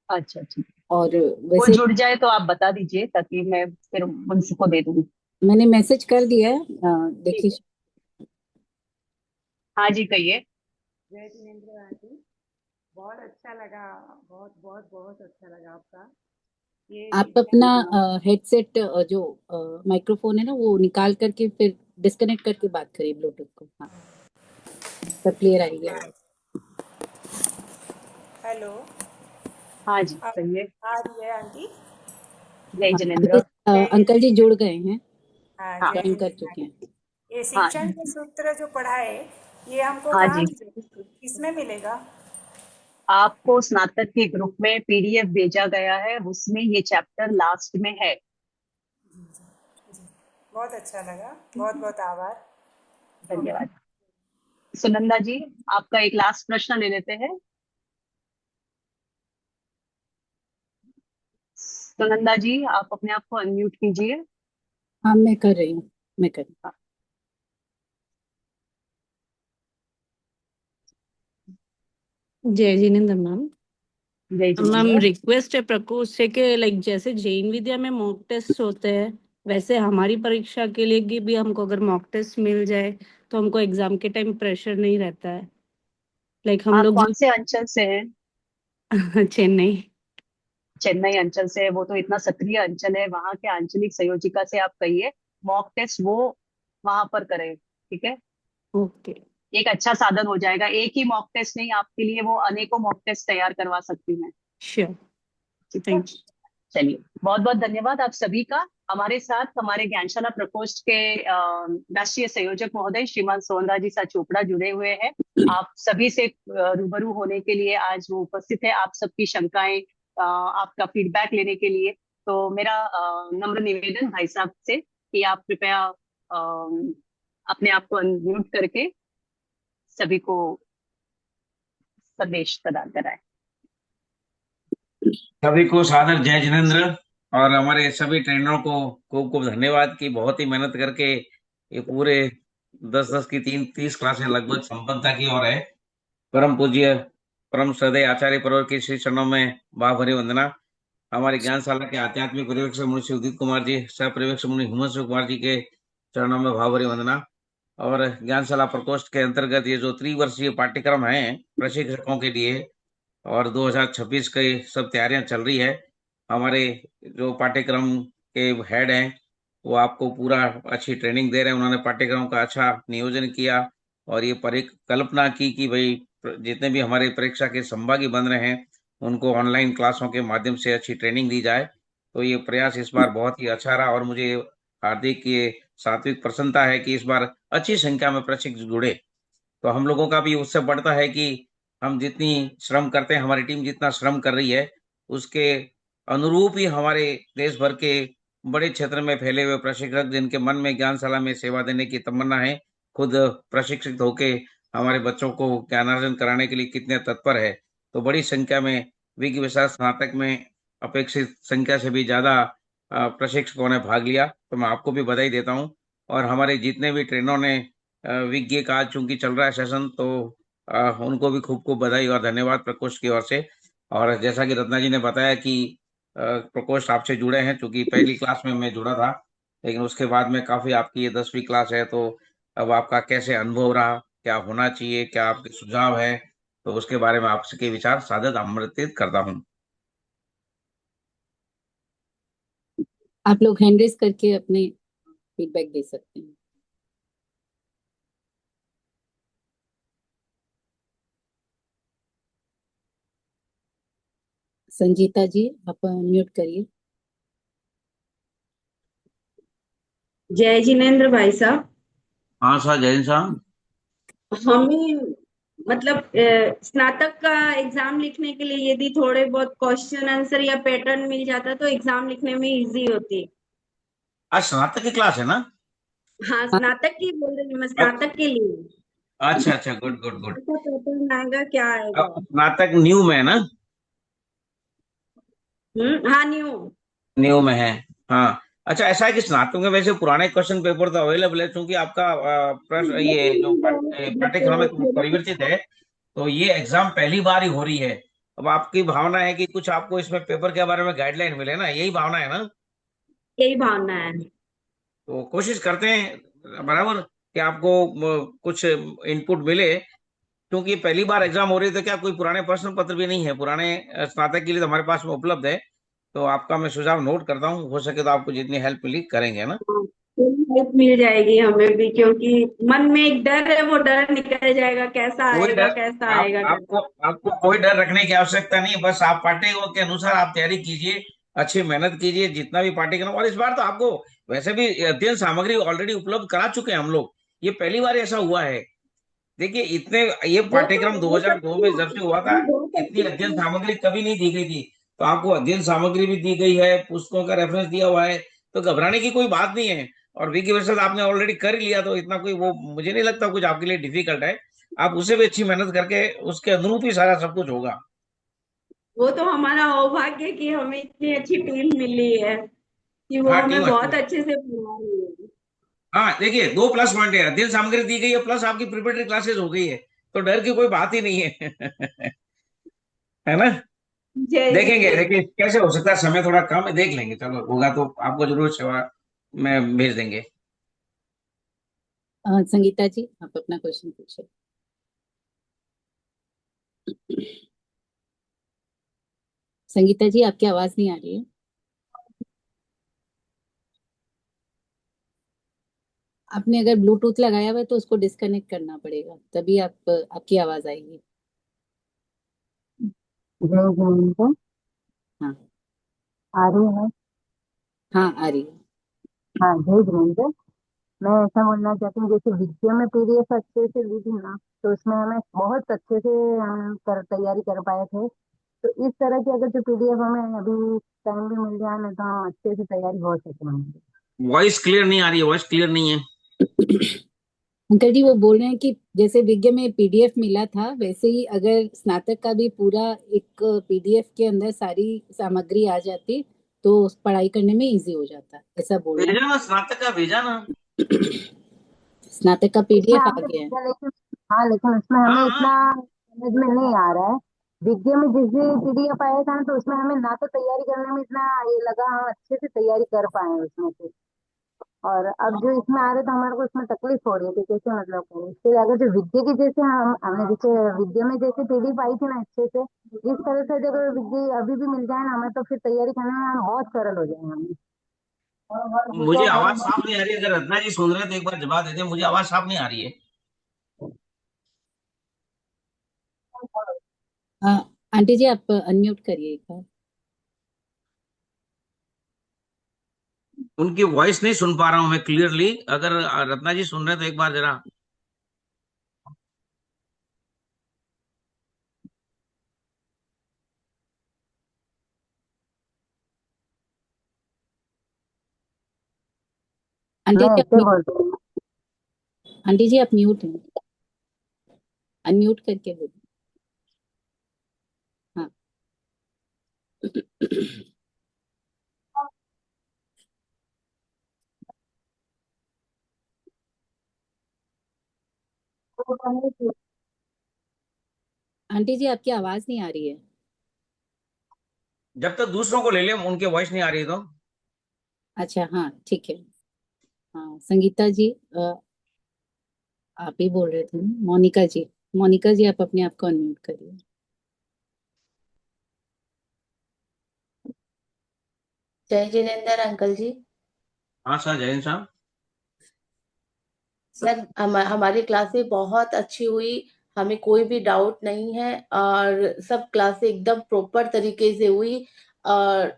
S1: अच्छा अच्छा,
S2: और
S1: वो
S2: वैसे
S1: जुड़ जाए तो आप बता दीजिए, ताकि मैं फिर उनको दे दूंगी।
S2: मैंने मैसेज कर दिया है,
S1: ठीक
S2: देखिए।
S1: है, हाँ जी कहिए।
S12: जय जिनेन्द्र आंटी, बहुत अच्छा लगा, बहुत बहुत बहुत अच्छा लगा आपका ये
S2: आप
S12: शिक्षण।
S2: अपना हेडसेट जो माइक्रोफोन है ना वो निकाल करके फिर डिस्कनेक्ट करके बात करिए ब्लूटूथ को। हाँ सब क्लियर आएगी आवाज।
S12: हेलो
S1: हाँ जी, कहिए।
S12: आ रही है आंटी?
S1: जय जिनेन्द्र।
S2: अंकल जी जुड़ गए हैं,
S12: हाँ,
S1: हाँ
S12: जय
S2: ज्वाइन कर
S12: जिनेन्द्र
S2: चुके हैं।
S12: आंटी। ये
S1: हाँ
S12: शिक्षण के सूत्र जो पढ़ाए, ये हमको
S1: हाँ
S12: कहाँ
S1: जी,
S12: मिलेगा, किसमें मिलेगा?
S1: आपको स्नातक के ग्रुप में पीडीएफ भेजा गया है, उसमें ये चैप्टर लास्ट में है।
S12: जी जी जी, बहुत अच्छा लगा, बहुत बहुत आभार।
S1: धन्यवाद। सुनंदा जी, आपका एक लास्ट प्रश्न ले लेते हैं। सुनंदा जी, आप अपने आप को अनम्यूट कीजिए।
S2: हाँ मैं कर रही हूँ, मैं कर रही हूँ।
S13: जय जिनेन्द्र मैम।
S1: जय
S13: मैम
S1: जिनेन्द्र।
S13: रिक्वेस्ट है प्रकोष्ठ से कि लाइक जैसे जैन विद्या में मॉक टेस्ट होते हैं, वैसे हमारी परीक्षा के लिए भी हमको अगर मॉक टेस्ट मिल जाए तो हमको एग्जाम के टाइम प्रेशर नहीं रहता है। लाइक हम
S1: आप
S13: लोग
S1: कौन से अंचल से हैं?
S13: जो चेन्नई।
S1: चेन्नई अंचल से है, वो तो इतना सक्रिय अंचल है, वहां के आंचलिक संयोजिका से आप कहिए मॉक टेस्ट वो वहां पर करें, ठीक है?
S13: ओके।
S1: एक अच्छा साधन हो जाएगा। एक ही मॉक टेस्ट नहीं, आपके लिए वो अनेकों मॉक टेस्ट तैयार करवा सकती हैं।
S13: श्योर।
S1: ठीक है,
S13: थैंक यू।
S1: चलिए, बहुत बहुत धन्यवाद आप सभी का। हमारे साथ हमारे ज्ञानशाला प्रकोष्ठ के राष्ट्रीय संयोजक महोदय श्रीमान सोहनराज जी सा चोपड़ा जुड़े हुए हैं। आप सभी से रूबरू होने के लिए आज वो उपस्थित है, आप सबकी शंकाएं, आपका फीडबैक लेने के लिए। तो मेरा नम्र निवेदन भाई साहब से कि आप कृपया अपने आप को अनम्यूट करके सभी को संदेश प्रदान कराएं।
S14: सभी को सादर जय जिनेन्द्र और हमारे सभी ट्रेनरों को खूब खूब धन्यवाद कि बहुत ही मेहनत करके ये पूरे 10-10 की 30 क्लासें लगभग संपन्नता की ओर है। परम पूज्य परम श्रद्धेय आचार्य परवर के श्री चरणों में भावभरी वंदना। हमारे ज्ञानशाला के आध्यात्मिक पर्यवेक्षक मुनि श्री उदित कुमार जी, सह पर्यवेक्षक मुनि हिमंत कुमार जी के चरणों में भावभरी वंदना। और ज्ञानशाला प्रकोष्ठ के अंतर्गत ये जो त्रिवर्षीय पाठ्यक्रम है प्रशिक्षकों के लिए और 2026 की सब तैयारियां चल रही है, हमारे जो पाठ्यक्रम के हेड हैं वो आपको पूरा अच्छी ट्रेनिंग दे रहे हैं। उन्होंने पाठ्यक्रम का अच्छा नियोजन किया और ये परिकल्पना की कि भाई जितने भी हमारे परीक्षा के संभागी बन रहे हैं उनको ऑनलाइन क्लासों के माध्यम से अच्छी ट्रेनिंग दी जाए। तो ये प्रयास इस बार बहुत ही अच्छा रहा और मुझे हार्दिक ये सात्विक प्रसन्नता है कि इस बार अच्छी संख्या में प्रशिक्षक जुड़े। तो हम लोगों का भी उससे बढ़ता है कि हम जितनी श्रम करते हैं, हमारी टीम जितना श्रम कर रही है, उसके अनुरूप ही हमारे देश भर के बड़े क्षेत्र में फैले हुए प्रशिक्षक जिनके मन में ज्ञानशाला में सेवा देने की तमन्ना है, खुद प्रशिक्षित होके हमारे बच्चों को ज्ञानार्जन कराने के लिए कितने तत्पर है। तो बड़ी संख्या में विज्ञ विशारद स्नातक में अपेक्षित संख्या से भी ज्यादा प्रशिक्षकों ने भाग लिया, तो मैं आपको भी बधाई देता हूँ। और हमारे जितने भी ट्रेनरों ने विज्ञ का आज चूंकि चल रहा है सेशन, तो उनको भी खूब खूब बधाई और धन्यवाद प्रकोष्ठ की ओर से। और जैसा कि रत्ना जी ने बताया कि प्रकोष्ठ आपसे जुड़े हैं, चूंकि पहली क्लास में मैं जुड़ा था, लेकिन उसके बाद में काफी आपकी ये 10वीं क्लास है, तो अब आपका कैसे अनुभव रहा, क्या होना चाहिए, क्या आपके सुझाव है, तो उसके बारे में आपके विचार सादर आमंत्रित करता हूँ।
S2: आप लोग हैंड रेज करके अपने फीडबैक दे सकते हैं। संजीता जी, आप म्यूट करिए।
S15: जय जिनेन्द्र भाई साहब।
S14: हाँ सर, जय हिंद साहब।
S15: हमें मतलब स्नातक का एग्जाम लिखने के लिए यदि थोड़े बहुत क्वेश्चन आंसर या पैटर्न मिल जाता तो एग्जाम लिखने में इजी होती।
S14: आज स्नातक की क्लास है ना?
S15: हाँ, स्नातक की बोल रही हूँ मैं, स्नातक के लिए।
S14: अच्छा अच्छा, गुड गुड गुड।
S15: ऐसा पैटर्न आएगा, क्या आएगा?
S14: स्नातक न्यू में है ना?
S15: हाँ, न्यू
S14: न्यू में है। हाँ अच्छा, ऐसा है कि स्नातक में वैसे पुराने क्वेश्चन पेपर तो अवेलेबल है, क्योंकि आपका प्रश्न ये जो पाठ्यक्रम है परिवर्तित है, तो ये एग्जाम पहली बार ही हो रही है। अब आपकी भावना है कि कुछ आपको इसमें पेपर के बारे में गाइडलाइन मिले ना, यही भावना है ना?
S15: यही भावना है।
S14: तो कोशिश करते हैं बराबर कि आपको कुछ इनपुट मिले, क्योंकि पहली बार एग्जाम हो रही है। तो क्या कोई पुराने प्रश्न पत्र भी नहीं है पुराने स्नातक के लिए, तो हमारे पास में उपलब्ध है। तो आपका मैं सुझाव नोट करता हूँ, हो सके तो आपको जितनी हेल्प मिली करेंगे ना।
S15: हेल्प मिल जाएगी हमें भी, क्योंकि मन में एक डर है, वो डर निकल जाएगा, कैसा
S14: कोई
S15: आएगा
S14: डर
S15: कैसा
S14: आप
S15: आएगा
S14: आपको
S15: करके।
S14: आपको कोई डर रखने की आवश्यकता नहीं है। बस आप पाठ्य के अनुसार आप तैयारी कीजिए, अच्छी मेहनत कीजिए, जितना भी पाठ्यक्रम। और इस बार तो आपको वैसे भी अध्ययन सामग्री ऑलरेडी उपलब्ध करा चुके हैं हम लोग। ये पहली बार ऐसा हुआ है। देखिए इतने ये पाठ्यक्रम
S15: वो तो
S14: 2002 में जब से हुआ था,
S15: हम बहुत
S14: इतनी
S15: अच्छे
S14: अध्ययन
S15: से।
S14: सामग्री कभी नहीं दी गई थी। तो आपको अध्ययन सामग्री भी दी गई है, पुस्तकों का रेफरेंस दिया हुआ है, तो घबराने की कोई बात नहीं है। और विकी के साथ आपने ऑलरेडी कर ही लिया, तो इतना कोई वो मुझे नहीं लगता कुछ आपके लिए डिफिकल्ट है। आप उससे भी अच्छी मेहनत करके उसके अनुरूप ही सारा सब कुछ होगा।
S15: वो तो हमारा सौभाग्य कि हमें इतनी अच्छी टीम मिली है कि वो
S14: हाँ
S15: हमें
S14: टीम अच्छी
S15: बहुत
S14: है।
S15: अच्छे से पढ़ा रही है।
S14: हाँ देखिए, दो प्लस पॉइंट है, अध्ययन सामग्री दी गई है प्लस आपकी प्रिपरेटरी क्लासेस हो गई है, तो डर की कोई बात ही नहीं है। है ना।
S15: जय
S14: देखेंगे,
S15: जय।
S14: देखिए कैसे हो सकता है, समय थोड़ा कम है, देख लेंगे, चलो होगा तो आपको जरूर सेवा में भेज देंगे।
S2: संगीता जी आप अपना क्वेश्चन पूछिए। संगीता जी आपकी आवाज नहीं आ रही है। आपने अगर ब्लूटूथ लगाया हुआ है तो उसको डिस्कनेक्ट करना पड़ेगा, तभी आपकी आवाज आएगी।
S7: जय जिनेंद्र।
S2: हाँ
S7: आ रही है।
S2: हाँ आ रही है।
S7: हाँ जय जिनेंद्र। मैं ऐसा बोलना चाहती हूँ, जैसे विज्ञा में पीडीएफ अच्छे से ली थी ना, तो उसमें हमें बहुत अच्छे से हम तैयारी कर पाए थे। तो इस तरह की अगर जो पीडीएफ हमें अभी टाइम भी मिल जाए ना, तो हम अच्छे से तैयारी हो सके हमारी।
S14: वॉइस क्लियर नहीं आ रही है, वॉइस क्लियर नहीं है।
S2: अंकल जी वो बोल रहे हैं कि जैसे विज्ञा में पीडीएफ मिला था, वैसे ही अगर स्नातक का भी पूरा एक पीडीएफ के अंदर सारी सामग्री आ जाती तो पढ़ाई करने में इजी हो जाता, ऐसा बोल रहे
S14: भेजा ना, स्नातक का भेजा ना।
S2: हैं। स्नातक का
S7: उसमें
S2: पीडीएफ आ
S7: हमने
S2: गया है।
S7: विज्ञा, लेकिन हाँ लेकिन उसमें
S14: हाँ
S7: हमें
S14: हाँ।
S7: इतना समझ में नहीं आ रहा है। विज्ञा में जिस भी पीडीएफ आया था ना, तो उसमें हमें ना तो तैयारी करने में इतना ये लगा, हम अच्छे से तैयारी कर पाए उसमें से। और अब जो इसमें आ रहे, तो हमारे को इसमें तकलीफ हो रही है कि कैसे मतलब करें इसके अगर जो विद्या की जैसे हमने जैसे विद्या में जैसे पीडीएफ आई थी ना अच्छे से, इस तरह से जब विद्या अभी भी मिल जाए ना हमें, तो फिर तैयारी करने में हम बहुत सरल हो जाए हमें।
S14: मुझे आवाज साफ नहीं आ रही है, अगर रत्ना जी सुन रहे हैं तो एक बार जवाब दे दें, मुझे आवाज साफ नहीं आ रही है।
S2: आंटी जी आप अनम्यूट करिए एक बार।
S14: उनकी वॉइस नहीं सुन पा रहा हूं मैं क्लियरली, अगर रत्ना जी सुन रहे हैं तो एक बार जरा।
S2: आंटी
S7: मैं
S2: जी
S7: ऐसे बोलती हूँ।
S2: आंटी जी आप म्यूट हैं, अनम्यूट करके बोलिए। हाँ आंटी जी आपकी आवाज नहीं आ रही है।
S14: जब तक दूसरों को ले लें, उनकी वॉइस नहीं आ रही तो।
S2: अच्छा हाँ ठीक है। हाँ संगीता जी आप ही बोल रहे थे ना, मोनिका जी। मोनिका जी आप अपने आप को अनम्यूट करिए।
S16: जय जिनेंद्र अंकल जी।
S14: हाँ सर, जयंत साहब।
S16: सर हमारी क्लासें बहुत अच्छी हुई, हमें कोई भी डाउट नहीं है और सब क्लासें एकदम प्रॉपर तरीके से हुई और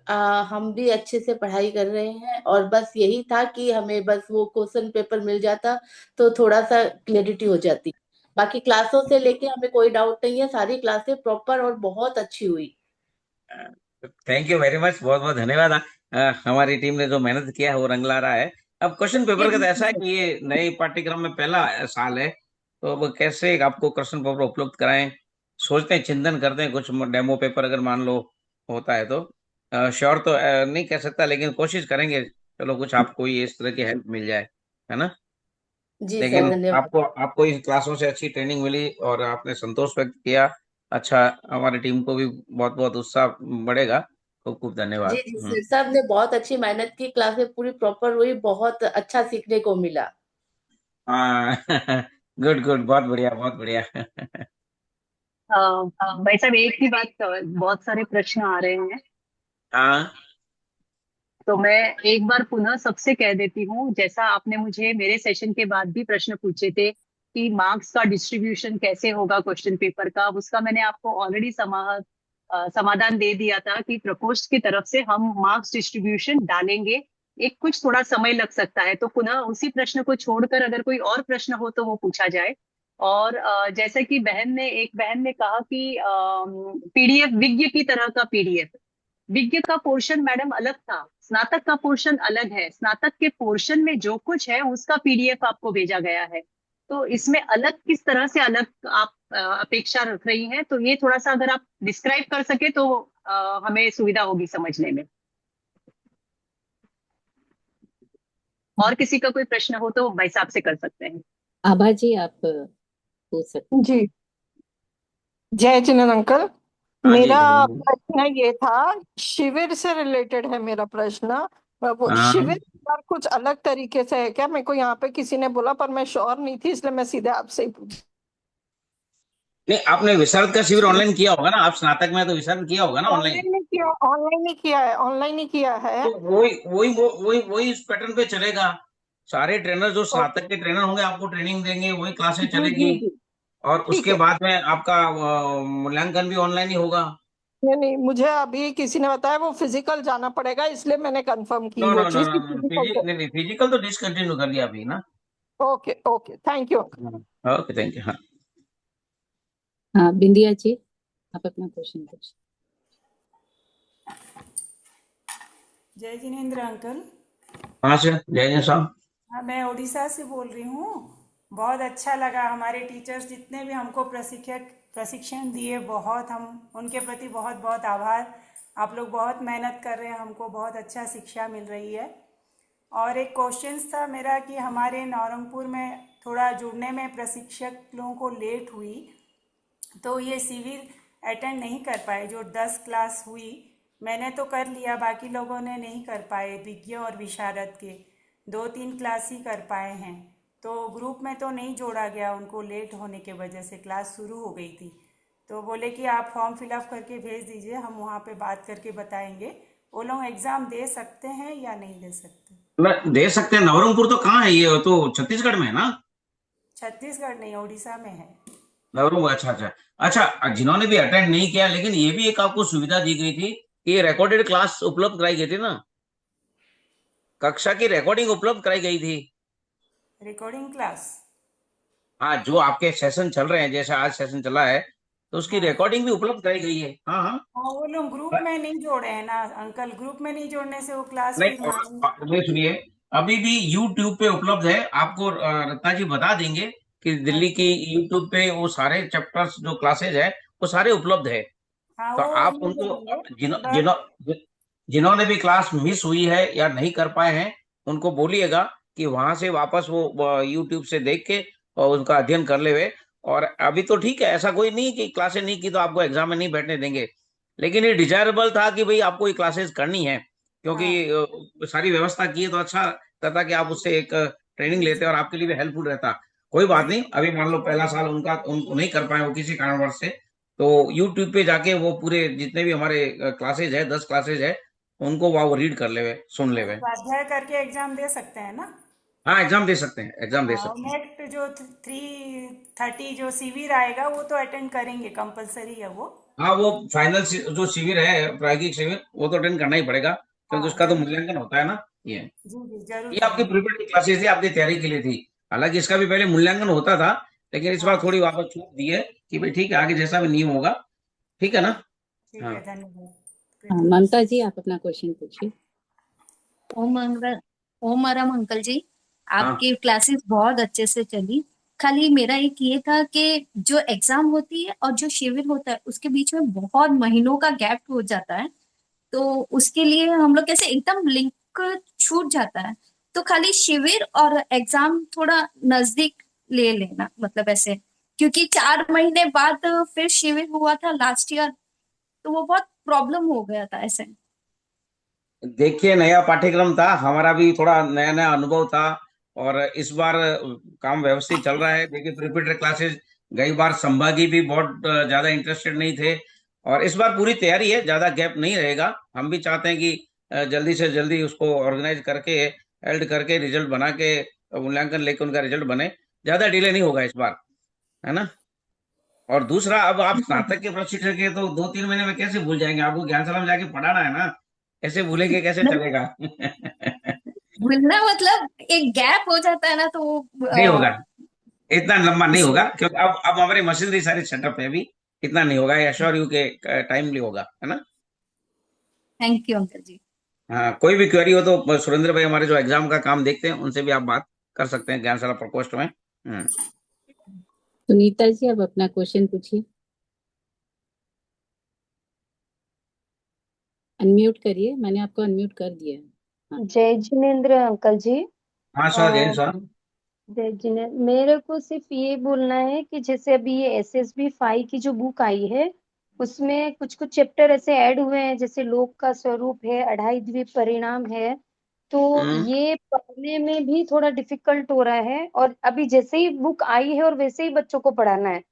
S16: हम भी अच्छे से पढ़ाई कर रहे हैं और बस यही था कि हमें बस वो क्वेश्चन पेपर मिल जाता तो थोड़ा सा क्लैरिटी हो जाती। बाकी क्लासों से लेके हमें कोई डाउट नहीं है, सारी क्लासें प्रॉपर और बहुत अच्छी हुई।
S14: थैंक यू वेरी मच, बहुत बहुत धन्यवाद। हमारी टीम ने जो मेहनत किया है वो रंग ला रहा है। अब क्वेश्चन पेपर का तो ऐसा है कि ये नए पाठ्यक्रम में पहला साल है, तो अब कैसे आपको क्वेश्चन पेपर उपलब्ध कराएं, सोचते हैं, चिंतन करते हैं। कुछ डेमो पेपर अगर मान लो होता है तो श्योर तो नहीं कह सकता, लेकिन कोशिश करेंगे। चलो कुछ आपको ये इस तरह की हेल्प मिल जाए, है ना।
S16: जी सर
S14: लेकिन
S16: धन्यवाद।
S14: आपको आपको इन क्लासों से अच्छी ट्रेनिंग मिली और आपने संतोष व्यक्त किया। अच्छा, हमारी टीम को भी बहुत बहुत उत्साह बढ़ेगा। खूब खूब
S16: जी
S14: धन्यवाद।
S16: जी सर, सब ने बहुत अच्छी मेहनत की, क्लासें पूरी प्रॉपर हुई, बहुत अच्छा सीखने को मिला।
S14: हाँ। गुड गुड, बहुत बढ़िया बहुत बढ़िया।
S1: भाई साहब एक ही बात, बहुत सारे प्रश्न आ रहे हैं।
S14: हाँ
S1: तो मैं एक बार पुनः सबसे कह देती हूँ, जैसा आपने मुझे मेरे सेशन के बाद भी प्रश्न पूछे थे कि मार्क्स का डिस्ट्रीब्यूशन कैसे होगा क्वेश्चन पेपर का, उसका मैंने आपको ऑलरेडी समाधान दे दिया था कि प्रकोष्ठ की तरफ से हम मार्क्स डिस्ट्रीब्यूशन डालेंगे। एक कुछ थोड़ा समय लग सकता है, तो पुनः उसी प्रश्न को छोड़कर अगर कोई और प्रश्न हो तो वो पूछा जाए। और जैसा कि एक बहन ने कहा कि पीडीएफ विज्ञ की तरह का पीडीएफ, विज्ञ का पोर्शन मैडम अलग था, स्नातक का पोर्शन अलग है। स्नातक के पोर्शन में जो कुछ है उसका पीडीएफ आपको भेजा गया है, तो इसमें अलग किस तरह से अलग आप अपेक्षा रख रही हैं, तो ये थोड़ा सा अगर आप डिस्क्राइब कर सके तो हमें सुविधा होगी समझने में। और किसी का कोई प्रश्न हो तो भाई साहब से कर सकते हैं।
S2: आभा जी आप पूछ सकते हैं।
S17: जी, जय जिनेंद्र अंकल।
S14: हाँ जी,
S17: मेरा
S14: जय
S17: प्रश्न ये था, शिविर से रिलेटेड है मेरा प्रश्न। वो
S14: हाँ।
S17: शिविर पर कुछ अलग तरीके से है क्या? मेरे को यहाँ पे किसी ने बोला, पर मैं श्योर नहीं थी, इसलिए मैं सीधे आपसे ही पूछ।
S14: नहीं, आपने विशारद का शिविर ऑनलाइन किया होगा ना, आप स्नातक में तो विशारद किया होगा ना ऑनलाइन।
S17: ऑनलाइन नहीं किया, ऑनलाइन नहीं किया है, ऑनलाइन नहीं किया है।
S14: तो वही इस पैटर्न पे चलेगा। सारे ट्रेनर जो स्नातक के ट्रेनर होंगे आपको ट्रेनिंग देंगे, वही क्लासेस
S17: जी
S14: चलेगी।
S17: जी जी,
S14: और
S17: ठीक
S14: उसके
S17: है।
S14: बाद में आपका मूल्यांकन भी ऑनलाइन ही होगा।
S17: नहीं नहीं, मुझे अभी किसी ने बताया वो फिजिकल जाना पड़ेगा, इसलिए मैंने कंफर्म की
S14: नो
S17: वो
S14: नो नो
S17: चीज
S14: नो
S17: कि
S14: नो,
S17: फिजिकल पे।
S14: नहीं, फिजिकल तो डिसकंटिन्यू कर दिया अभी ना।
S17: Okay okay, thank you.
S14: Okay, thank you. हाँ
S2: हाँ बिंदिया जी आप अपना क्वेश्चन पूछ।
S18: जय जिनेंद्र अंकल।
S14: हाँ सर, जय जय साहब।
S18: हाँ, मैं उड़ीसा से बोल रही हूँ। बहुत अच्छा लगा, हमारे टीचर्स जितने भी हमको प्रशिक्षण दिए, बहुत हम उनके प्रति बहुत बहुत आभार। आप लोग बहुत मेहनत कर रहे हैं, हमको बहुत अच्छा शिक्षा मिल रही है। और एक क्वेश्चन था मेरा कि हमारे नवरंगपुर में थोड़ा जुड़ने में प्रशिक्षक लोगों को लेट हुई, तो ये शिविर अटेंड नहीं कर पाए। जो 10 क्लास हुई मैंने तो कर लिया, बाकी लोगों ने नहीं कर पाए। विज्ञ और विशारद के 2-3 क्लास ही कर पाए हैं, तो ग्रुप में तो नहीं जोड़ा गया उनको, लेट होने के वजह से क्लास शुरू हो गई थी। तो बोले कि आप फॉर्म फिलअप करके भेज दीजिए, हम वहाँ पे बात करके बताएंगे। वो लोग एग्ज़ाम दे सकते हैं या नहीं दे सकते?
S14: दे सकते हैं। नवरंगपुर तो कहाँ है, ये तो छत्तीसगढ़ में है ना।
S18: छत्तीसगढ़ नहीं, उड़ीसा में है।
S14: नवरंगपुर, अच्छा अच्छा अच्छा। जिन्होंने भी अटेंड नहीं किया, लेकिन ये भी एक आपको सुविधा दी गई थी कि रिकॉर्डेड क्लास उपलब्ध कराई गई थी ना, कक्षा की रिकॉर्डिंग उपलब्ध कराई गई थी।
S18: Recording class?
S14: हाँ, जो आपके सेशन चल रहे हैं, जैसे आज सेशन चला है, तो उसकी
S18: हाँ
S14: रिकॉर्डिंग भी उपलब्ध कराई गई है। हाँ हाँ।
S18: हाँ, वो लोग ग्रुप में नहीं जोड़े हैं ना अंकल, ग्रुप में नहीं जोड़ने से वो क्लास
S14: नहीं,
S18: फिर नहीं।
S14: नहीं सुनिए, अभी भी YouTube पे उपलब्ध है। आपको रत्ना जी बता देंगे कि दिल्ली की YouTube पे वो सारे चैप्टर्स जो क्लासेज है वो सारे उपलब्ध है।
S18: हाँ
S14: तो
S18: वो
S14: आप
S18: नहीं
S14: उनको
S18: देंगे बट
S14: जिन्होंने भी क्लास मिस हुई है या नहीं कर पाए हैं, उनको बोलिएगा कि वहां से वापस वो YouTube से देख के और उनका अध्ययन कर ले हुए। और अभी तो ठीक है, ऐसा कोई नहीं कि क्लासेस नहीं की तो आपको एग्जाम में नहीं बैठने देंगे, लेकिन ये डिजायरेबल था कि भाई आपको ये क्लासेस करनी है, क्योंकि सारी व्यवस्था की है तो अच्छा रहता कि आप उससे एक ट्रेनिंग लेते और आपके लिए भी हेल्पफुल रहता। कोई बात नहीं, अभी मान लो पहला साल उनको नहीं कर पाए वो किसी कारणवश से, तो यूट्यूब पे जाके वो पूरे जितने भी हमारे क्लासेज है, 10 क्लासेज है, उनको वो रीड कर ले, सुन ले।
S18: स्वाध्याय करके एग्जाम दे सकते हैं ना?
S14: हाँ, एग्जाम दे सकते हैं, एग्जाम दे
S18: हाँ,
S14: सकते हैं।
S18: नेक्स्ट जो 330 जो शिविर आएगा वो तो अटेंड करेंगे, कंपलसरी है वो।
S14: हाँ, वो फाइनल जो शिविर है, प्रायोगिक शिविर, वो तो अटेंड करना ही पड़ेगा, क्योंकि
S18: हाँ
S14: उसका तो
S18: जरूर,
S14: मूल्यांकन होता है ना। ये
S18: जी जी जरूर
S14: ये आपकी
S18: करेंगे।
S14: प्रिपरेटरी क्लासेस थी, आपकी तैयारी के लिए थी। हालांकि इसका भी पहले मूल्यांकन होता था, लेकिन इस बार
S18: हाँ
S14: थोड़ी वापस छूट दी है कि भाई ठीक है, आगे जैसा भी नियम होगा, ठीक है ना।
S18: ठीक
S14: हाँ
S18: है, धन्यवाद।
S2: हाँ, ममता जी आप अपना क्वेश्चन पूछिए।
S19: ओम आराम अंकल जी,
S14: हाँ
S19: आपकी क्लासेस बहुत अच्छे से चली। खाली मेरा एक ये था कि जो एग्जाम होती है और जो शिविर होता है उसके बीच में बहुत महीनों का गैप हो जाता है, तो उसके लिए हम लोग कैसे एकदम लिंक छूट जाता है, तो खाली शिविर और एग्जाम थोड़ा नजदीक ले लेना, मतलब ऐसे, क्योंकि 4 महीने बाद फिर शिविर हुआ था लास्ट ईयर, तो वो बहुत प्रॉब्लम हो गया था ऐसे।
S14: देखिए, नया पाठ्यक्रम था, हमारा भी थोड़ा नया नया अनुभव था, और इस बार काम व्यवस्थित चल रहा है। देखिए, प्रिपरेटरी क्लासेस गई बार संभागी भी बहुत ज्यादा इंटरेस्टेड नहीं थे, और इस बार पूरी तैयारी है, ज्यादा गैप नहीं रहेगा। हम भी चाहते हैं कि जल्दी से जल्दी उसको ऑर्गेनाइज करके एड करके रिजल्ट बना के मूल्यांकन लेके उनका रिजल्ट बने, ज्यादा डिले नहीं होगा इस बार, है ना। और दूसरा, अब आप स्नातक के प्रशिक्षक के तो 2-3 महीने में कैसे भूल जाएंगे, आपको ज्ञानशाला में जाके पढ़ाना है ना, ऐसे भूलेंगे कैसे चलेगा।
S19: भूलना मतलब एक गैप हो जाता है ना, तो वो
S14: नहीं होगा, इतना लंबा नहीं होगा, क्योंकि अब हमारी मशीनरी सारी सेटअप है, अभी इतना नहीं होगा, एश्योर यू के टाइमली होगा, है ना।
S19: थैंक यू अंकल जी।
S14: हाँ, कोई भी क्वेरी हो तो सुरेंद्र भाई हमारे जो एग्जाम का काम देखते हैं उनसे भी आप बात कर सकते हैं ज्ञानशाला प्रकोष्ठ में।
S2: सुनीता जी, अब अपना क्वेश्चन पूछिए, अनम्यूट करिए, मैंने आपको अनम्यूट कर दिया है। हाँ।
S20: जय जिनेन्द्र अंकल जी।
S14: हाँ सर, जय सर।
S20: जय जिनेन्द्र, मेरे को सिर्फ ये बोलना है कि जैसे अभी ये SSB 5 की जो बुक आई है, उसमें कुछ कुछ चैप्टर ऐसे ऐड हुए हैं, जैसे लोक का स्वरूप है, अढ़ाई द्वीप परिणाम है, तो ये पढ़ने में भी थोड़ा डिफिकल्ट हो रहा है। और अभी जैसे ही बुक आई है और वैसे ही बच्चों को पढ़ाना है,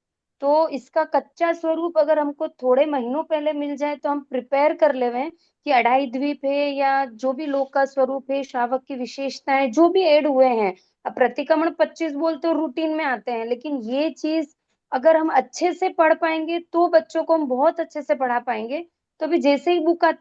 S20: तो इसका कच्चा स्वरूप अगर हमको थोड़े महीनों पहले मिल जाए तो हम प्रिपेयर कर लेवें कि अढ़ाई द्वीप है या जो भी लोक का स्वरूप है, श्रावक की विशेषताएं जो भी ऐड हुए हैं। अब प्रतिक्रमण 25 बोल तो रूटीन में आते हैं, लेकिन ये चीज अगर हम अच्छे से पढ़ पाएंगे तो बच्चों को हम बहुत अच्छे से पढ़ा पाएंगे। तो अभी जैसे ही बुक आती